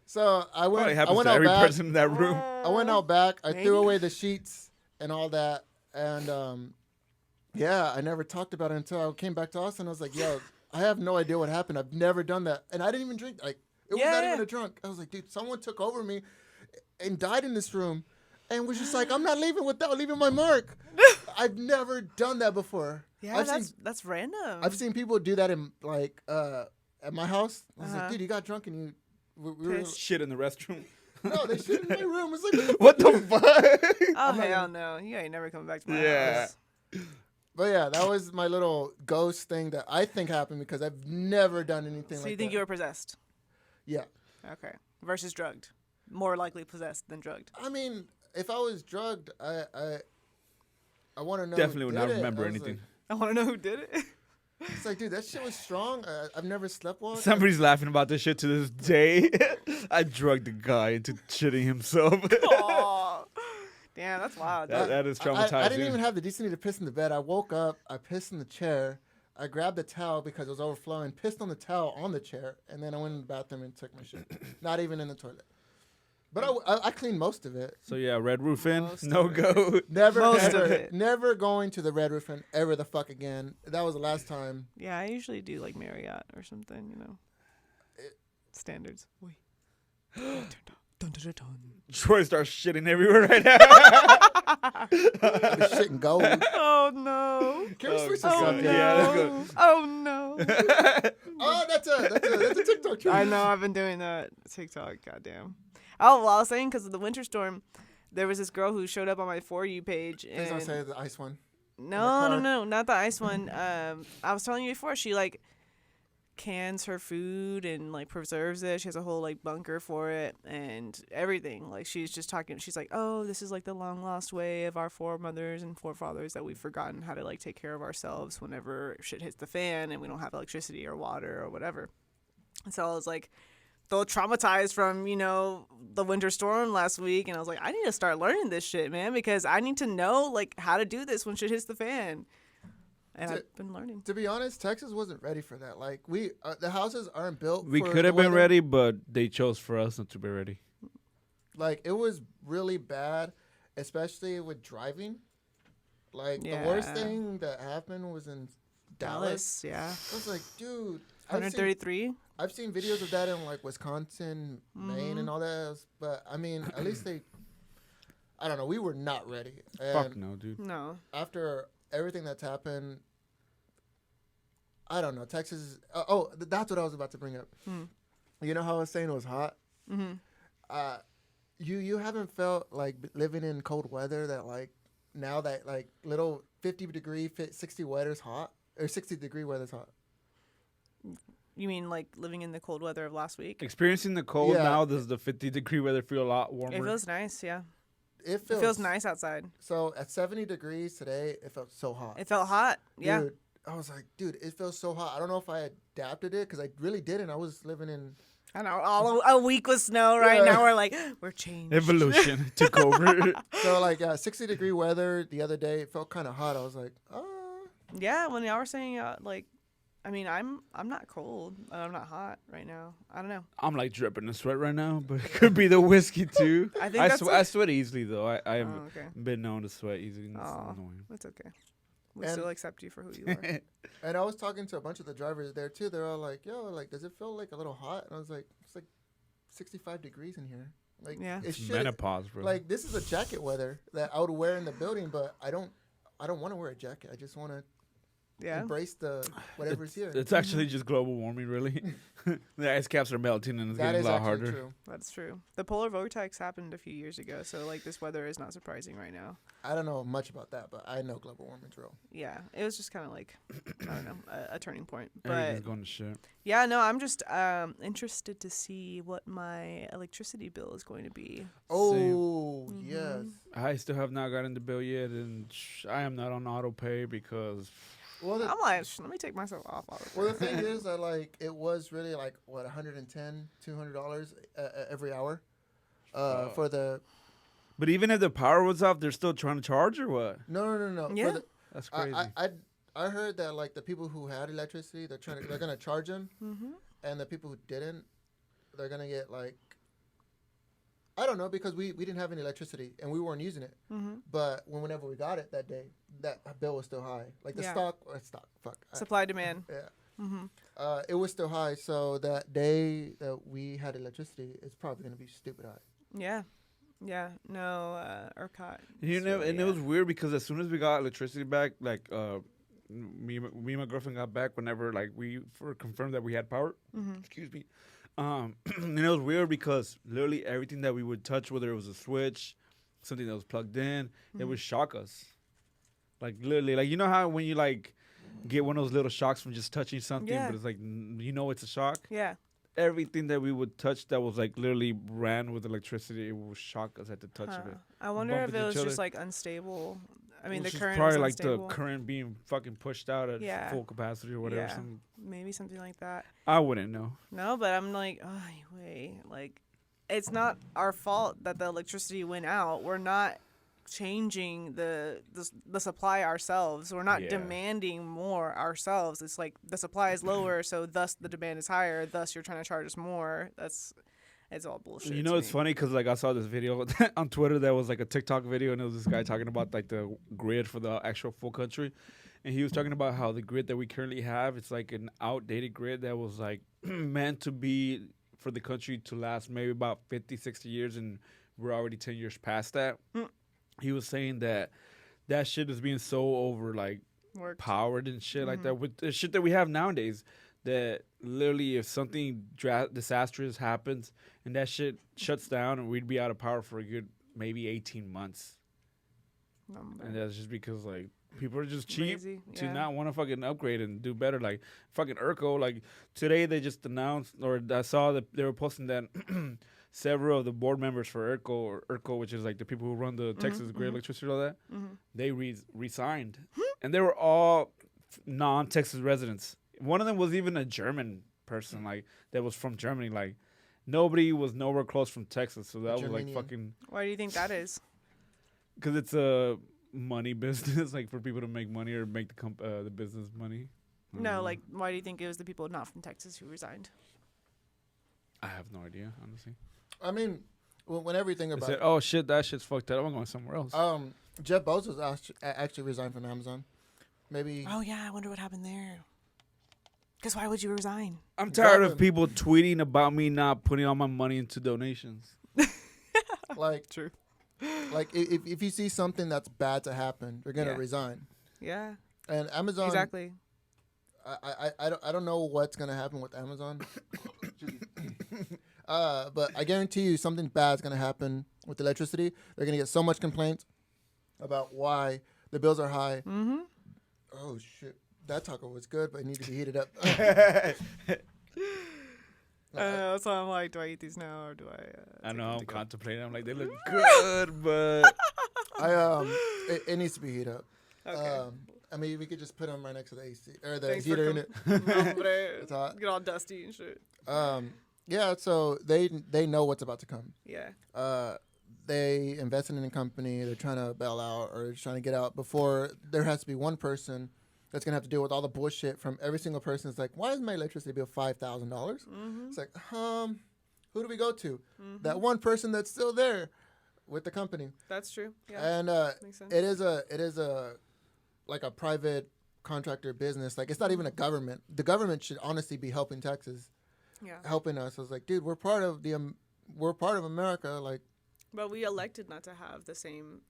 A: So I went.
B: Probably
A: I
B: happens
A: went
B: to
A: out
B: every
A: back.
B: person in that room.
A: I went out back. I
C: Maybe.
A: threw away the sheets and all that, and yeah, I never talked about it until I came back to Austin. I was like, yo, I have no idea what happened. I've never done that, and I didn't even drink. Like it was not even a drunk. I was like, dude, someone took over me and died in this room, and was just like, I'm not leaving without leaving my mark. I've never done that before.
C: Yeah, that's random.
A: I've seen people do that in like at my house. I was like,
C: Uh-huh.
A: dude, you got drunk and you. We were,
C: Pissed.
B: Shit in the restroom.
A: no, they shit in my room. It's like,
B: What the fuck?
C: Oh hell no! You ain't never coming back to my
B: Yeah.
C: house.
A: But yeah, that was my little ghost thing that I think happened because I've never done anything
C: So
A: like
C: you think
A: that.
C: you were possessed?
A: Yeah.
C: Okay. Versus drugged. More likely possessed than drugged.
A: I mean, if I was drugged, I want to know.
B: Definitely
A: who
B: would
A: did
B: not
A: it.
B: remember
A: I was
B: anything.
C: I want to know who did it.
A: It's like, dude, that shit was strong. I've never sleepwalked.
B: Somebody's laughing about this shit to this day. I drugged the guy into shitting himself.
C: Aw. Damn, that's wild.
B: That is traumatizing.
A: I didn't even have the decency to piss in the bed. I woke up, I pissed in the chair. I grabbed the towel because it was overflowing, pissed on the towel on the chair, and then I went in the bathroom and took my shit. Not even in the toilet. But I cleaned most of it.
B: So yeah, red roof in,
C: Most
B: no
C: of
B: go.
A: Never,
C: Most
A: ever,
C: of it.
A: never going to the Red Roof and ever the fuck again. That was the last time.
C: Yeah, I usually do like Marriott or something, you know. Standards. Wait. Dun, dun, dun, dun, dun.
B: Troy starts shitting everywhere right now.
A: The shit and gold.
C: Oh no.
A: Can we switch this
C: Oh
A: up?
C: no.
B: Yeah, let's go.
C: Oh no.
A: Oh, that's a TikTok trend.
C: I know, I've been doing that. TikTok, goddamn. Oh, well, I was saying because of the winter storm, there was this girl who showed up on my For You page.
A: Please don't
C: And
A: say the ice one.
C: no, not the ice one. I was telling you before, she like cans her food and like preserves it. She has a whole like bunker for it and everything. Like she's just talking. She's like, oh, this is like the long lost way of our foremothers and forefathers that we've forgotten how to like take care of ourselves whenever shit hits the fan and we don't have electricity or water or whatever. And so I was like, so traumatized from, you know, the winter storm last week. And I was like, I need to start learning this shit, man, because I need to know like how to do this when shit hits the fan. And I've been learning.
A: To be honest, Texas wasn't ready for that. Like the houses aren't built.
B: We
A: for
B: could have
A: the
B: been
A: weather.
B: ready, but they chose for us not to be ready.
A: Like it was really bad, especially with driving. Like the worst
C: Yeah.
A: thing that happened was in Dallas.
C: Yeah.
A: I was like, dude,
C: 133.
A: I've seen videos of that in like Wisconsin, Maine, and all that. But I mean, at least I don't know. We were not ready. And
B: Fuck no, dude.
C: No.
A: after everything that's happened, I don't know. Texas. That's what I was about to bring up. You know how I was saying it was hot.
C: Mm-hmm.
A: You haven't felt like living in cold weather that like now that like little 50-degree, 60 weather's hot or 60-degree weather's hot.
C: You mean like living in the cold weather of last week?
B: Experiencing the cold
A: Yeah.
B: now, does the 50-degree weather feel a lot warmer?
C: It feels nice, yeah.
A: It
C: It feels nice outside.
A: So at 70 degrees today, it felt so hot.
C: It felt hot, yeah.
A: Dude, I was like, dude, it feels so hot. I don't know if I adapted it because I really didn't. I was living in.
C: I know, all a week with snow right
A: Yeah.
C: now. We're like, we're changed.
B: Evolution took over.
A: So like 60-degree weather the other day. It felt kind of hot. I was like,
C: Yeah, when y'all were saying like, I mean, I'm not cold. I'm not hot right now. I don't know.
B: I'm like dripping in sweat right now, but it could be the whiskey too.
C: I think that's
B: I sweat easily though. I have
C: Oh, okay.
B: been known to sweat easily. It's
C: Aw.
B: annoying.
C: That's okay. We
A: And-
C: still accept you for who you are.
A: and I was talking to a bunch of the drivers there too. They're all like, yo, like, does it feel like a little hot? And I was like, it's like 65 degrees in here. Like,
C: Yeah.
A: it
B: It's
A: should.
B: menopause, bro.
A: Like, this is a jacket weather that I would wear in the building, but I don't want to wear a jacket. I just want to
C: Yeah.
A: embrace the whatever's here.
B: It's actually just global warming, really. The ice caps are melting and it's
A: That
B: getting
A: is
B: a lot
A: actually
B: harder.
A: true.
C: That's true. The polar vortex happened a few years ago, so like this weather is not surprising right now.
A: I don't know much about that, but I know global warming's real.
C: Yeah, it was just kind of like I don't know a turning point.
B: Everything's
C: But
B: going to shit.
C: yeah, no, I'm just interested to see what my electricity bill is going to be.
A: Oh,
C: Mhm.
A: yes.
B: I still have not gotten the bill yet, and I am not on auto pay because
A: Well,
C: I'm like, let me take myself off.
A: well, the thing is that like it was really like what $110, $200 every hour, for the
B: But even if the power was off, they're still trying to charge or what?
A: no.
C: Yeah.
A: For the,
B: That's crazy.
A: I heard that like the people who had electricity, they're gonna charge them, and the people who didn't, they're gonna get like, I don't know, because we didn't have any electricity and we weren't using it. But whenever we got it that day, that bill was still high. Like the
C: Yeah. Supply demand.
A: It was still high. So that day that we had electricity, it's probably gonna be stupid high.
C: Yeah. Yeah. No, ERCOT.
B: You
C: is
B: know,
C: really,
B: and it was weird because as soon as we got electricity back, like me and my girlfriend got back whenever like we confirmed that we had power. Excuse me. And it was weird because literally everything that we would touch, whether it was a switch, something that was plugged in, it would shock us. Like literally, like you know how when you like get one of those little shocks from just touching something,
C: Yeah.
B: but it's like you know it's a shock.
C: Yeah.
B: Everything that we would touch that was like literally ran with electricity, it would shock us at the touch of it.
C: I wonder
B: bump
C: if it
B: into
C: was
B: each
C: just
B: other.
C: like unstable. I mean,
B: Which
C: the
B: is
C: current
B: probably
C: was
B: like
C: unstable.
B: the current being fucking pushed out at
C: Yeah.
B: full capacity or whatever.
C: Yeah. Maybe something like that.
B: I wouldn't know.
C: No, but I'm like, oh, wait, like, it's not our fault that the electricity went out. We're not changing the supply ourselves. We're not
B: Yeah.
C: demanding more ourselves. It's like the supply is lower, so thus the demand is higher. Thus you're trying to charge us more. It's all bullshit.
B: You know,
C: to
B: it's
C: me.
B: funny because like I saw this video on Twitter that was like a TikTok video, and it was this guy talking about like the grid for the actual full country, and he was talking about how the grid that we currently have, it's like an outdated grid that was like meant to be for the country to last maybe about 50, 60 years, and we're already 10 years past that. He was saying that shit is being so over like
C: Worked.
B: powered and shit like that with the shit that we have nowadays, that literally if something disastrous happens and that shit shuts down, and we'd be out of power for a good maybe 18 months. And that's just because like people are just cheap
C: Lazy,
B: to
C: yeah.
B: not want to fucking upgrade and do better. Like fucking ERCO, like today they just announced, or I saw that they were posting that several of the board members for ERCO, which is like the people who run the Texas grid electricity and all that, they resigned. And they were all non-Texas residents. One of them was even a German person, like that was from Germany. Like nobody was nowhere close from Texas, so that was like
A: Germanian.
B: fucking.
C: Why do you think that is?
B: Because it's a money business, like for people to make money or make the business money.
C: No, like, why do you think it was the people not from Texas who resigned?
B: I have no idea, honestly.
A: I mean, when everything
B: They
A: about
B: said, "Oh shit, that shit's fucked up. I'm going somewhere else."
A: Jeff Bezos actually resigned from Amazon. Maybe.
C: Oh, yeah, I wonder what happened there. Because why would you resign?
B: I'm tired of
A: Exactly.
B: people tweeting about me not putting all my money into donations.
A: Like
C: True.
A: Like if you see something that's bad to happen, you're gonna
C: Yeah.
A: resign.
C: Yeah,
A: And Amazon,
C: exactly.
A: I don't know what's gonna happen with Amazon. But I guarantee you something bad's gonna happen with electricity. They're gonna get so much complaints about why the bills are high. Oh shit, that taco was good, but it needed to be heated up.
C: So I'm like, do I eat these now or do I?
B: I
C: take
B: know
C: them
B: I'm
C: to go?
B: contemplating. I'm like, they look good, but
A: It needs to be heated up.
C: Okay.
A: I mean, we could just put them right next to the AC or the
C: Thanks for
A: heater in it.
C: Hombre,
A: It's hot.
C: get all dusty and shit.
A: Yeah, so they know what's about to come.
C: Yeah.
A: They invested in a company. They're trying to bail out or trying to get out before there has to be one person that's gonna have to deal with all the bullshit from every single person. It's like, why is my electricity bill $5,000? It's like, who do we go to? That one person that's still there with the company.
C: That's true. Yeah.
A: And
C: Makes sense.
A: it is a like a private contractor business. Like it's not even a government. The government should honestly be helping Texas,
C: Yeah.
A: helping us. I was like, dude, we're part of we're part of America. Like.
C: But we elected not to have the same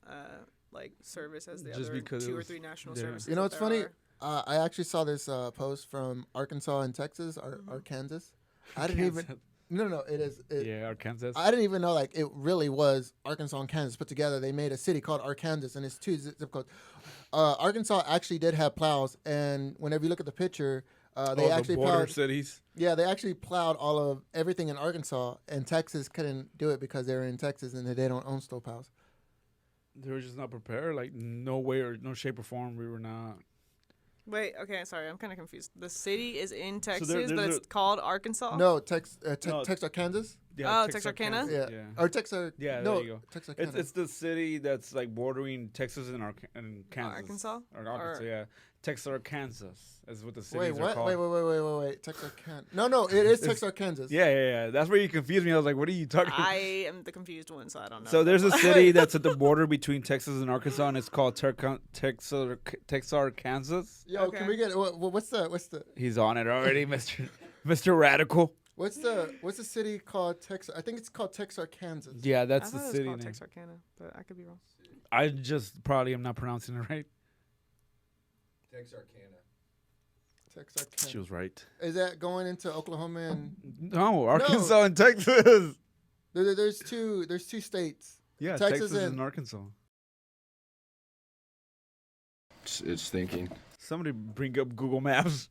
C: like service as the
B: Just
C: other
B: because it
C: 2 or
B: was
C: 3 national
B: there.
C: services.
A: You know,
C: that
A: it's
C: there
A: funny.
C: are.
A: I actually saw this post from Arkansas and Texas or Kansas. I didn't even. No, it is.
B: Yeah, Arkansas.
A: I didn't even know like it really was Arkansas and Kansas put together. They made a city called Arkansas, and it's 2 zip codes. Arkansas actually did have plows, and whenever you look at the picture, they actually
B: the border
A: plowed.
B: cities.
A: Yeah, they actually plowed all of everything in Arkansas, and Texas couldn't do it because they were in Texas and they don't own snowplows.
B: They were just not prepared. Like no way or no shape or form. We were not.
C: Wait, okay, sorry, I'm kind of confused. The city is in Texas,
B: there's
C: but it's called Arkansas?
A: No,
B: No.
A: Texarkana.
C: Oh, Texarkana?
A: Yeah. Or Texas.
B: Yeah,
A: no,
B: there you go.
A: Texarkana.
B: It's the city that's like bordering Texas and Kansas.
C: Arkansas?
B: Or Arkansas, yeah. Texarkana is what the cities
A: Wait,
B: are
A: what?
B: called.
A: Wait. Texarkana. No, it is Texarkana.
B: Yeah. That's where you confused me. I was like, what are you talking about?
C: I am the confused one, so I don't know.
B: So there's a city that's at the border between Texas and Arkansas, and it's called Texarkana.
A: Yo,
C: Okay.
A: can we get what's the
B: He's on it already, Mr. Radical.
A: what's the city called Texas? I think it's called Texarkana.
B: Yeah,
C: I
B: that's the
C: thought it was
B: city
C: called
B: name.
C: Texarkana, but I could be wrong.
B: I just probably am not pronouncing it right.
D: Texarkana.
A: Texarkana.
B: She was right.
A: Is that going into Oklahoma and
B: No, Arkansas and Texas.
A: there's two states.
B: Yeah,
A: Texas
B: Texas
A: and-
B: and Arkansas.
E: It's thinking.
B: Somebody bring up Google Maps.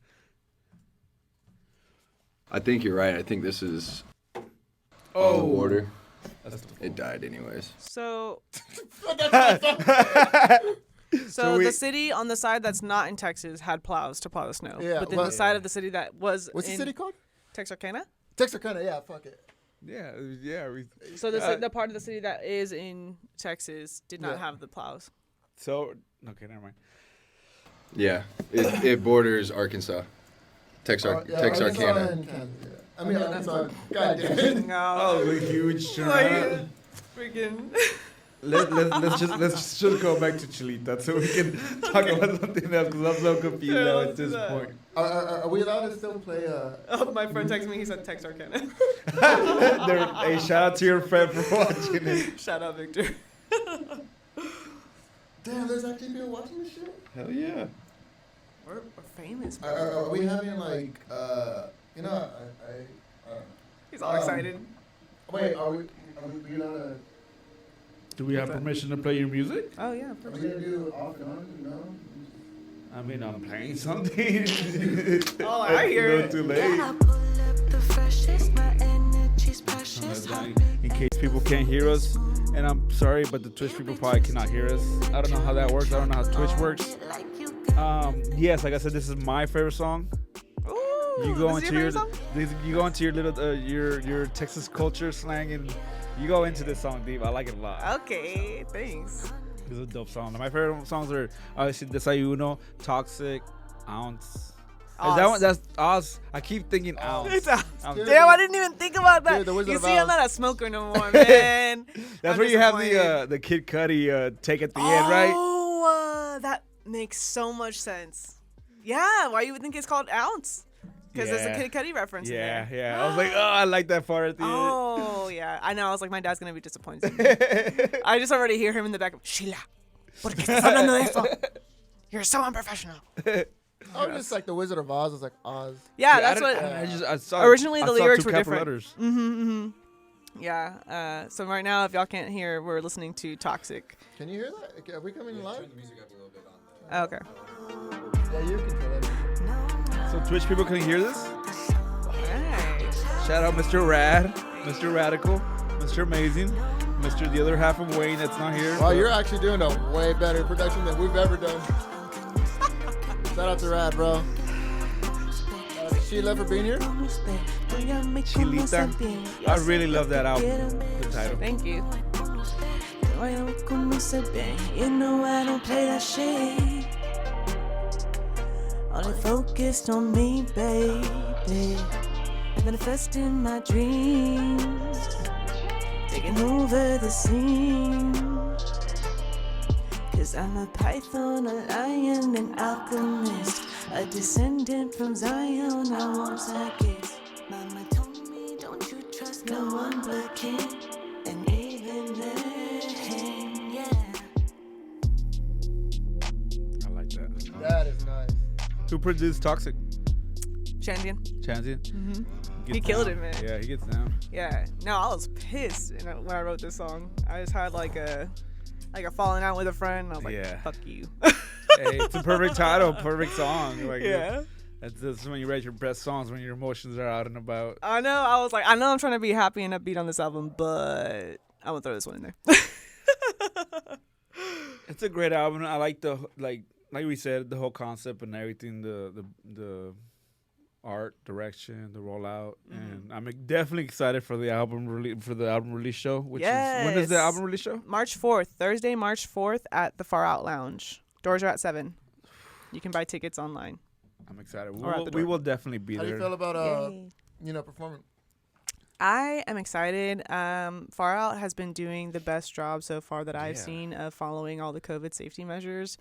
E: I think you're right. I think this is
B: Oh,
E: the border.
B: That's
E: It died anyways.
C: So
A: So we-
C: the city on the side that's not in Texas had plows to plow the snow.
A: Yeah,
C: but then
A: well-
C: the side of the city that was
A: What's the
C: in
A: city called?
C: Texarkana?
A: Texarkana. Yeah, fuck it.
B: yeah.
C: So the part of the city that is in Texas did not
A: Yeah.
C: have the plows.
B: So okay, never mind.
E: Yeah, it borders Arkansas.
A: Arkansas
E: Texarkana.
A: and Kansas, yeah. I mean Arkansas. God damn it.
C: No.
B: Oh, the huge
C: Like, freaking.
B: let's just go back to Chilita so we can talk about something else because I'm so confused
C: Yeah,
B: now
C: let's
B: at
C: do
B: this
C: that.
B: point.
A: Are we allowed to still play?
C: Oh, my friend texted me. He said Texarkana.
B: Hey, shout out to your friend for watching it.
C: Shout out, Victor.
A: Damn, there's actually people watching this shit.
E: Hell yeah.
C: We're famous.
A: Are we having like you know
C: He's all excited.
A: wait are we allowed to?
B: Do we have permission to play your music?
C: Oh yeah.
A: Are we gonna do off and on? No.
B: I mean, I'm playing something.
C: Oh, I hear
B: It's a little
C: it.
B: too late.
F: I pull up the freshest, my energy's precious.
B: In case people can't hear us, and I'm sorry, but the Twitch people probably cannot hear us. I don't know how that works. I don't know how Twitch works. Yes, like I said, this is my favorite song.
C: Ooh,
B: You go
C: this is
B: into
C: your favorite song?
B: you go into your little your Texas culture slang, and you go into this song deep. I like it a lot.
C: Okay, thanks.
B: It's a dope song. My favorite songs are obviously Desayuno, Toxic, Ounce. Is that one? That's Oz. I keep thinking Ounce.
C: It's a-
B: Ounce.
C: Damn, I didn't even think about that.
A: Dude, the Wizard
C: You
A: of
C: see, I'm
A: Oz.
C: not a smoker no more, man.
B: That's
C: I'm
B: where you have
C: disappointed.
B: the Kid Cudi take at the end, right?
C: Oh, that makes so much sense. Yeah, why you would think it's called Ounce? Because there's a
B: Yeah.
C: Kid Cudi reference in
B: Yeah,
C: there.
B: yeah. I was like, oh, I like that part at the
C: Oh, yeah. I know. I was like, my dad's going to be disappointed. I just already hear him in the back of, Sheila, ¿por qué estás hablando de eso? You're so unprofessional.
A: Oh, just like the Wizard of Oz. It's like Oz.
C: Yeah,
B: end.
C: that's
B: I
C: what.
B: didn't- I saw,
C: Originally,
B: I
C: the
B: saw
C: lyrics
B: two
C: were
B: capital
C: different.
B: letters.
C: Yeah. So right now, if y'all can't hear, we're listening to Toxic.
A: Can you hear that? Are we coming live?
D: Turn the music up a little bit on the.
C: Okay.
A: Yeah, you can tell that.
B: So Twitch people can hear this.
C: Nice.
B: Shout out Mr. Rad, Mr. Radical, Mr. Amazing, Mr. The other half of Wayne that's not here.
A: Wow, you're actually doing a way better production than we've ever done. Shout out to Rad, bro. Sheila for being here.
B: Chilita. I really love that album. The title.
C: Thank you.
F: You know I don't play that shit. Only focused on me, baby. Manifesting my dreams, taking over the scene. Cause I'm a python, a lion, an alchemist, a descendant from Zion. I won't second. Mama told me, don't you trust no one but King. And even then, yeah.
B: I like that.
A: That is nice.
B: Who produced Toxic?
C: Champion.
B: Chansian?
C: He killed it, man.
B: Yeah, he gets down.
C: Yeah. No, I was pissed when I wrote this song. I just had like a falling out with a friend. And I was like,
B: Yeah.
C: fuck you.
B: Hey, it's a perfect title, perfect song. Like,
C: Yeah.
B: That's when you write your best songs, when your emotions are out and about.
C: I know. I was like, I know I'm trying to be happy and upbeat on this album, but I'm gonna throw this one in there.
B: It's a great album. I like like we said, the whole concept and everything, the art direction, the rollout, and I'm definitely excited for the album release show. Which is when is the album release show?
C: March 4th, Thursday, March 4th at the Far Out Lounge. Doors are at 7. You can buy tickets online.
B: I'm excited.
C: Or at the
B: We
C: door.
B: will definitely be
A: How do
B: there.
A: you feel about
C: Yay.
A: performing?
C: I am excited. Far Out has been doing the best job so far that I've
B: Yeah.
C: seen of following all the COVID safety measures.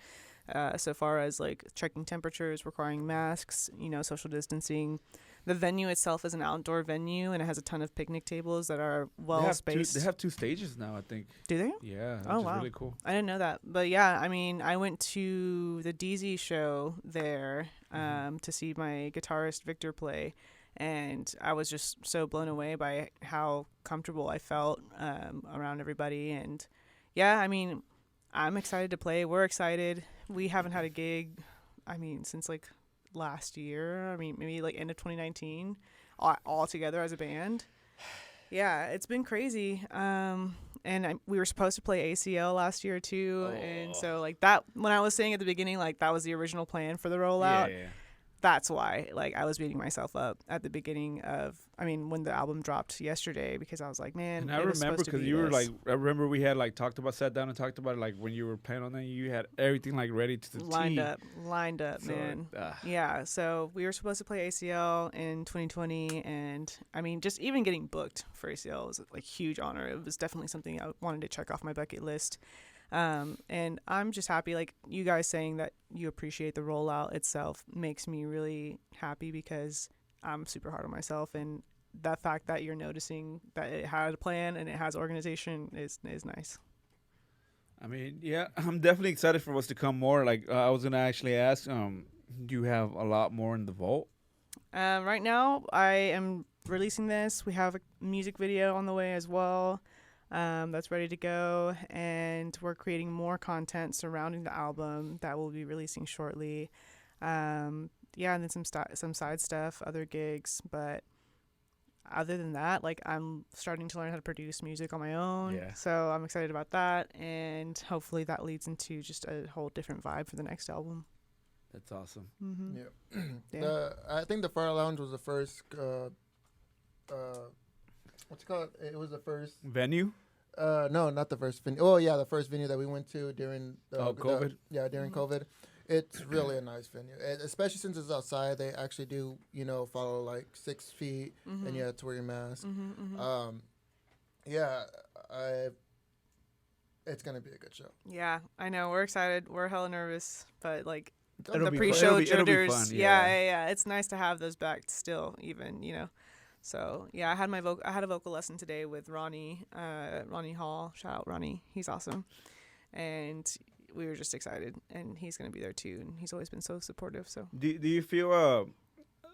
C: So far as like checking temperatures, requiring masks, social distancing. The venue itself is an outdoor venue and it has a ton of picnic tables that are well spaced.
B: They have 2 stages now, I think.
C: Do they?
B: Yeah. Which
C: Oh,
B: is
C: wow.
B: really cool.
C: I didn't know that. But yeah, I mean, I went to the DZ show there to see my guitarist Victor play. And I was just so blown away by how comfortable I felt around everybody. And yeah, I mean, I'm excited to play. We're excited. We haven't had a gig, since like last year. Maybe like end of 2019 all together as a band. Yeah, it's been crazy. We were supposed to play ACL last year too.
B: Oh.
C: And so like that, when I was saying at the beginning, like that was the original plan for the rollout.
B: Yeah.
C: That's why, like, I was beating myself up at the beginning of, when the album dropped yesterday, because I was like, man,
B: And I
C: it was
B: remember
C: supposed to
B: because
C: be
B: you were
C: this.
B: like, I remember we had like sat down and talked about it, like when you were playing on that, you had everything like ready to the
C: lined
B: T.
C: up,
B: So,
C: man. Yeah, so we were supposed to play ACL in 2020, and just even getting booked for ACL was like huge honor. It was definitely something I wanted to check off my bucket list. And I'm just happy, like you guys saying that you appreciate the rollout itself makes me really happy, because I'm super hard on myself, and the fact that you're noticing that it had a plan and it has organization is nice.
B: Yeah, I'm definitely excited for what's to come more. Like I was gonna actually ask, do you have a lot more in the vault?
C: Right now I am releasing this. We have a music video on the way as well. That's ready to go, and we're creating more content surrounding the album that we'll be releasing shortly. And then some side stuff, other gigs, but other than that, like, I'm starting to learn how to produce music on my own.
B: Yeah.
C: So I'm excited about that, and hopefully that leads into just a whole different vibe for the next album.
B: That's awesome.
C: Mm-hmm.
A: Yeah.
C: Yeah.
A: I think the Fire Lounge was the first. What's it called? It was the first.
B: Venue?
A: No, not the first venue. Oh yeah, the first venue that we went to during
B: COVID.
A: During COVID. It's really a nice venue, especially since it's outside. They actually do, follow like 6 feet, and you have to wear your mask. It's gonna be a good show.
C: Yeah, I know. We're excited. We're hella nervous, but like
B: It'll
C: the
B: be
C: pre-show
B: fun. It'll be
C: jitters.
B: fun,
C: Yeah.
B: yeah.
C: It's nice to have those back still, even. So yeah, I had a vocal lesson today with Ronnie Hall. Shout out Ronnie, he's awesome, and we were just excited, and he's gonna be there too, and he's always been so supportive. So
B: Do you feel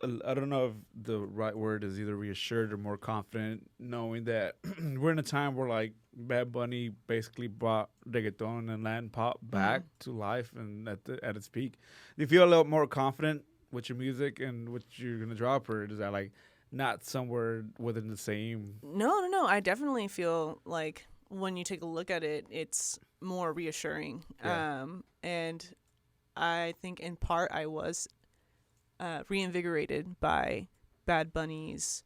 B: I don't know if the right word is either reassured or more confident, knowing that we're in a time where like Bad Bunny basically brought reggaeton and Latin pop back to life and at its peak. Do you feel a little more confident with your music and what you're gonna drop, or is that like not somewhere within the same?
C: No, I definitely feel like when you take a look at it, it's more reassuring.
B: Yeah.
C: And I think in part I was reinvigorated by Bad Bunny's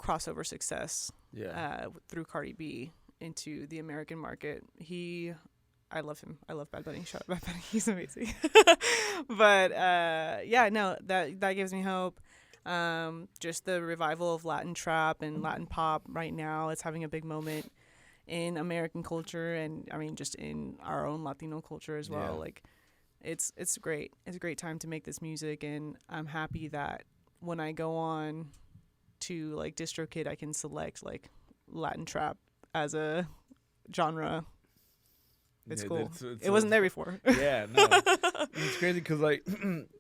C: crossover success through Cardi B into the American market. I love him. I love Bad Bunny. Shout out Bad Bunny. He's amazing. But that gives me hope. Just the revival of Latin trap and Latin pop right now, it's having a big moment in American culture, and just in our own Latino culture as well.
B: Yeah.
C: Like, it's great. It's a great time to make this music, and I'm happy that when I go on to like DistroKid, I can select like Latin trap as a genre. It's cool. It wasn't there before.
B: Yeah, no. It's crazy because like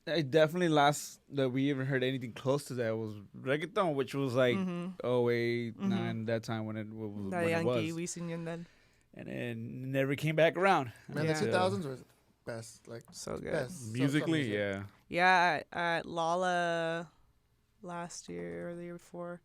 B: I definitely last that we even heard anything close to that was reggaeton, which was like 08, 9, that time when it was.
C: Yankee, Wisin y Yandel.
B: And then never came back around.
A: Man,
C: Yeah.
A: the 2000s was best. Like
C: So good.
A: best.
B: Musically,
A: music.
B: yeah.
C: Yeah, at Lala last year or the year before.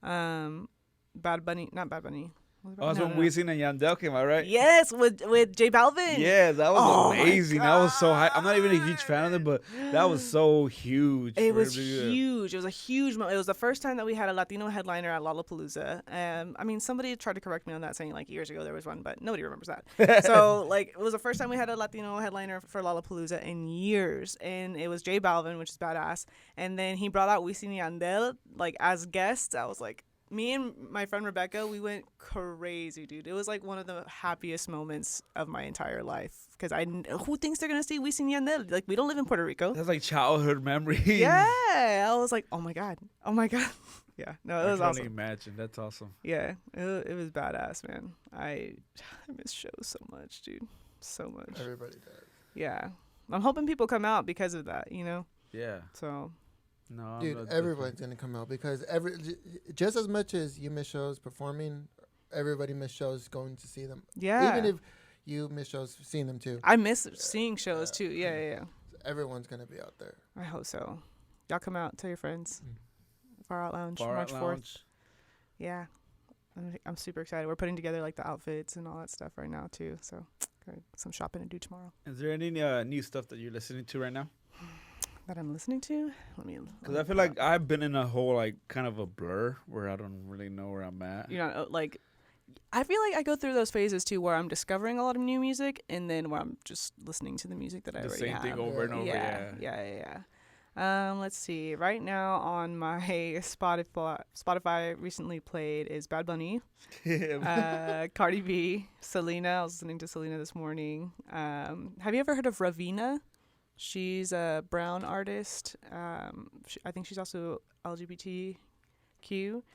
C: Bad Bunny, not Bad Bunny.
B: Oh, that's when Wisin and Yandel came out, right?
C: Yes, with J Balvin.
B: Yeah, that was
C: Oh my
B: amazing. That was so high. I'm not even a huge fan of them, but that was so huge.
C: It
B: for
C: was
B: him to do that.
C: huge. It was a huge moment. It was the first time that we had a Latino headliner at Lollapalooza. I mean, somebody tried to correct me on that, saying like years ago there was one, but nobody remembers that. So like, it was the first time we had a Latino headliner for Lollapalooza in years, and it was J Balvin, which is badass. And then he brought out Wisin y Yandel like as guests. I was like, me and my friend Rebecca, we went crazy, dude. It was like one of the happiest moments of my entire life because who thinks they're gonna see Wisin y Yandel? Like, we don't live in Puerto Rico.
B: That's like childhood memories.
C: Yeah, I was like, oh my god. Yeah, no, it was
B: I can
C: awesome.
B: only imagine. That's awesome.
C: Yeah, it was badass, man. I miss shows so much, dude, so much.
A: Everybody does.
C: Yeah, I'm hoping people come out because of that, you know.
B: Yeah.
C: So
B: No, I'm
A: Dude,
B: not
A: everybody's gonna come out because just as much as you miss shows performing, everybody miss shows going to see them.
C: yeah,
A: Even if you miss shows seeing them too.
C: I miss seeing shows too. Yeah.
A: Everyone's gonna be out there.
C: I hope so. Y'all come out, tell your friends. Far Out Lounge,
B: Far
C: March
B: Out
C: 4th.
B: Lounge.
C: Yeah, I'm super excited. We're putting together like the outfits and all that stuff right now too. So got some shopping to do tomorrow.
B: Is there any new stuff that you're listening to right now?
C: That I'm listening to.
B: Because I feel like I've been in a whole like kind of a blur where I don't really know where I'm at.
C: You know, like, I feel like I go through those phases too, where I'm discovering a lot of new music, and then where I'm just listening to the music that I
B: The
C: already
B: same
C: have.
B: thing over and over.
C: Yeah. Let's see. Right now on my Spotify recently played is Bad Bunny, Cardi B, Selena. I was listening to Selena this morning. Have you ever heard of Ravina? She's a brown artist. I think she's also LGBTQ.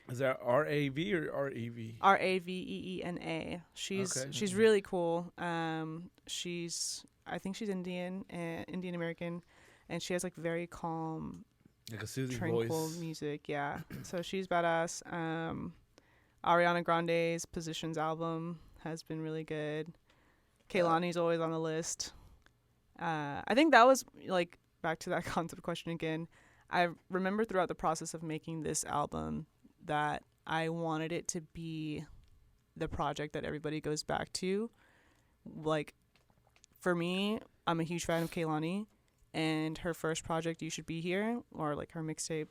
B: Is that R-A-V or R-E-V?
C: Raveena. She's really cool. I think she's Indian American, and she has like very calm,
B: Like a soothing
C: tranquil
B: voice.
C: music. Yeah, so she's badass. Ariana Grande's Positions album has been really good. Kehlani's always on the list. I think that was like back to that concept question again. I remember throughout the process of making this album that I wanted it to be the project that everybody goes back to. Like, for me, I'm a huge fan of Kehlani, and her first project, You Should Be Here, or like her mixtape,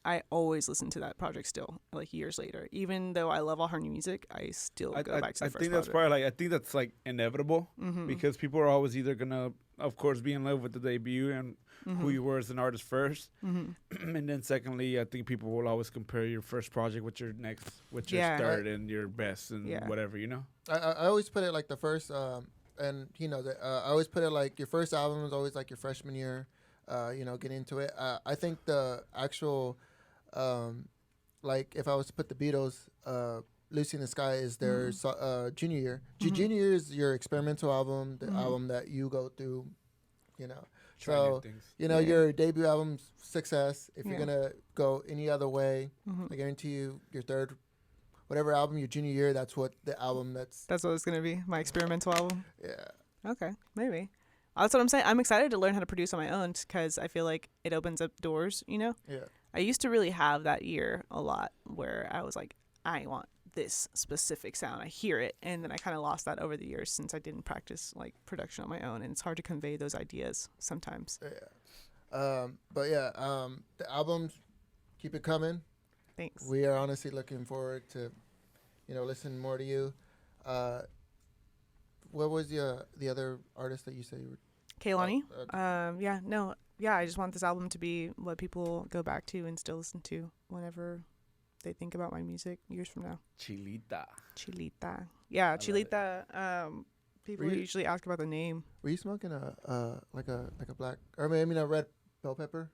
C: I always listen to that project still, like years later. Even though I love all her new music, I still go back to the first
B: think that's
C: project.
B: probably I think that's like inevitable because people are always either gonna, of course, be in love with the debut and who you were as an artist first, and then secondly, I think people will always compare your first project with your next, with your third and your best and whatever, you know.
A: I always put it like the first, and he knows it. I always put it like your first album is always like your freshman year. Get into it. I think the actual, like if I was to put the Beatles, Lucy in the Sky is their junior year. Junior year is your experimental album, the album that you go through, you know. So, your debut album's success. If you're going to go any other way, I guarantee you your third, whatever album, your junior year, that's what the album that's
C: what it's going to be, my experimental album?
A: Yeah.
C: Okay, maybe. That's what I'm saying. I'm excited to learn how to produce on my own because I feel like it opens up doors, you know?
A: Yeah.
C: I used to really have that ear a lot where I was like, I want this specific sound. I hear it. And then I kind of lost that over the years since I didn't practice like production on my own. And it's hard to convey those ideas sometimes.
A: Yeah. The albums, keep it coming.
C: Thanks.
A: We are honestly looking forward to, listening more to you. What was the other artist that you said you were?
C: Kehlani. I just want this album to be what people go back to and still listen to whenever they think about my music years from now.
B: Chilita.
C: Yeah, Chilita. People usually ask about the name.
A: Were you smoking a black, or maybe a red bell pepper?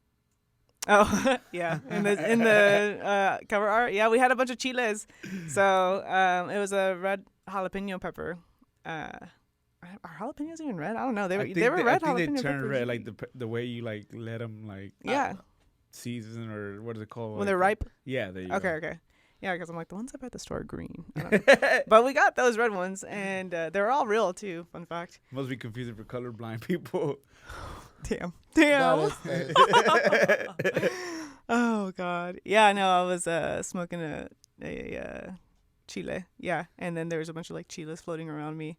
C: Oh, yeah. In the cover art, yeah, we had a bunch of chiles. So it was a red jalapeno pepper. Are jalapenos even red? I don't know. They
B: I
C: were
B: think
C: they were red
B: I think
C: jalapeno
B: they turn
C: peppers.
B: red, like the way you like let them like
C: Yeah,
B: season, or what is it called?
C: when they're ripe.
B: Yeah, there you
C: Okay,
B: go.
C: okay. Yeah, because I'm like, the ones I buy at the store are green. I don't know. But we got those red ones, and they're all real, too. Fun fact.
B: Must be confusing for colorblind people.
C: Damn.
A: That is-
C: Oh, God. Yeah, no, I was smoking a chile. Yeah, and then there was a bunch of, like, chiles floating around me.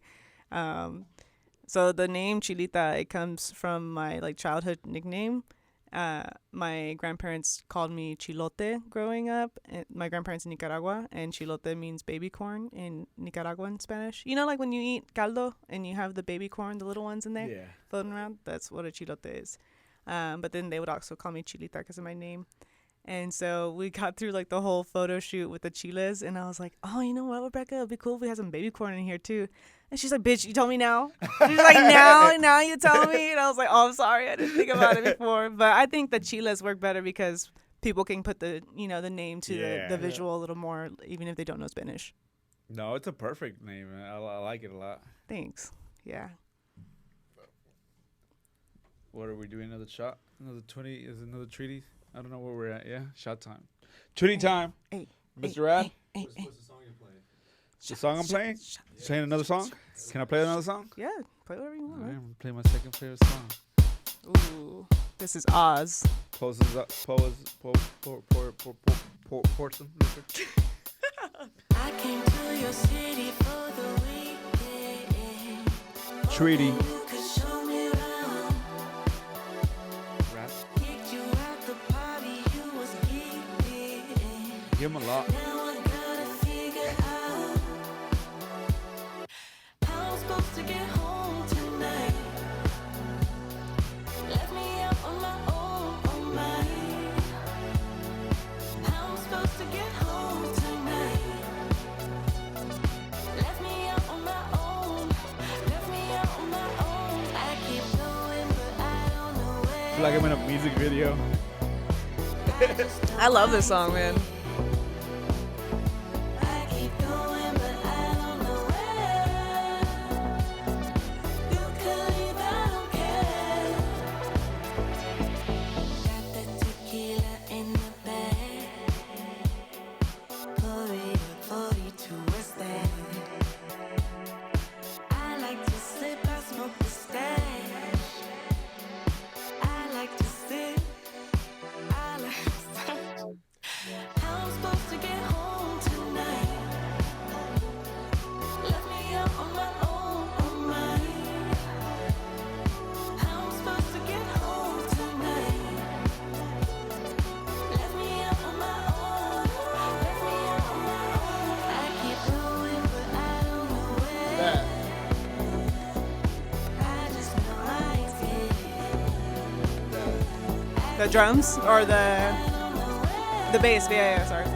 C: So the name Chilita, it comes from my, like, childhood nickname. My grandparents called me chilote growing up. My grandparents in Nicaragua, and chilote means baby corn in Nicaraguan Spanish. You know, like when you eat caldo and you have the baby corn, the little ones in there
B: Yeah.
C: floating around? That's what a chilote is. But then they would also call me Chilita because of my name. And so we got through like the whole photo shoot with the chiles, and I was like, oh, you know what, Rebecca, it'd be cool if we had some baby corn in here too. And she's like, bitch, you told me now? She's like, now you tell me? And I was like, oh, I'm sorry, I didn't think about it before. But I think the chiles work better because people can put the name to
B: Yeah.
C: the visual a little more, even if they don't know Spanish.
B: No, it's a perfect name, man. I like it a lot.
C: Thanks. Yeah.
B: What are we doing? Another shot? Another 20? Is it another treaty? I don't know where we're at. Yeah, shot time. Treaty time.
C: Hey,
B: Mr. Rad,
D: What's the song you're playing?
B: the song I'm playing? You playing another song? Can I play another song?
C: Yeah, play whatever you
B: All
C: want.
B: right, I'm
C: Man.
B: going to play my second favorite song.
C: Ooh, this is Oz.
B: Poses up. Pour some liquor.
F: I came to your city for the weekend.
B: Treaty.
F: You could show me around.
B: Rap.
F: Kicked you out the party you was geeking.
B: Give him a lot.
F: Now I gotta figure out how I'm supposed to get home tonight. Left me out on my own, on mine. How I'm supposed to get home tonight. Left me out on my own. Left me out on my own. I keep going, but I don't know
B: I
F: where.
B: feel like I'm in a music video.
C: I love this song, man.
F: I keep going, but I don't know where. You could leave, I don't care. Got that tequila in the bag. Pour it up, 42, what's that? I like to sip, I smoke the stash. I like to sip, I like to sip. How I'm supposed to get home tonight? Left me out on my own, on mine. How I'm supposed to get home tonight? Left me out on my own. Left me out on my own. I keep going, but I don't know where.
A: that.
F: I just know I did.
C: The drums or the
F: I don't know where.
C: bass? Yeah, sorry.
F: You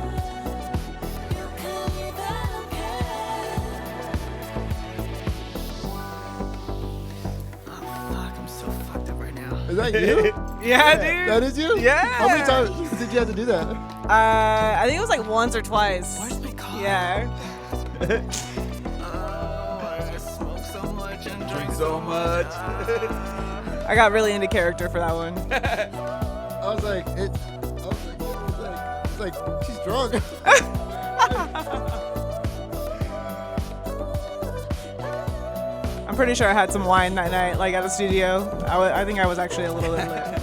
F: could leave, I don't care. Oh fuck, I'm so fucked up right now.
A: Is that you?
C: Yeah, dude.
A: That is you?
C: Yeah.
A: How many times did you have to do that?
C: I think it was like once or twice.
F: Where's my car?
C: Yeah.
F: I smoke so much and drink
B: So much.
C: I got really into character for that one.
A: I was like, it's like she's drunk.
C: I'm pretty sure I had some wine that night, like at the studio. I think I was actually a little bit lit.
F: Let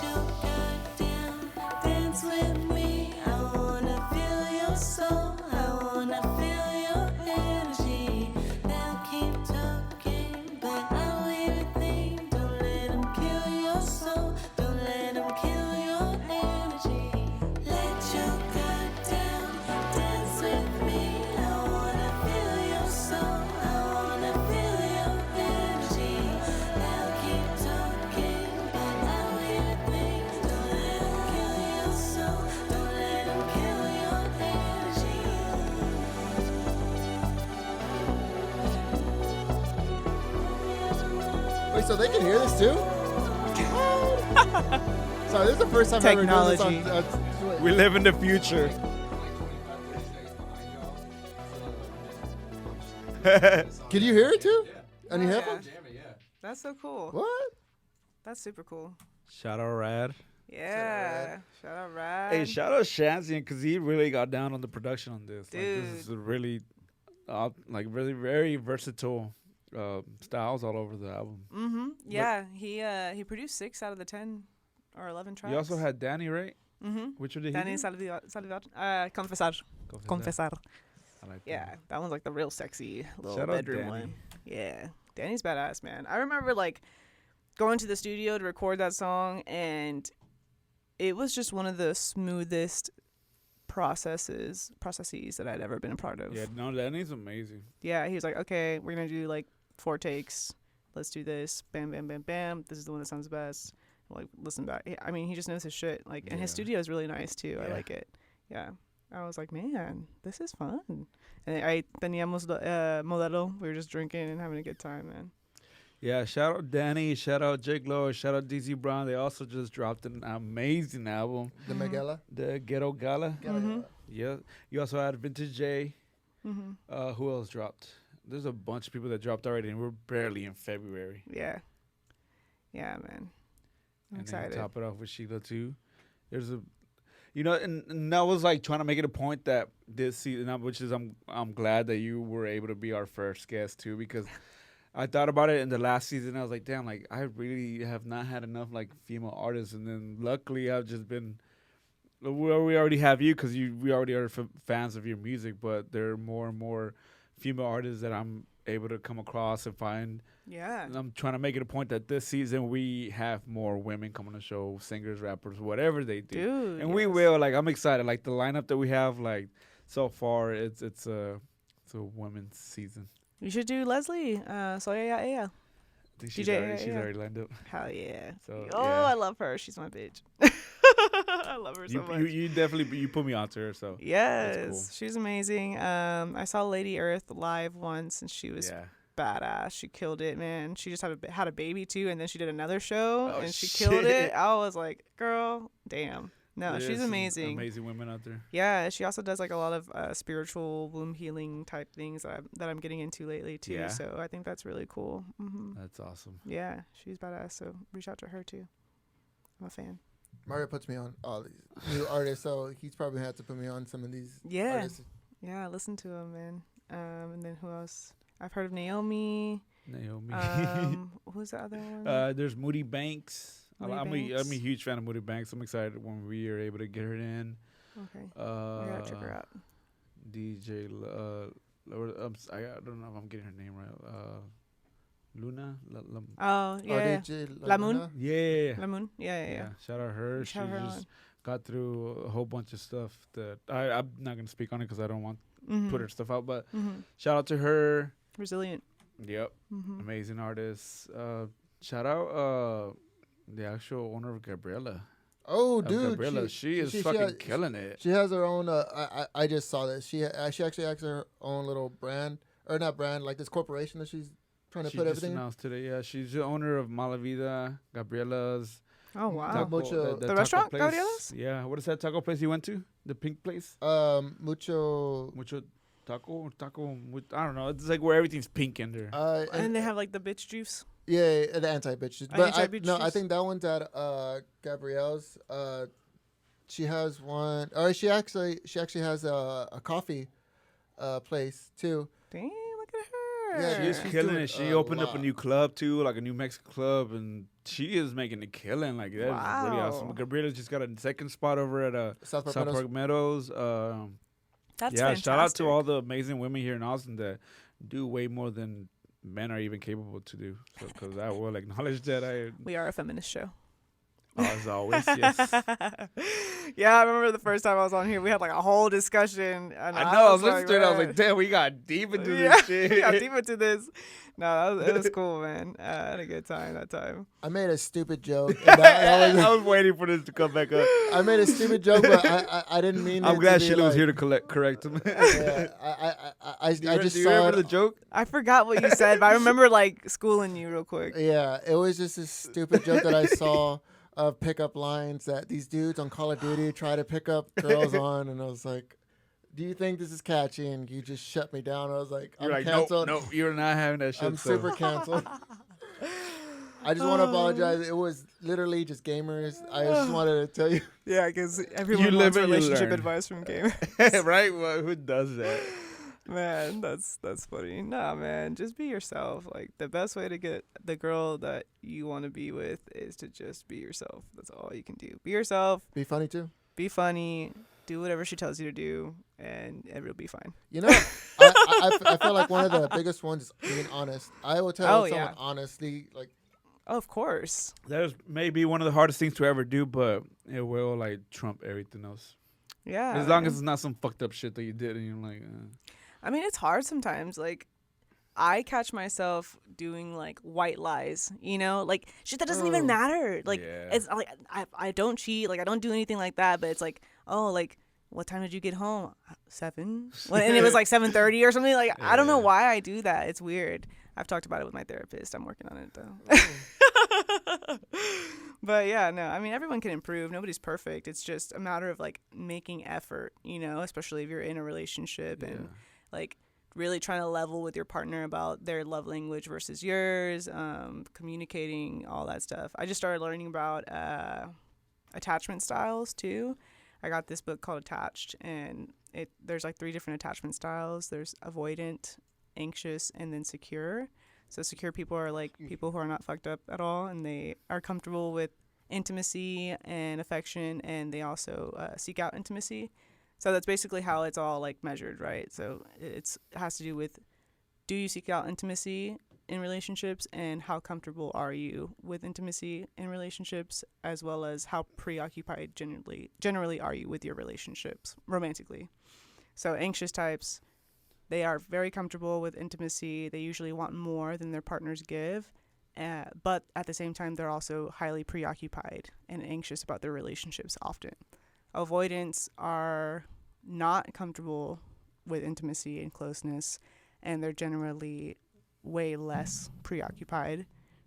F: your guard down, dance with me. I wanna feel your soul, I wanna feel your energy. They'll keep talking, but I'll leave it think. Don't let them kill your soul, don't let them kill your energy. Let your guard down, dance with me. I wanna feel your soul, I wanna feel your energy. They'll keep talking, but I'll leave it think. Don't let them kill your soul, don't let them kill your energy.
A: Wait, so they can hear this too? Sorry, this is the first time I've ever done this
C: Technology.
A: on
B: We live in the future.
A: Can you hear it too?
D: Yeah.
A: On your
C: Oh,
A: headphones?
D: Jam it, yeah.
C: That's so cool.
A: What?
C: That's super cool.
B: Shout out Rad.
C: Yeah. Shout out Rad.
B: Hey, shout out Shanzian because he really got down on the production on this. Like, this is
C: Dude.
B: a really, really very versatile styles all over the album.
C: Mm-hmm. Yeah. He produced 6 out of the 10 or 11 tracks.
B: You also had Danny, right?
C: Mm-hmm.
B: Which one did
C: Danny
B: he do?
C: Saldivar. Confesar. Confesar.
B: I like that.
C: Yeah, that one's like the real sexy little
B: Shout out
C: bedroom
B: Danny.
C: one. Yeah, Danny's badass, man. I remember like going to the studio to record that song, and it was just one of the smoothest processes that I'd ever been a part of.
B: Yeah, no, Danny's amazing.
C: Yeah, he was like, okay, we're gonna do like 4 takes. Let's do this. Bam, bam, bam, bam. This is the one that sounds best. Like, listen back. I mean, he just knows his shit. Like, and his
B: Yeah.
C: studio is really nice too. I
B: Yeah.
C: like it. Yeah. I was like, man, this is fun. And I teníamos modelo. We were just drinking and having a good time, man.
B: Yeah, shout out Danny, shout out Jake Lowe, shout out DZ Brown. They also just dropped an amazing album,
A: The Megala?
B: the Ghetto Gala.
C: Mhm.
B: Yeah, you also had Vintage J.
C: Mm-hmm.
B: Who else dropped? There's a bunch of people that dropped already, and we're barely in February.
C: Yeah. Yeah, man. I'm
B: And
C: excited.
B: then top it off with Sheila too. There's a, and I was like trying to make it a point that this season, which is I'm glad that you were able to be our first guest too, because I thought about it in the last season. I was like, damn, like I really have not had enough like female artists, and then luckily I've just been. Well, we already have you because we already are fans of your music, but there are more and more female artists that I'm able to come across and find.
C: Yeah.
B: And I'm trying to make it a point that this season we have more women coming to show, singers, rappers, whatever they do.
C: Dude.
B: And we will. Like, I'm excited. Like, the lineup that we have, like, so far, it's a women's season.
C: You should do Leslie. So yeah.
B: I think she's
C: DJ,
B: she's
C: yeah.
B: already lined up.
C: Hell yeah.
B: So,
C: Oh,
B: yeah.
C: I love her. She's my bitch. I love her so much.
B: You definitely you put me onto her. So
C: Yes,
B: cool.
C: she's amazing. I saw Lady Earth live once, and she was
B: yeah.
C: badass. She killed it, man. She just had a baby too, and then she did another show,
B: Oh,
C: and she
B: shit.
C: killed it. I was like, girl, damn. No,
B: There's
C: she's
B: some
C: amazing.
B: Amazing women out there.
C: Yeah, she also does like a lot of spiritual womb healing type things that I'm getting into lately too.
B: Yeah.
C: So I think that's really cool.
B: That's awesome.
C: Yeah, she's badass. So reach out to her too. I'm a fan.
A: Mario puts me on all these new artists, so he's probably had to put me on some of these
C: Yeah.
A: artists.
C: Yeah, listen to him, man. And then who else? I've heard of Naomi.
B: Naomi.
C: Who's the other one?
B: There's Moody Banks.
C: Moody
B: I'm
C: Banks.
B: a huge fan of Moody Banks. I'm excited when we are able to get her in.
C: Okay. I gotta check her out.
B: DJ. I don't know if I'm getting her name right. Luna.
C: Oh yeah.
A: DJ
C: Lamoon?
A: Luna?
B: Yeah.
C: Lamoon. Yeah.
B: Shout out her. She
C: Shout her
B: just
C: on.
B: got through a whole bunch of stuff that I'm not gonna speak on it because I don't want to put her stuff out. But shout out to her.
C: Resilient.
B: Yep. Amazing artist. Shout out the actual owner of Gabriella.
A: Oh,
B: Of
A: dude.
B: Gabriella. She is fucking killing it.
A: She has her own. I just saw this. She actually has her own little brand, or not brand, like this corporation that she's trying to
B: She
A: put
B: just
A: everything.
B: announced today. Yeah, she's the owner of Malavida, Gabriella's.
C: Oh wow.
A: Mucho-
C: The
B: taco
C: restaurant,
B: place.
C: Gabriella's?
B: Yeah. What is that taco place you went to? The pink place?
A: Mucho.
B: Taco. I don't know. It's like where everything's pink in there.
C: And they have like the bitch juice.
A: Yeah, the anti-bitch. But I
C: Anti-bitch
A: think that one's at Gabrielle's. She has one, or she actually has a coffee place too.
C: Damn, look at her.
A: Yeah,
B: She's
A: she's
B: killing
A: doing
B: it. She
A: a
B: opened up a
A: lot.
B: new club too, like a new Mexican club, and she is making a killing. Like that is really
C: Wow.
B: awesome. Gabriella's just got a second spot over at
A: South Park
B: South
A: Meadows.
B: Park Meadows.
C: That's
B: yeah,
C: fantastic.
B: shout out to all the amazing women here in Austin that do way more than men are even capable to do. So, because I will acknowledge that
C: We are a feminist show.
B: as always, yes.
C: Yeah, I remember the first time I was on here, we had like a whole discussion. And
B: I know. I was listening to it. I was
C: man.
B: like, damn, we got deep into
C: Yeah,
B: this shit.
C: we got deep into this. No, it was cool, man. I had a good time that time.
A: I made a stupid joke. And that was,
B: I was waiting for this to come back up.
A: I made a stupid joke, but I didn't mean.
B: I'm
A: it
B: glad
A: to be
B: Sheila was
A: like-
B: here to correct him.
A: Yeah, I just
B: do you
A: saw
B: remember the
A: it.
B: joke?
C: I forgot what you said, but I remember like schooling you real quick.
A: Yeah, it was just this stupid joke that I saw of pickup lines that these dudes on Call of Duty try to pick up girls on, and I was like, do you think this is catchy? And you just shut me down. I was like, I'm
B: You're like,
A: canceled.
B: nope, you're not having that shit.
A: I'm
B: so.
A: super canceled. I just want to apologize. It was literally just gamers. I just wanted to tell you.
C: Yeah, because everyone
B: live
C: wants
B: and you
C: relationship
B: learn.
C: advice from gamers.
B: Right? Well, who does that?
C: Man, that's funny. Nah, man, just be yourself. Like, the best way to get the girl that you want to be with is to just be yourself. That's all you can do. Be yourself.
A: Be funny too.
C: Be funny. Do whatever she tells you to do, and it'll be fine.
A: You know, I feel like one of the biggest ones is being honest. I will tell someone honestly, like,
C: Of course.
B: That may be one of the hardest things to ever do, but it will like trump everything else.
C: Yeah.
B: As long as it's not some fucked up shit that you did, and you're like.
C: I mean, it's hard sometimes. Like, I catch myself doing like white lies, you know, like shit that doesn't even matter. Like, it's like I don't cheat, like I don't do anything like that. But it's like, oh, like what time did you get home? 7. And it was like 7:30 or something. Like I don't know why I do that. It's weird. I've talked about it with my therapist. I'm working on it though. But yeah, no, I mean everyone can improve. Nobody's perfect. It's just a matter of like making effort, you know, especially if you're in a relationship and like really trying to level with your partner about their love language versus yours, communicating, all that stuff. I just started learning about attachment styles too. I got this book called Attached, and there's like 3 different attachment styles. There's avoidant, anxious, and then secure. So secure people are like people who are not fucked up at all, and they are comfortable with intimacy and affection, and they also seek out intimacy. So that's basically how it's all like measured, right? So it has to do with, do you seek out intimacy in relationships, and how comfortable are you with intimacy in relationships, as well as how preoccupied generally are you with your relationships romantically. So anxious types, they are very comfortable with intimacy. They usually want more than their partners give, but at the same time, they're also highly preoccupied and anxious about their relationships often. Avoidants are not comfortable with intimacy and closeness, and they're generally way less preoccupied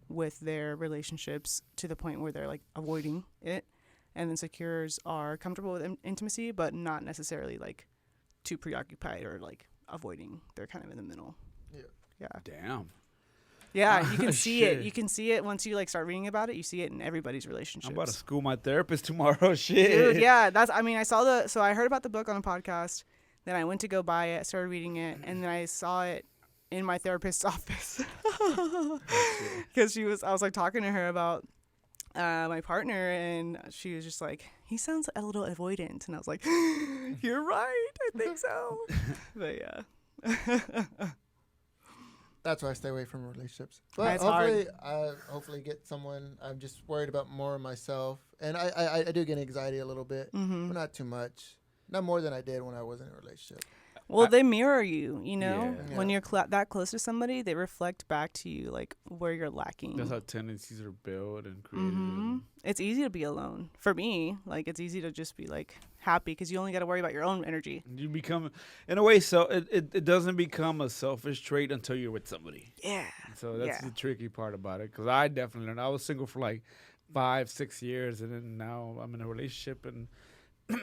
C: with their relationships to the point where they're like avoiding it. And then secures are comfortable with intimacy, but not necessarily like too preoccupied or like avoiding. They're kind of in the middle. Yeah.
B: Damn.
C: Yeah, you can see it.
B: Shit.
C: You can see it once you like start reading about it. You see it in everybody's relationships.
B: I'm about to school my therapist tomorrow. Shit.
C: Dude, yeah, so I heard about the book on a podcast, then I went to go buy it, started reading it, and then I saw it in my therapist's office. Because I was like talking to her about my partner, and she was just like, he sounds a little avoidant. And I was like, you're right, I think so. But yeah.
A: That's why I stay away from relationships. But
C: That's hard.
A: hopefully get someone. I'm just worried about more of myself, and I do get anxiety a little bit, but not too much. Not more than I did when I was in a relationship.
C: Well, they mirror you, you know?
B: Yeah.
C: When you're that close to somebody, they reflect back to you, like, where you're lacking.
B: That's how tendencies are built and created.
C: It's easy to be alone. For me, like, it's easy to just be, like, happy because you only got to worry about your own energy.
B: You become, in a way, so it doesn't become a selfish trait until you're with somebody.
C: Yeah.
B: So that's the tricky part about it, because I definitely learned. I was single for like 5-6 years, and then now I'm in a relationship, and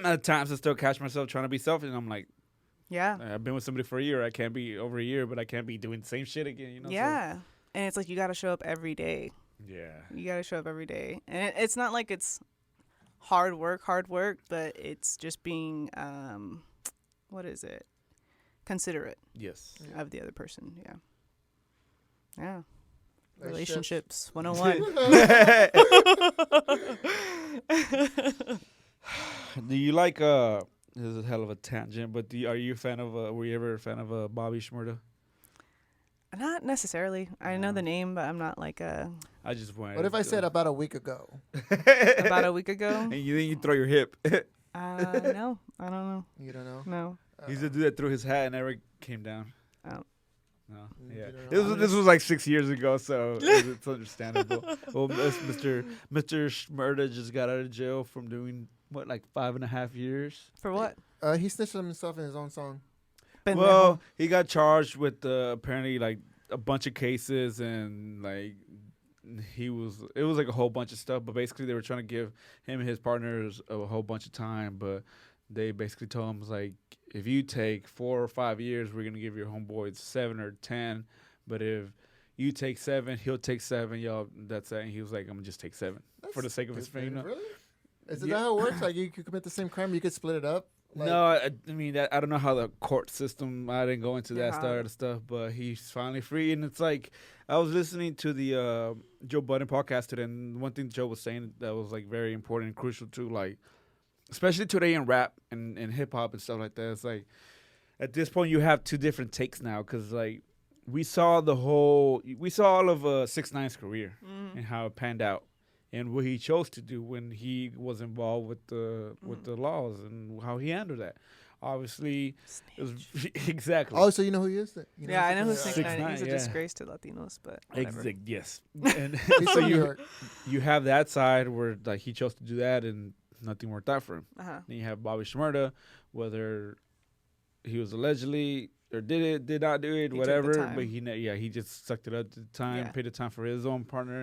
B: at times I still catch myself trying to be selfish, and I'm like,
C: yeah.
B: I've been with somebody for a year. I can't be over a year, but I can't be doing the same shit again, you know?
C: Yeah. And it's like you got to show up every day.
B: Yeah.
C: You got to show up every day. And it's not like it's hard work, but it's just being, what is it? Considerate.
B: Yes.
C: Of the other person. Yeah. Yeah.
A: Relationships.
C: Relationships 101.
B: Do you like this is a hell of a tangent, but are you a fan of were you ever a fan of Bobby Shmurda?
C: Not necessarily. I know the name, but I'm not like a.
B: I just wanted.
A: What if I said about a week ago?
C: About a week ago?
B: And then you throw your hip.
C: No, I don't know.
A: You don't know?
C: No.
B: He's the dude that threw his hat and never came down.
C: Oh.
B: No.
A: You
B: Yeah.
A: don't know.
B: This was like 6 years ago, so it's understandable. Well, Mr. Shmurda just got out of jail from doing like 5.5 years.
C: For what?
A: He snitched on himself in his own song.
B: Well, he got charged with apparently like a bunch of cases, and like it was like a whole bunch of stuff. But basically, they were trying to give him and his partners a whole bunch of time, but they basically told him, like, if you take 4 or 5 years, we're gonna give your homeboys 7 or 10. But if you take 7, he'll take 7. Y'all, that's it. And he was like, I'm gonna just take 7 for the sake of his friend.
A: Really? Is it
B: Yeah.
A: that how it works? Like you could commit the same crime, you could split it up. Like,
B: No, I mean, I don't know how the court system. I didn't go into that
C: Yeah.
B: sort of stuff, but he's finally free. And it's like, I was listening to the Joe Budden podcast today, and one thing Joe was saying that was like very important and crucial too, like especially today in rap and hip hop and stuff like that. It's like at this point you have 2 different takes now, because like we saw all of 6ix9ine's career and how it panned out. And what he chose to do when he was involved with the laws and how he handled that. Obviously, it was exactly.
A: Oh, so you know who he is? You know
C: Yeah, I know who
A: 6ix9ine?
C: 6ix9ine. He's a
B: yeah.
C: disgrace to Latinos, but whatever.
B: Yes. And
A: He's
B: so
A: from New York.
B: you have that side where like he chose to do that and nothing worked out for him.
C: Uh-huh.
B: Then you have Bobby Shmurda, whether he was allegedly or did not do it,
C: He took the
B: whatever.
C: time.
B: But he just sucked it up to the time,
C: Yeah.
B: paid the time for his own partner,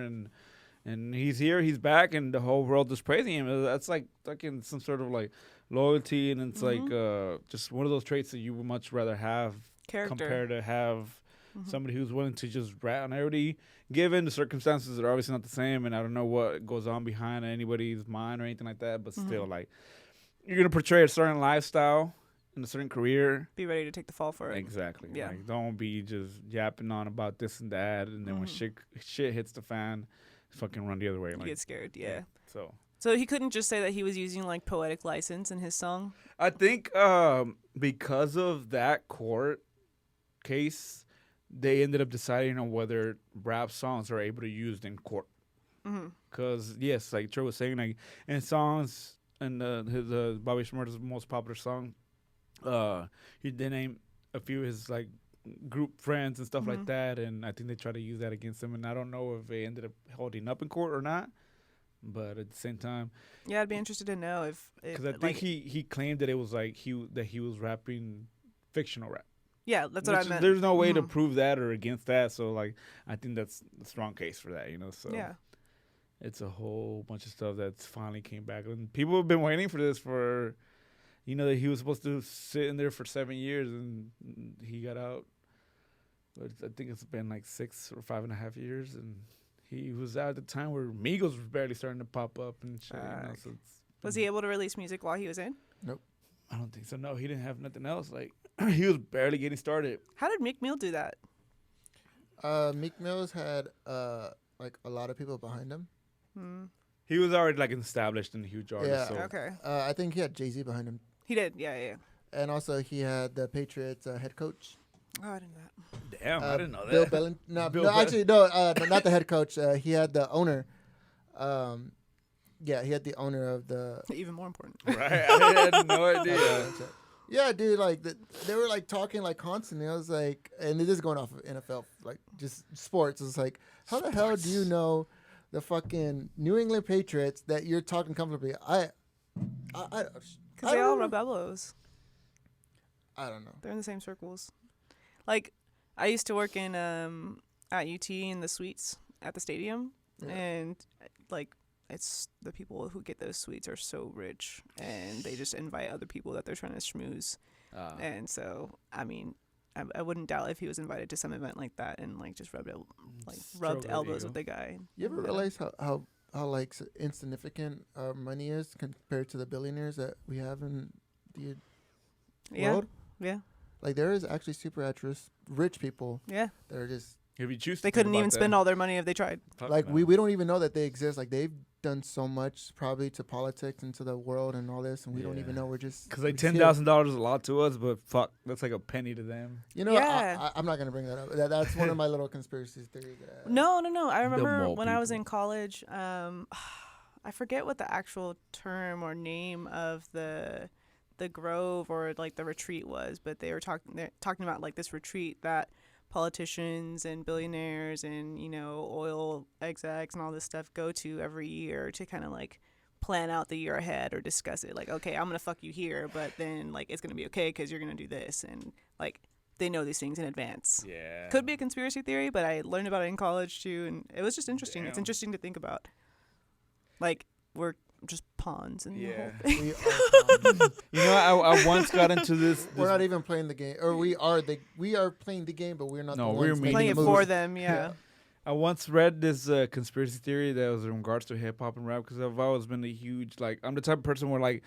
B: and he's here, he's back, and the whole world is praising him. That's like fucking some sort of like loyalty, and it's like just one of those traits that you would much rather have
C: Character.
B: compared to have somebody who's willing to just rat on everybody, given the circumstances are obviously not the same, and I don't know what goes on behind anybody's mind or anything like that, but still, like, you're going to portray a certain lifestyle in a certain career.
C: Be ready to take the fall for it.
B: Exactly.
C: Yeah.
B: Like, don't be just yapping on about this and that, and then when shit hits the fan, fucking run the other way.
C: You
B: Like,
C: get scared, yeah.
B: So
C: he couldn't just say that he was using like poetic license in his song.
B: I think because of that court case, they ended up deciding on whether rap songs are able to be used in court. Because yes, like Joe was saying, like in songs, and his Bobby Shmurda's most popular song, he did name a few of his like group friends and stuff like that, and I think they tried to use that against him, and I don't know if they ended up holding up in court or not. But at the same time,
C: Yeah, I'd be interested to know if
B: because I think he claimed that it was like he was rapping fictional rap.
C: Yeah, that's what I
B: Which
C: meant.
B: There's no way to prove that or against that. So, like, I think that's a strong case for that, you know? So,
C: Yeah.
B: it's a whole bunch of stuff that's finally came back. And people have been waiting for this for, you know, that he was supposed to sit in there for 7 years and he got out. But I think it's been like 6 or 5.5 years. And he was out at the time where Migos was barely starting to pop up and shit. You know? So
C: Was he able to release music while he was in?
B: I don't think so. No, he didn't have nothing else. Like, he was barely getting started.
C: How did Meek Mill do that?
A: Meek Mill's had like a lot of people behind him.
B: He was already like an established and huge artist.
A: Yeah.
B: So.
C: Okay.
A: I think he had Jay-Z behind him,
C: He did. Yeah.
A: and also he had the Patriots head coach.
C: Oh, I didn't know that.
B: Damn, I didn't know that.
A: Bill Bellin. No,
B: Bill
A: no,
B: Bell-
A: actually, no, not the head coach. He had the owner. Yeah, he had the owner of the.
C: Even more important.
B: Right? I had no idea.
A: Yeah, dude, like they were like talking like constantly. I was like, and it is going off of NFL, like just sports. It's like, how the hell do you know the fucking New England Patriots that you're talking comfortably? I
C: Because
A: I
C: they all
A: don't
C: rub
A: know.
C: elbows.
A: I don't know.
C: They're in the same circles. Like, I used to work in at UT in the suites at the stadium, and like it's the people who get those suites are so rich, and they just invite other people that they're trying to schmooze. And so, I mean, I wouldn't doubt if he was invited to some event like that and like just rubbed
B: Stroke the
C: elbows
B: ego.
C: with the guy.
A: You ever realize how like insignificant our money is compared to the billionaires that we have in the world?
C: Yeah.
A: Like there is actually super rich people
C: Yeah.
A: that are just
B: If you choose, to
C: They
B: think
C: couldn't
B: about
C: even spend
B: that,
C: all their money if they tried.
B: fuck
A: like
B: no.
A: we don't even know that they exist. Like they've done so much probably to politics and to the world and all this, and we don't even know. We're just
B: Because like
A: we're just here.
B: $10,000 is a lot to us, but fuck, that's like a penny to them.
A: You know,
C: Yeah.
A: I'm not gonna bring that up. That's one of my little conspiracy theories.
C: No. I remember
B: mole
C: when I was
B: people.
C: in college. I forget what the actual term or name of the grove or like the retreat was, but they're talking about like this retreat that politicians and billionaires and oil execs and all this stuff go to every year to kind of like plan out the year ahead or discuss it. Like, okay, I'm gonna fuck you here, but then like it's gonna be okay because you're gonna do this, and like they know these things in advance.
B: Yeah.
C: Could be a conspiracy theory, but I learned about it in college too, and it was just interesting. It's
B: Damn.
C: interesting to think about. Like, we're just pawns in the
B: Yeah.
C: whole thing.
A: We are.
B: You know, I once got into this.
A: We're not even playing the game, or we are playing the game, but we're not.
B: No,
A: the
B: we're
A: ones
B: making
C: Playing
A: making
C: it
A: the
C: for
A: moves.
C: them, yeah.
B: I once read this conspiracy theory that was in regards to hip hop and rap because I've always been a huge I'm the type of person where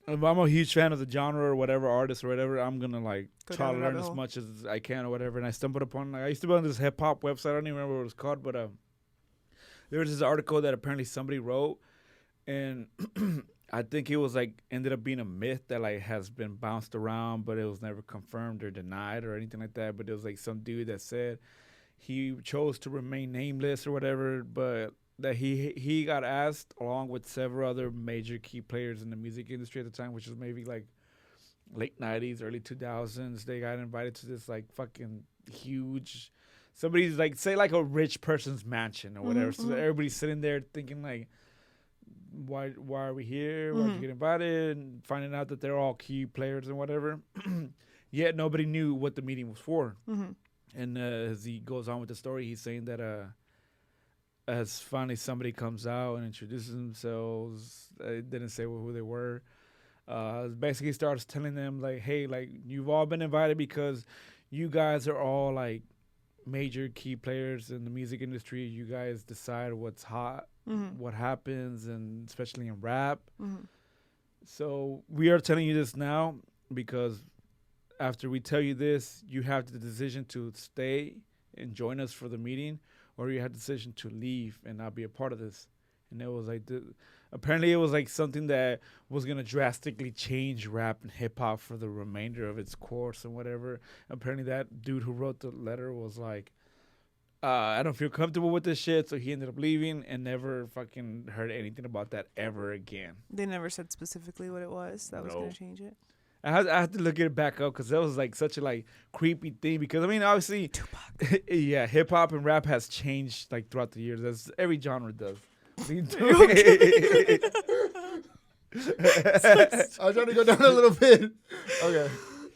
B: if I'm a huge fan of the genre or whatever artist or whatever, I'm gonna
C: Go
B: try
C: down
B: to
C: the
B: learn
C: rabbit
B: as
C: hole.
B: much as I can or whatever. And I stumbled upon I used to be on this hip hop website. I don't even remember what it was called, but there was this article that apparently somebody wrote, and I think it was ended up being a myth that has been bounced around, but it was never confirmed or denied or anything like that. But it was some dude that said he chose to remain nameless or whatever, but that he got asked along with several other major key players in the music industry at the time, which was maybe late 90s, early 2000s. They got invited to this fucking huge, somebody's say a rich person's mansion or whatever. So everybody's sitting there thinking why are we here? Why'd you get invited? And finding out that they're all key players and whatever. Yet nobody knew what the meeting was for.
C: Mm-hmm.
B: And as he goes on with the story, he's saying that as finally somebody comes out and introduces themselves, didn't say who they were, basically starts telling them hey, you've all been invited because you guys are all major key players in the music industry. You guys decide what's hot, what happens, and especially in rap.
C: Mm-hmm.
B: So we are telling you this now because after we tell you this, you have the decision to stay and join us for the meeting, or you have the decision to leave and not be a part of this. And it was apparently it was something that was going to drastically change rap and hip hop for the remainder of its course and whatever. Apparently that dude who wrote the letter was I don't feel comfortable with this shit. So he ended up leaving and never fucking heard anything about that ever again.
C: They never said specifically what it was that was going to change it.
B: I had to look it back up because that was such a creepy thing. Because I mean, obviously, yeah, hip hop and rap has changed throughout the years, as every genre does.
A: I was trying to go down a little bit. Okay.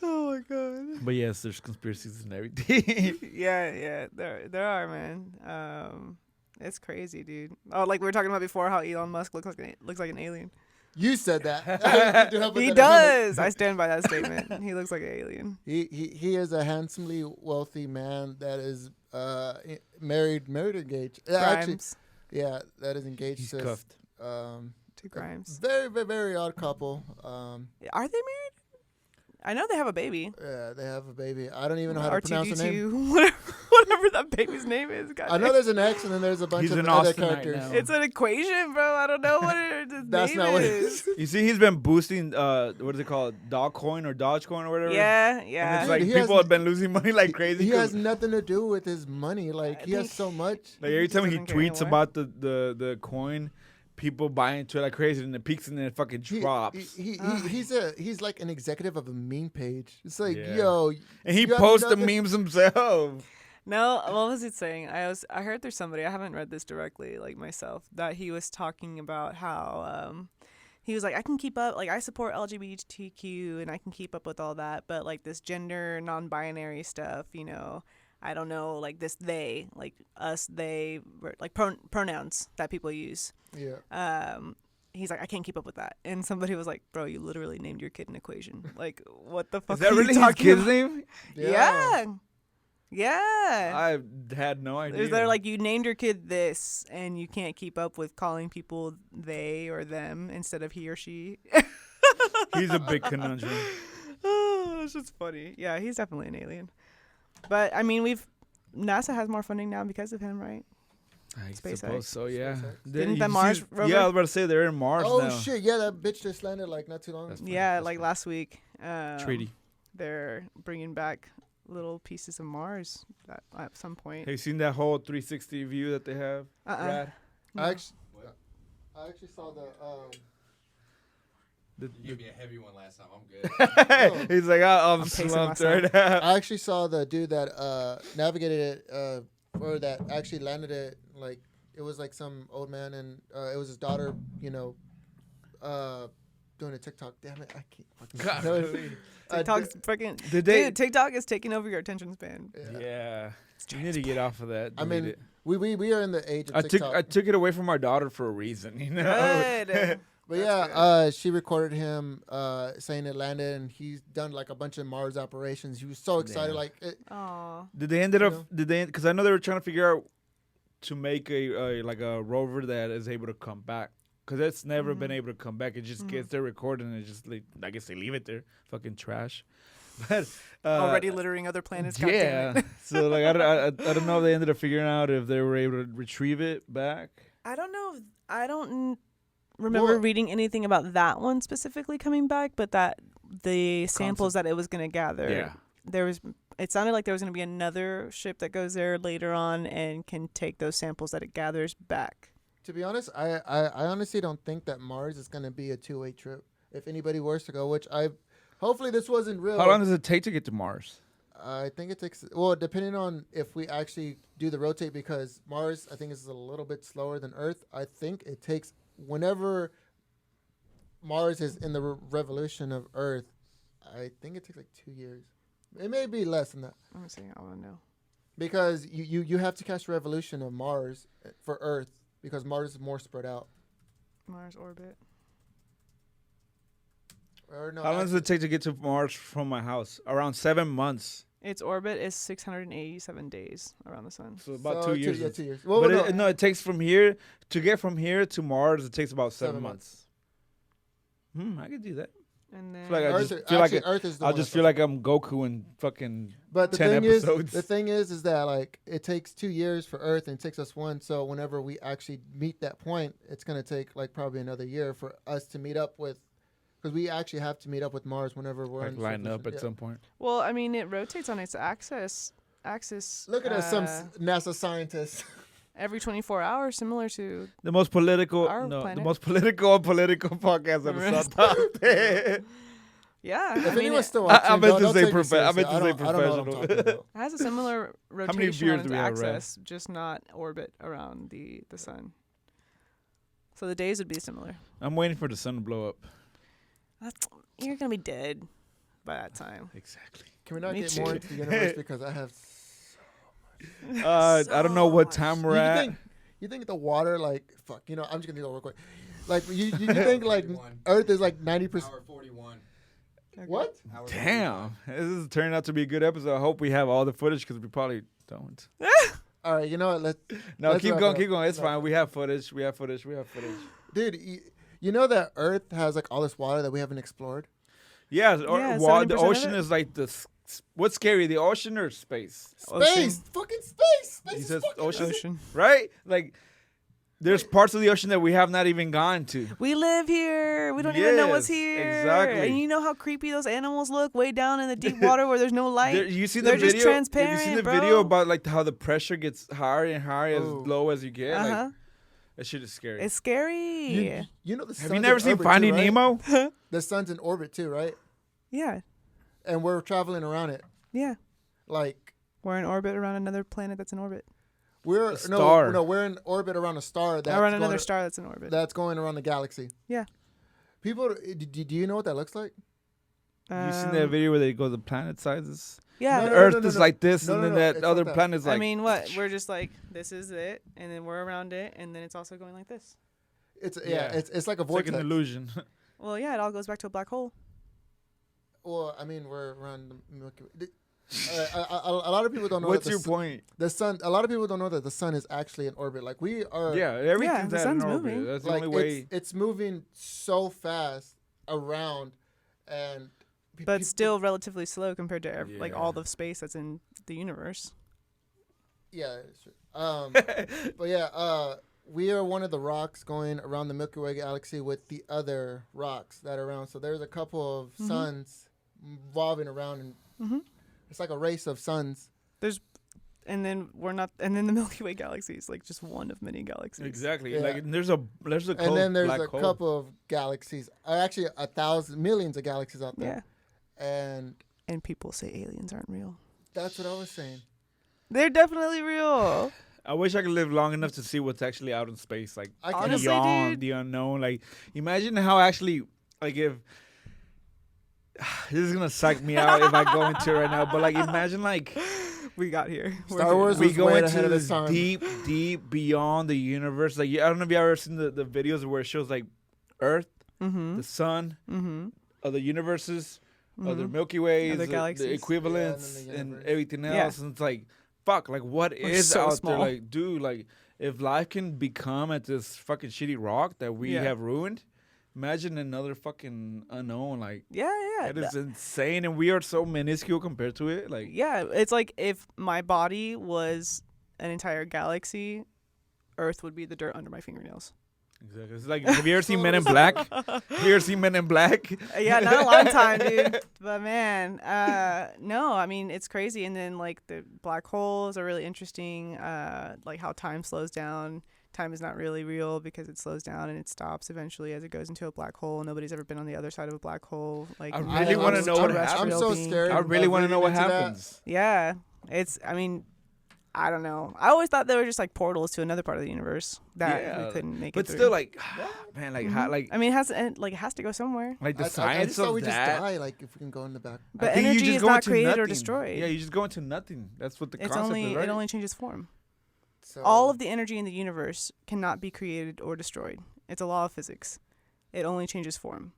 C: Oh my god.
B: But yes, there's conspiracies and everything.
C: Yeah, there are, man. It's crazy, dude. Oh, we were talking about before, how Elon Musk looks like an alien.
A: You said that.
C: He does. I stand by that statement. He looks like an alien.
A: He is a handsomely wealthy man that is married, engaged. Actually,
C: Grimes.
A: yeah, that is engaged.
B: He's
A: to
B: cuffed.
C: To Grimes.
A: Very, very, very odd couple.
C: Are they married? I know they have a baby.
A: Yeah, they have a baby. I don't even know how to pronounce the name.
C: R2D2, whatever that baby's name is. God
A: I know
C: damn.
A: there's an X and then there's a bunch
B: He's
A: of
B: an
A: other
B: Austinite
A: characters.
B: now.
C: It's an equation, bro. I don't know what his
A: That's
C: name
A: not what it
C: is.
B: You see, he's been boosting, what is it called? Dogecoin or Dogecoin or whatever?
C: Yeah.
B: And it's
A: Dude, he
B: people
A: has-
B: have been losing money like crazy.
A: He
B: 'cause,
A: has nothing to do with his money. He has
C: think-
A: so much.
B: every time he
C: doesn't care
B: tweets
C: anymore.
B: about the coin, people buy into it like crazy, and it peaks and then it fucking drops.
A: He's like an executive of a meme page. It's
B: Yeah.
A: yo,
B: And he
A: you have
B: posts the
A: nothing-
B: memes himself.
C: No, what was it saying? I heard there's somebody, I haven't read this directly myself, that he was talking about how he was I can keep up, I support LGBTQ and I can keep up with all that, but this gender non-binary stuff, I don't know, this they, us, they, pronouns that people use.
A: Yeah.
C: He's I can't keep up with that. And somebody was bro, you literally named your kid an equation. What the fuck
B: Is that
C: are you
B: really his
C: talking
B: kid's
C: about?
B: name?
C: Yeah.
B: I had no idea.
C: Is there you named your kid this and you can't keep up with calling people they or them instead of he or she?
B: He's a big conundrum.
C: Oh, it's just funny. Yeah, he's definitely an alien. But I mean, NASA has more funding now because of him, right?
B: I
C: SpaceX.
B: suppose so, yeah.
C: Didn't
B: You
C: the Mars
B: see-
C: rover-
B: Yeah, I was about to say they're in Mars
A: Oh
B: now.
A: shit! Yeah, that bitch just landed not too long.
B: That's
A: ago.
B: fine.
C: Yeah,
B: That's fine.
C: last week.
B: Treaty.
C: They're bringing back little pieces of Mars at some point.
B: Have you seen that whole 360 view that they have? Brad?
A: I actually saw
D: You gave me a heavy one last time. I'm good.
B: He's like, I'm
C: pacing
B: slumped
C: myself.
B: right now.
A: I actually saw the dude that navigated it, or that actually landed it. It was some old man, and it was his daughter. doing a TikTok. Damn it, I can't fucking.
B: God,
C: TikTok's freaking.
B: Did they?
C: Dude, TikTok is taking over your attention span.
B: Yeah. You need to get off of that.
A: I
B: delete
A: mean,
B: it.
A: we are in the age of
B: I
A: TikTok.
B: took it away from our daughter for a reason. You know.
C: Good.
A: But
C: That's
A: yeah, she recorded him saying it landed, and he's done like a bunch of Mars operations. He was so excited,
B: Yeah.
A: like
C: Aw.
B: Did they ended
A: You
B: up?
A: know?
B: Did they? Because I know they were trying to figure out to make a like a rover that is able to come back. Because it's never been able to come back. It just gets there recorded and it just like, I guess they leave it there. Fucking trash. But
C: Already littering other planets. God damn
B: yeah.
C: it.
B: So like I don't know if they ended up figuring out if they were able to retrieve it back.
C: I don't know. I don't remember
A: Well-
C: reading anything about that one specifically coming back, but that the samples that it was going to gather.
B: Yeah.
C: There was. It sounded like there was going to be another ship that goes there later on and can take those samples that it gathers back.
A: to be honest, I honestly don't think that Mars is gonna be a 2-way trip. If anybody were to go, which hopefully this wasn't real.
B: How long does it take to get to Mars?
A: I think it takes depending on if we actually do the rotate, because Mars I think is a little bit slower than Earth. I think it takes whenever Mars is in the revolution of Earth. I think it takes like 2 years. It may be less than that.
C: Let me see. I want to know.
A: Because you have to catch the revolution of Mars for Earth, because Mars is more spread out.
C: Mars orbit.
A: Or no,
B: How long does it take to get to Mars from my house? Around 7 months.
C: Its orbit is 687 days around the sun.
B: So about
A: so
B: 2 years.
A: Yeah, 2 years. Well,
B: But
A: no,
B: it takes from here to get from here to Mars. It takes about 7
A: 7
B: months. I could do that.
C: And then
B: Feel like I
A: Earth,
B: just feel like
A: Earth is the
B: I'll
A: one
B: just
A: that's
B: feel like I'm Goku in fucking.
A: But the
B: 10
A: thing
B: episodes.
A: is that like it takes 2 years for Earth and it takes us one. So whenever we actually meet that point, it's gonna take like probably another year for us to meet up with, because we actually have to meet up with Mars whenever we're
B: Like
A: in
B: line up at
A: yeah.
B: some point.
C: well, I mean, it rotates on its axis.
A: Look at us, some NASA scientists.
C: Every 24 hours, similar to
B: The most political,
C: Our
B: the
C: planet.
B: most political podcast episode.
C: yeah.
A: If
C: I mean,
A: anyone's
C: it
A: still
B: I
A: watching,
B: meant to
A: don't
B: say
A: take me
B: I meant to
A: seriously.
B: say
A: I don't know what I'm
B: professional.
A: talking about.
C: has a similar
B: many
C: rotation
B: viewers
C: on
B: do
C: its
B: we have, Red?
C: axis, just not orbit around the sun. So the days would be similar.
B: I'm waiting for the sun to blow up.
C: You're gonna be dead by that time.
B: Exactly.
A: Can we not
C: Me
A: get
C: too.
A: more into the universe, because I have.
B: I don't know what
C: much.
B: time we're at.
A: You think the water, like, fuck, I'm just gonna go real quick. Like you think like
D: 41.
A: Earth is like 90%.
D: Hour 41.
A: What?
D: Hour
B: Damn, this is turning out to be a good episode. I hope we have all the footage because we probably don't.
A: All right, you know what? Let's
B: Keep
A: wrap
B: going,
A: it
B: keep
A: up.
B: going. It's
A: No.
B: fine. We have footage.
A: Dude, you know that Earth has like all this water that we haven't explored.
B: Yeah,
C: Yeah,
B: the
C: 70% of
B: ocean
C: it.
B: is like what's scary, the ocean or space?
A: Space, fucking space. Space
B: He
A: is
B: says
A: fucking
B: ocean.
C: Ocean.
B: Right? Like, there's parts of the ocean that we have not even gone to.
C: We live here. We don't even know what's
B: Yes,
C: here.
B: exactly.
C: And you know how creepy those animals look way down in the deep water where there's no light.
B: You see
C: They're
B: the
C: just
B: video?
C: transparent,
B: Have you seen the
C: bro.
B: video about like how the pressure gets higher and higher
A: Ooh.
B: as low as you get?
C: Uh-huh.
B: Like, that shit is scary.
C: It's scary.
A: You know the
B: Have
A: sun's
B: you never
A: in
B: seen
A: orbit
B: Finding
A: too, right?
B: Nemo?
A: The sun's in orbit too, right?
C: Yeah.
A: And we're traveling around it.
C: Yeah.
A: Like
C: We're in orbit around another planet that's in orbit.
A: we're
B: A star.
A: no, we're in orbit around a star that's
C: Around another
A: going,
C: star that's in orbit.
A: that's going around the galaxy.
C: Yeah.
A: People, do you know what that looks like?
B: You seen that video where they go the planet sizes?
C: Yeah.
A: No,
B: The
A: no,
B: Earth is like this,
A: No,
B: and
A: no,
B: then
A: no,
B: that
A: it's
B: other
A: not that.
B: planet's like.
C: I mean, what? We're just like, this is it, and then we're around it, and then it's also going like this.
A: It's
B: Yeah.
A: it's like a
B: it's like
A: vortex.
B: an illusion.
C: Well, yeah, it all goes back to a black hole.
A: Well, I mean, we're around the Milky Way. A lot of people don't know.
B: What's
A: that
B: your point?
A: The sun. A lot of people don't know that the sun is actually in orbit. Like we are.
B: Yeah, everything's
C: the
B: at an
C: sun's
B: orbit.
C: moving.
B: That's the
A: Like
B: only way.
A: it's moving so fast around, and
C: But still relatively slow compared to like
B: Yeah.
C: all the space that's in the universe.
A: Yeah. It's true. But yeah. We are one of the rocks going around the Milky Way galaxy with the other rocks that are around. So there's a couple of suns revolving around, and it's like a race of suns.
C: And then and then the Milky Way galaxy is like just one of many galaxies.
B: Exactly.
A: Yeah.
B: Like there's a
A: And then there's
B: black
A: a
B: hole.
A: couple of galaxies. Actually, millions of galaxies out
C: Yeah.
A: there. And
C: And people say aliens aren't real.
A: that's what I was saying.
C: They're definitely real.
B: I wish I could live long enough to see what's actually out in space, like
A: I can
C: Honestly,
B: beyond
C: dude.
B: the unknown. Like, imagine how actually like if this is gonna suck me out if I go into it right now, but like imagine like
C: We got here.
A: Star Wars
B: we
A: was
B: go
A: way
B: into
A: ahead of its
B: this
A: time.
B: deep beyond the universe. Like I don't know if you ever seen the videos where it shows like Earth,
C: Mm-hmm.
B: the sun,
C: Mm-hmm.
B: other universes, other
C: Mhm.
B: Milky Ways,
C: Other
B: the
C: galaxies.
B: equivalents,
A: Yeah, and then the
B: and
A: universe.
B: everything
C: Yeah.
B: else. And it's like, fuck, like what
C: We're
B: is
C: so
B: out
C: small.
B: there? Like, dude, like if life can become at this fucking shitty rock that we
C: Yeah.
B: have ruined, imagine another fucking unknown. Like
C: Yeah.
B: that is insane, and we are so minuscule compared to it. Like,
C: Yeah, it's like if my body was an entire galaxy, Earth would be the dirt under my fingernails.
B: exactly. It's like, have you ever seen Men in Black? Have you ever seen Men in Black?
C: Yeah, not a long time, dude. But man, no, I mean it's crazy. And then like the black holes are really interesting. Like how time slows down. Time is not really real because it slows down and it stops eventually as it goes into a black hole. Nobody's ever been on the other side of a black hole. Like
B: I
C: an
B: really wanna know what
C: extraterrestrial
A: I'm so
C: being.
A: scared.
B: I really
A: of
B: want to know what
A: reading into that.
B: happens.
C: Yeah, it's. I mean, I don't know. I always thought they were just like portals to another part of the universe that
B: Yeah,
C: we couldn't make
B: But
C: it through.
B: still, like, man, like, how,
C: Mhm.
B: like,
C: I mean, it has to go somewhere.
B: like the
A: I
B: science
A: just thought
B: of
A: we
B: that.
A: just die. Like if we can go in the back.
B: I
C: But
B: think you
C: energy
B: just
C: is
B: go
C: not
B: into
C: created or
B: nothing.
C: destroyed.
B: Yeah, you just go into nothing. That's what the
C: It's
B: concept
C: only
B: is, right?
C: it only changes form.
A: So,
C: All of the energy in the universe cannot be created or destroyed. It's a law of physics. It only changes form.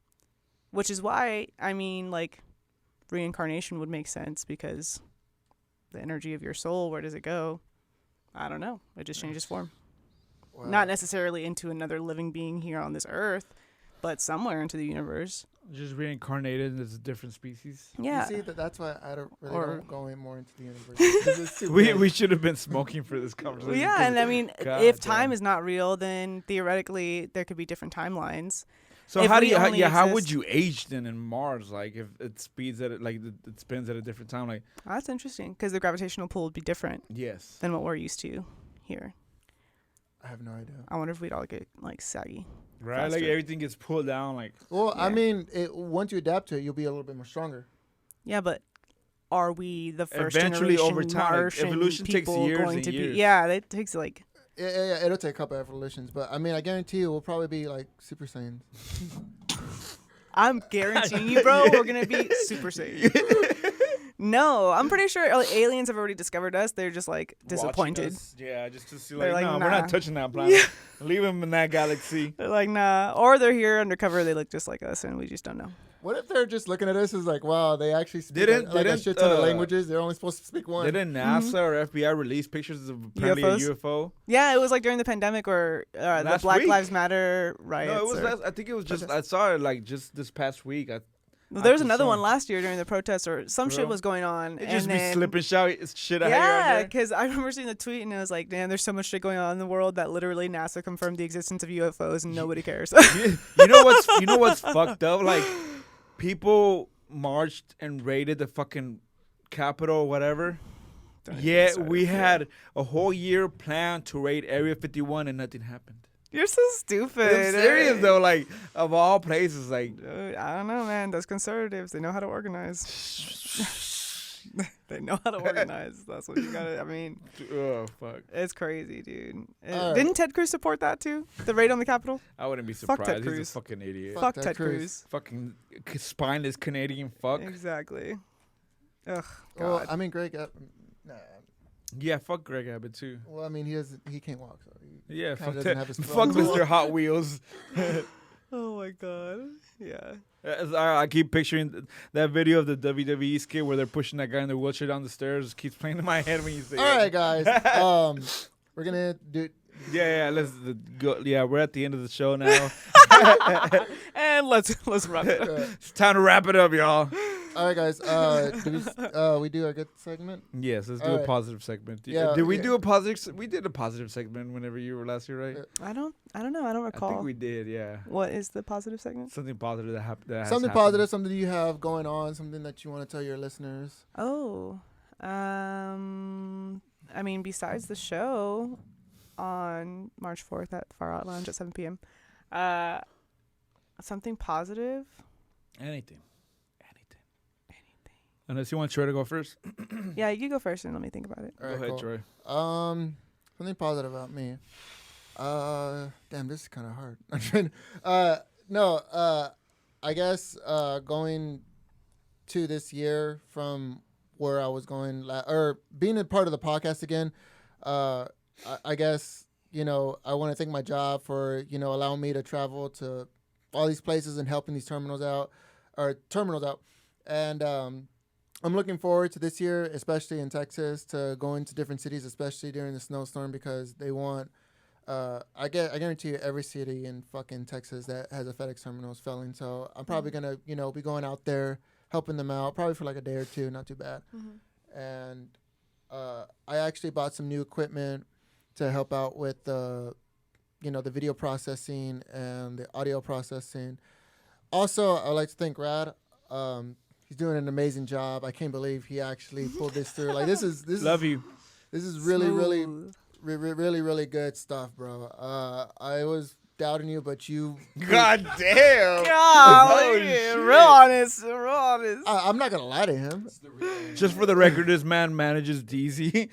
C: Which is why, I mean, like, reincarnation would make sense because the energy of your soul, where does it go? I don't know. It just changes form.
A: wow.
C: Not necessarily into another living being here on this earth, but somewhere into the universe.
B: Just reincarnated as a different species.
C: Yeah.
A: You see that's why I don't really
C: Or-
A: don't go in more into the universe. 'Cause it's too
B: We
A: big.
B: we should have been smoking for this conversation.
C: Well, yeah, and I mean,
B: God
C: if
B: damn.
C: time is not real, then theoretically there could be different timelines.
B: So
C: if
B: how do
C: we
B: you?
C: only
B: How would
C: exist-
B: you age then in Mars? Like if it speeds at it, like it spins at a different time. Like
C: That's interesting because the gravitational pull would be different
B: yes.
C: than what we're used to here.
A: I have no idea.
C: I wonder if we'd all get like saggy.
B: Right, like
C: faster.
B: everything gets pulled down. Like
A: Well, I
C: Yeah.
A: mean, once you adapt to it, you'll be a little bit more stronger.
C: Yeah, but are we the first
B: Eventually,
C: generation
B: over time, like,
C: Martian
B: evolution takes
C: people
B: years
C: going
B: and
C: to
B: years.
C: be? Yeah, it takes like.
A: Yeah, it'll take a couple evolutions, but I mean, I guarantee you, we'll probably be like Super Saiyans.
C: I'm guaranteeing you, bro, we're gonna be Super Saiyan. No, I'm pretty sure aliens have already discovered us. They're just like
B: watching
C: disappointed.
B: us. Yeah, just to see
C: They're
B: like,
C: like,
B: no, we're
C: nah.
B: not touching that planet. Leave them in that galaxy.
C: They're like, nah, or they're here undercover. They look just like us, and we just don't know.
A: What if they're just looking at us as like, wow, they actually speak
B: Didn't-
A: like a
B: didn't,
A: shit ton of
B: uh,
A: languages. They're only supposed to speak one.
B: Didn't NASA or FBI release pictures of apparently
C: UFOs?
B: a UFO?
C: Yeah, it was like during the pandemic or the
B: Last
C: Black
B: week.
C: Lives Matter riots.
B: No, it was.
C: or-
B: Last, I think it was just. I
C: protest.
B: saw it like just this past week.
C: Well, there was
B: I
C: another
B: saw
C: one
B: it.
C: last year during the protests, or some shit
B: Bro.
C: was going on.
B: It
C: and
B: just be
C: then,
B: slipping shit out
C: Yeah,
B: here.
C: because I remember seeing the tweet and it was like, damn, there's so much shit going on in the world that literally NASA confirmed the existence of UFOs and nobody cares.
B: You know what's fucked up? Like people marched and raided the fucking Capitol or whatever.
C: Don't even
B: Yeah,
C: start.
B: we had a whole year planned to raid Area 51 and nothing happened.
C: You're so stupid.
B: I'm serious though, like of all places, like
C: Dude, I don't know, man. Those conservatives, they know how to organize. They know how to organize. That's what you gotta. I mean,
B: oh fuck.
C: it's crazy, dude.
A: All right.
C: Didn't Ted Cruz support that too? The raid on the Capitol?
B: I wouldn't be
C: Fuck
B: surprised.
C: Ted
B: He's
C: Cruz.
B: a fucking idiot.
A: Fuck
C: Fuck
A: Ted
C: Ted
A: Cruz.
C: Cruz.
B: Fucking spineless Canadian fuck.
C: Exactly. Ugh.
A: Well,
C: God.
A: I mean, Greg. Nah.
B: Yeah, fuck Greg Abbott too.
A: Well, I mean, he can't walk, so
B: Yeah,
A: Kinda
B: fuck
A: doesn't
B: that.
A: have his
B: Fuck
A: throttle.
B: Mr. Hot Wheels.
C: Oh my God. Yeah.
B: I keep picturing that video of the WWE skit where they're pushing that guy in the wheelchair down the stairs. It keeps playing in my head when you say
A: All
B: it.
A: right, guys. We're gonna do.
B: Yeah, let's go. Yeah, we're at the end of the show now.
C: And let's wrap it up.
B: It's time to wrap it up, y'all.
A: All right, guys. We do our good segment.
B: Yes, let's do
A: All
B: a
A: right.
B: positive segment.
A: Yeah,
B: did we
A: yeah.
B: do a positive? We did a positive segment whenever you were last year, right?
C: I don't know. I don't
B: I
C: recall.
B: think we did. Yeah,
C: What is the positive segment?
B: something positive that happened.
A: Something positive, something you have going on, something that you want to tell your listeners.
C: Oh. I mean, besides the show on March 4th at Far Out Lounge at 7 p.m. Something positive?
B: Anything. Unless you want Troy to go first.
C: Yeah, you go first and let me think about it.
A: All
B: Go
A: right,
B: ahead,
A: cool.
B: Troy.
A: Something positive about me. Damn, this is kind of hard. I I guess going to this year from where I was going, or being a part of the podcast again, I guess, I want to thank my job for, allowing me to travel to all these places and helping these terminals out. And I'm looking forward to this year, especially in Texas, to going to different cities, especially during the snowstorm, because they want, I guarantee you every city in fucking Texas that has a FedEx terminal is failing. So I'm probably going to, be going out there, helping them out, probably for like a day or two, not too bad. And I actually bought some new equipment to help out with the video processing and the audio processing. Also, I'd like to thank Rad. He's doing an amazing job. I can't believe he actually pulled this through. Like this is
B: Love you.
A: This is really, really,
C: Smooth.
A: really, really good stuff, bro. I was doubting you, but you.
B: God damn.
C: God,
B: shit.
C: real honest, real honest.
A: I'm not gonna lie to him.
B: Just for the record, this man manages DZ.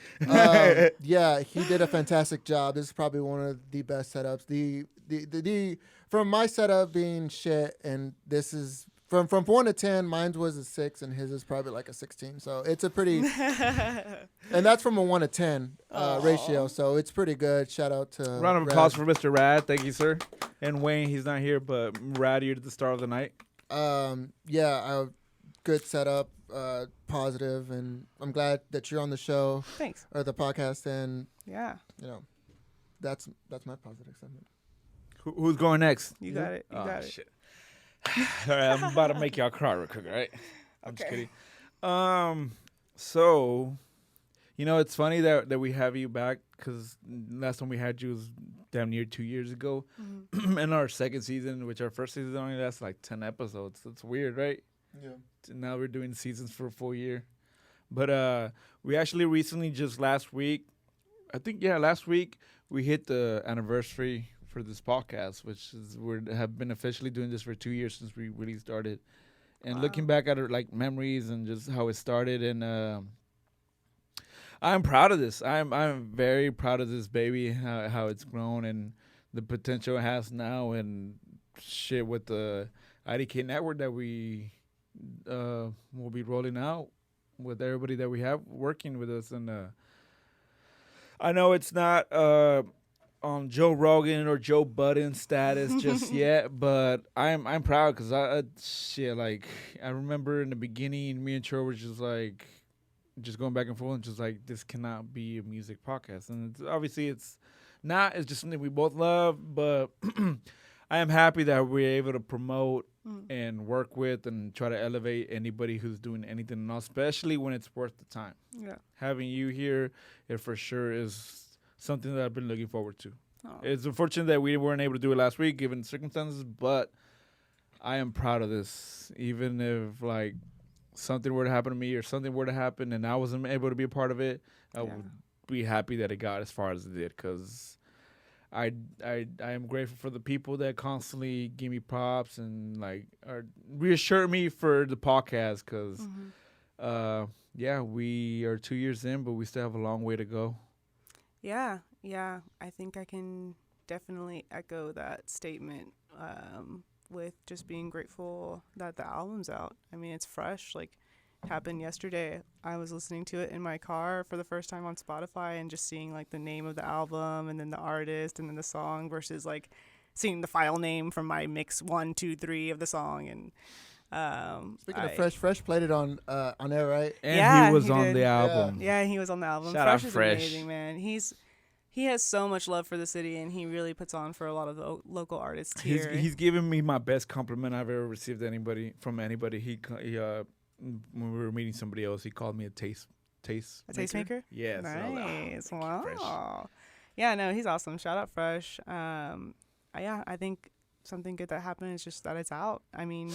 A: Yeah, he did a fantastic job. This is probably one of the best setups. The from my setup being shit, and this is from 1 to 10. Mine was a 6, and his is probably like a 16. So it's a pretty, and that's from a 1 to 10 ratio. So it's pretty good. Shout out to
B: Round of
A: Rad.
B: applause for Mr. Rad. Thank you, sir. And Wayne, he's not here, but Rad, you're the star of the night.
A: Yeah, good setup, positive, and I'm glad that you're on the show
C: Thanks.
A: or the podcast, and
C: Yeah,
A: that's my positive sentiment.
B: Who's going next?
C: you got it. You
B: Oh,
C: got it.
B: shit. All right, I'm about to make y'all cry real quick, all right? I'm just
C: Okay.
B: kidding. So, it's funny that we have you back because last time we had you was damn near 2 years ago. In our second season, which our first season only lasts like 10 episodes. That's weird, right?
A: Yeah.
B: Now we're doing seasons for a full year. But we actually recently, just last week, last week, we hit the anniversary for this podcast, which is we have been officially doing this for 2 years since we really started. And looking back at our like memories and just how it started, and I'm proud of this. I'm very proud of this baby, how it's grown and the potential it has now, and shit with the IDK network that we will be rolling out with everybody that we have working with us. And I know it's not on Joe Rogan or Joe Budden status just yet, but I'm proud because I remember in the beginning, me and Cho were just like just going back and forth and just like, this cannot be a music podcast, and obviously it's not. It's just something we both love, but I am happy that we're able to promote and work with and try to elevate anybody who's doing anything, and especially when it's worth the time.
C: Yeah.
B: Having you here, it for sure is something that I've been looking forward to.
C: Oh.
B: It's unfortunate that we weren't able to do it last week given the circumstances, but I am proud of this. Even if like something were to happen to me or something were to happen and I wasn't able to be a part of it, I would be happy that it got as far as it did, because I am grateful for the people that constantly give me props and like reassure me for the podcast, because we are 2 years in, but we still have a long way to go.
C: Yeah. I think I can definitely echo that statement with just being grateful that the album's out. I mean, it's fresh. Like, it happened yesterday. I was listening to it in my car for the first time on Spotify and just seeing, like, the name of the album and then the artist and then the song versus, like, seeing the file name from my mix 1, 2, 3 of the song. And
A: Speaking of Fresh played it on air, right?
B: And
C: Yeah,
B: he was
C: he
B: on
C: did.
B: the album.
C: Yeah, he was on the album.
B: Shout out
C: Fresh is
B: Fresh.
C: amazing, man. He has so much love for the city, and he really puts on for a lot of the local artists here.
B: He's given me my best compliment I've ever received from anybody. He when we were meeting somebody else, he called me a tastemaker. Yes.
C: Nice. Wow.
B: Fresh.
C: Yeah, no, he's awesome. Shout out Fresh. I think something good that happened is just that it's out. I mean,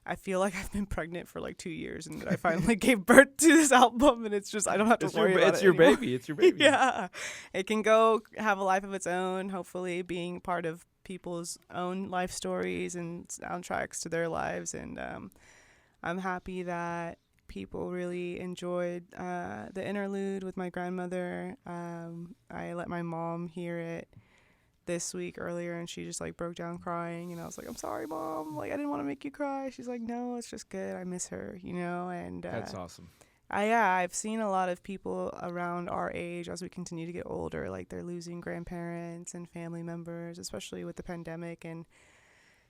C: I feel like I've been pregnant for like 2 years, and that I finally gave birth to this album, and it's just I don't have to worry about it
B: It's your
C: anymore.
B: baby. It's your baby.
C: Yeah, it can go have a life of its own, hopefully being part of people's own life stories and soundtracks to their lives. And I'm happy that people really enjoyed the interlude with my grandmother. I let my mom hear it this week earlier, and she just like broke down crying, and I was like, I'm sorry, Mom, like I didn't want to make you cry. She's like, no, it's just good, I miss her, you know. And
B: That's awesome.
C: I've seen a lot of people around our age as we continue to get older, like they're losing grandparents and family members, especially with the pandemic. And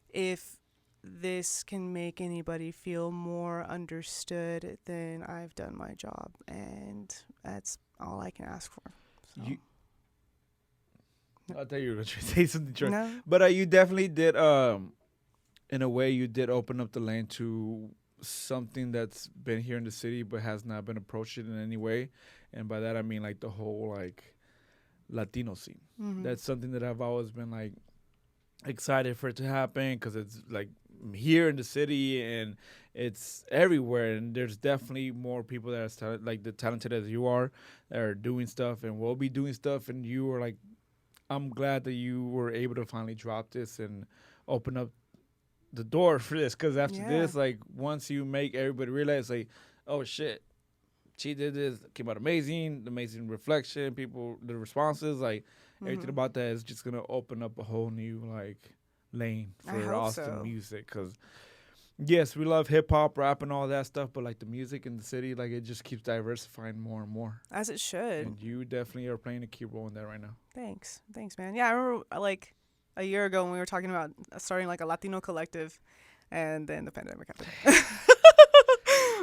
C: if this can make anybody feel more understood, then I've done my job, and that's all I can ask for. So.
B: I thought you were going to say something, Troy.
C: No.
B: But you definitely did, in a way, you did open up the lane to something that's been here in the city but has not been approached in any way. And by that, I mean, like, the whole, like, Latino scene.
C: Mm-hmm.
B: That's something that I've always been, like, excited for it to happen because it's, like, here in the city and it's everywhere. And there's definitely more people that are, like, the talented as you are that are doing stuff and will be doing stuff. And you were, like, I'm glad that you were able to finally drop this and open up the door for this, because after this, like, once you make everybody realize, like, oh shit, she did this, came out amazing reflection, people, the responses, like, everything about that is just gonna open up a whole new, like, lane for Austin music. Because yes, we love hip-hop, rap, and all that stuff, but, like, the music in the city, like, it just keeps diversifying more and more,
C: as it should.
B: and you definitely are playing a key role in that right now.
C: Thanks, man. Yeah, I remember like a year ago when we were talking about starting like a Latino collective, and then the pandemic happened.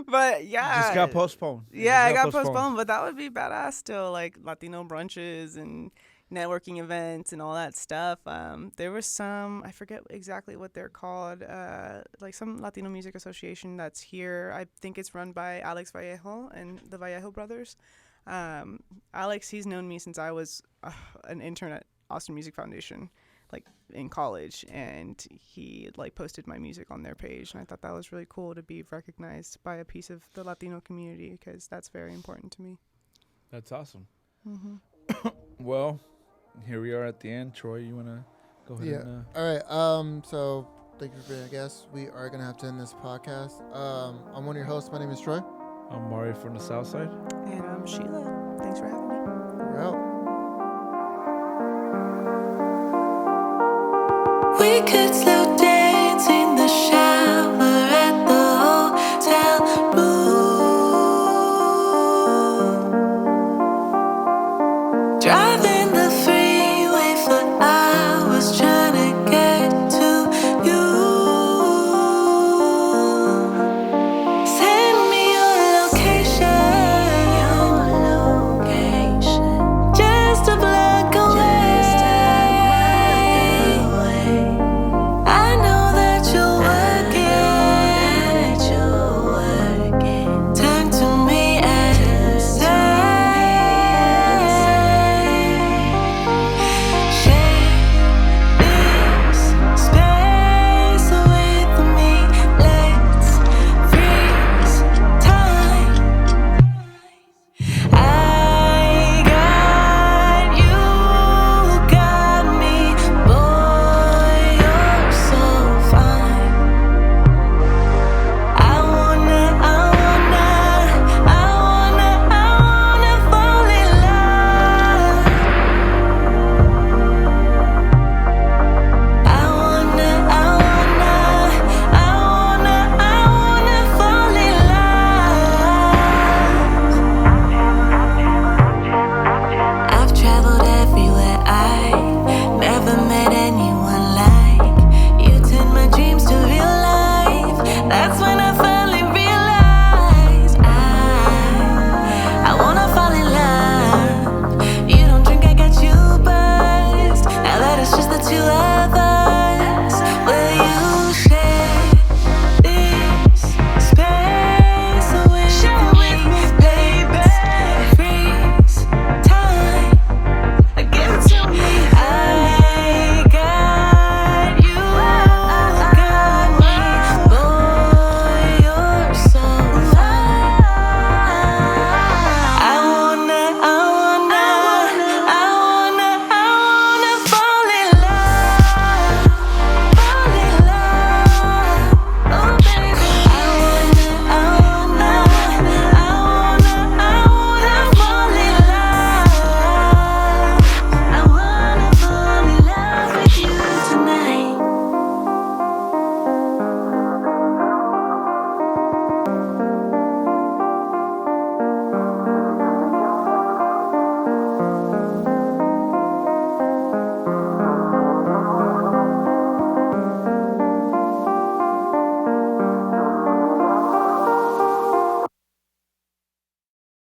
C: But yeah,
B: just got postponed.
C: Yeah, it got postponed, but that would be badass still, like Latino brunches and networking events and all that stuff. There was some, I forget exactly what they're called, like some Latino Music Association that's here. I think it's run by Alex Vallejo and the Vallejo brothers. Alex, he's known me since I was an intern at Austin Music Foundation, like in college, and he like posted my music on their page, and I thought that was really cool to be recognized by a piece of the Latino community, because that's very important to me.
B: That's awesome.
C: Mm-hmm.
B: Well, here we are at the end. Troy, you want to go ahead?
A: Yeah.
B: And,
A: All right. So thank you for being a guest. We are going to have to end this podcast. I'm one of your hosts. My name is Troy.
B: I'm Mario from the South Side.
C: And I'm Sheila. Thanks for having me.
A: We're out.
F: We could slow down.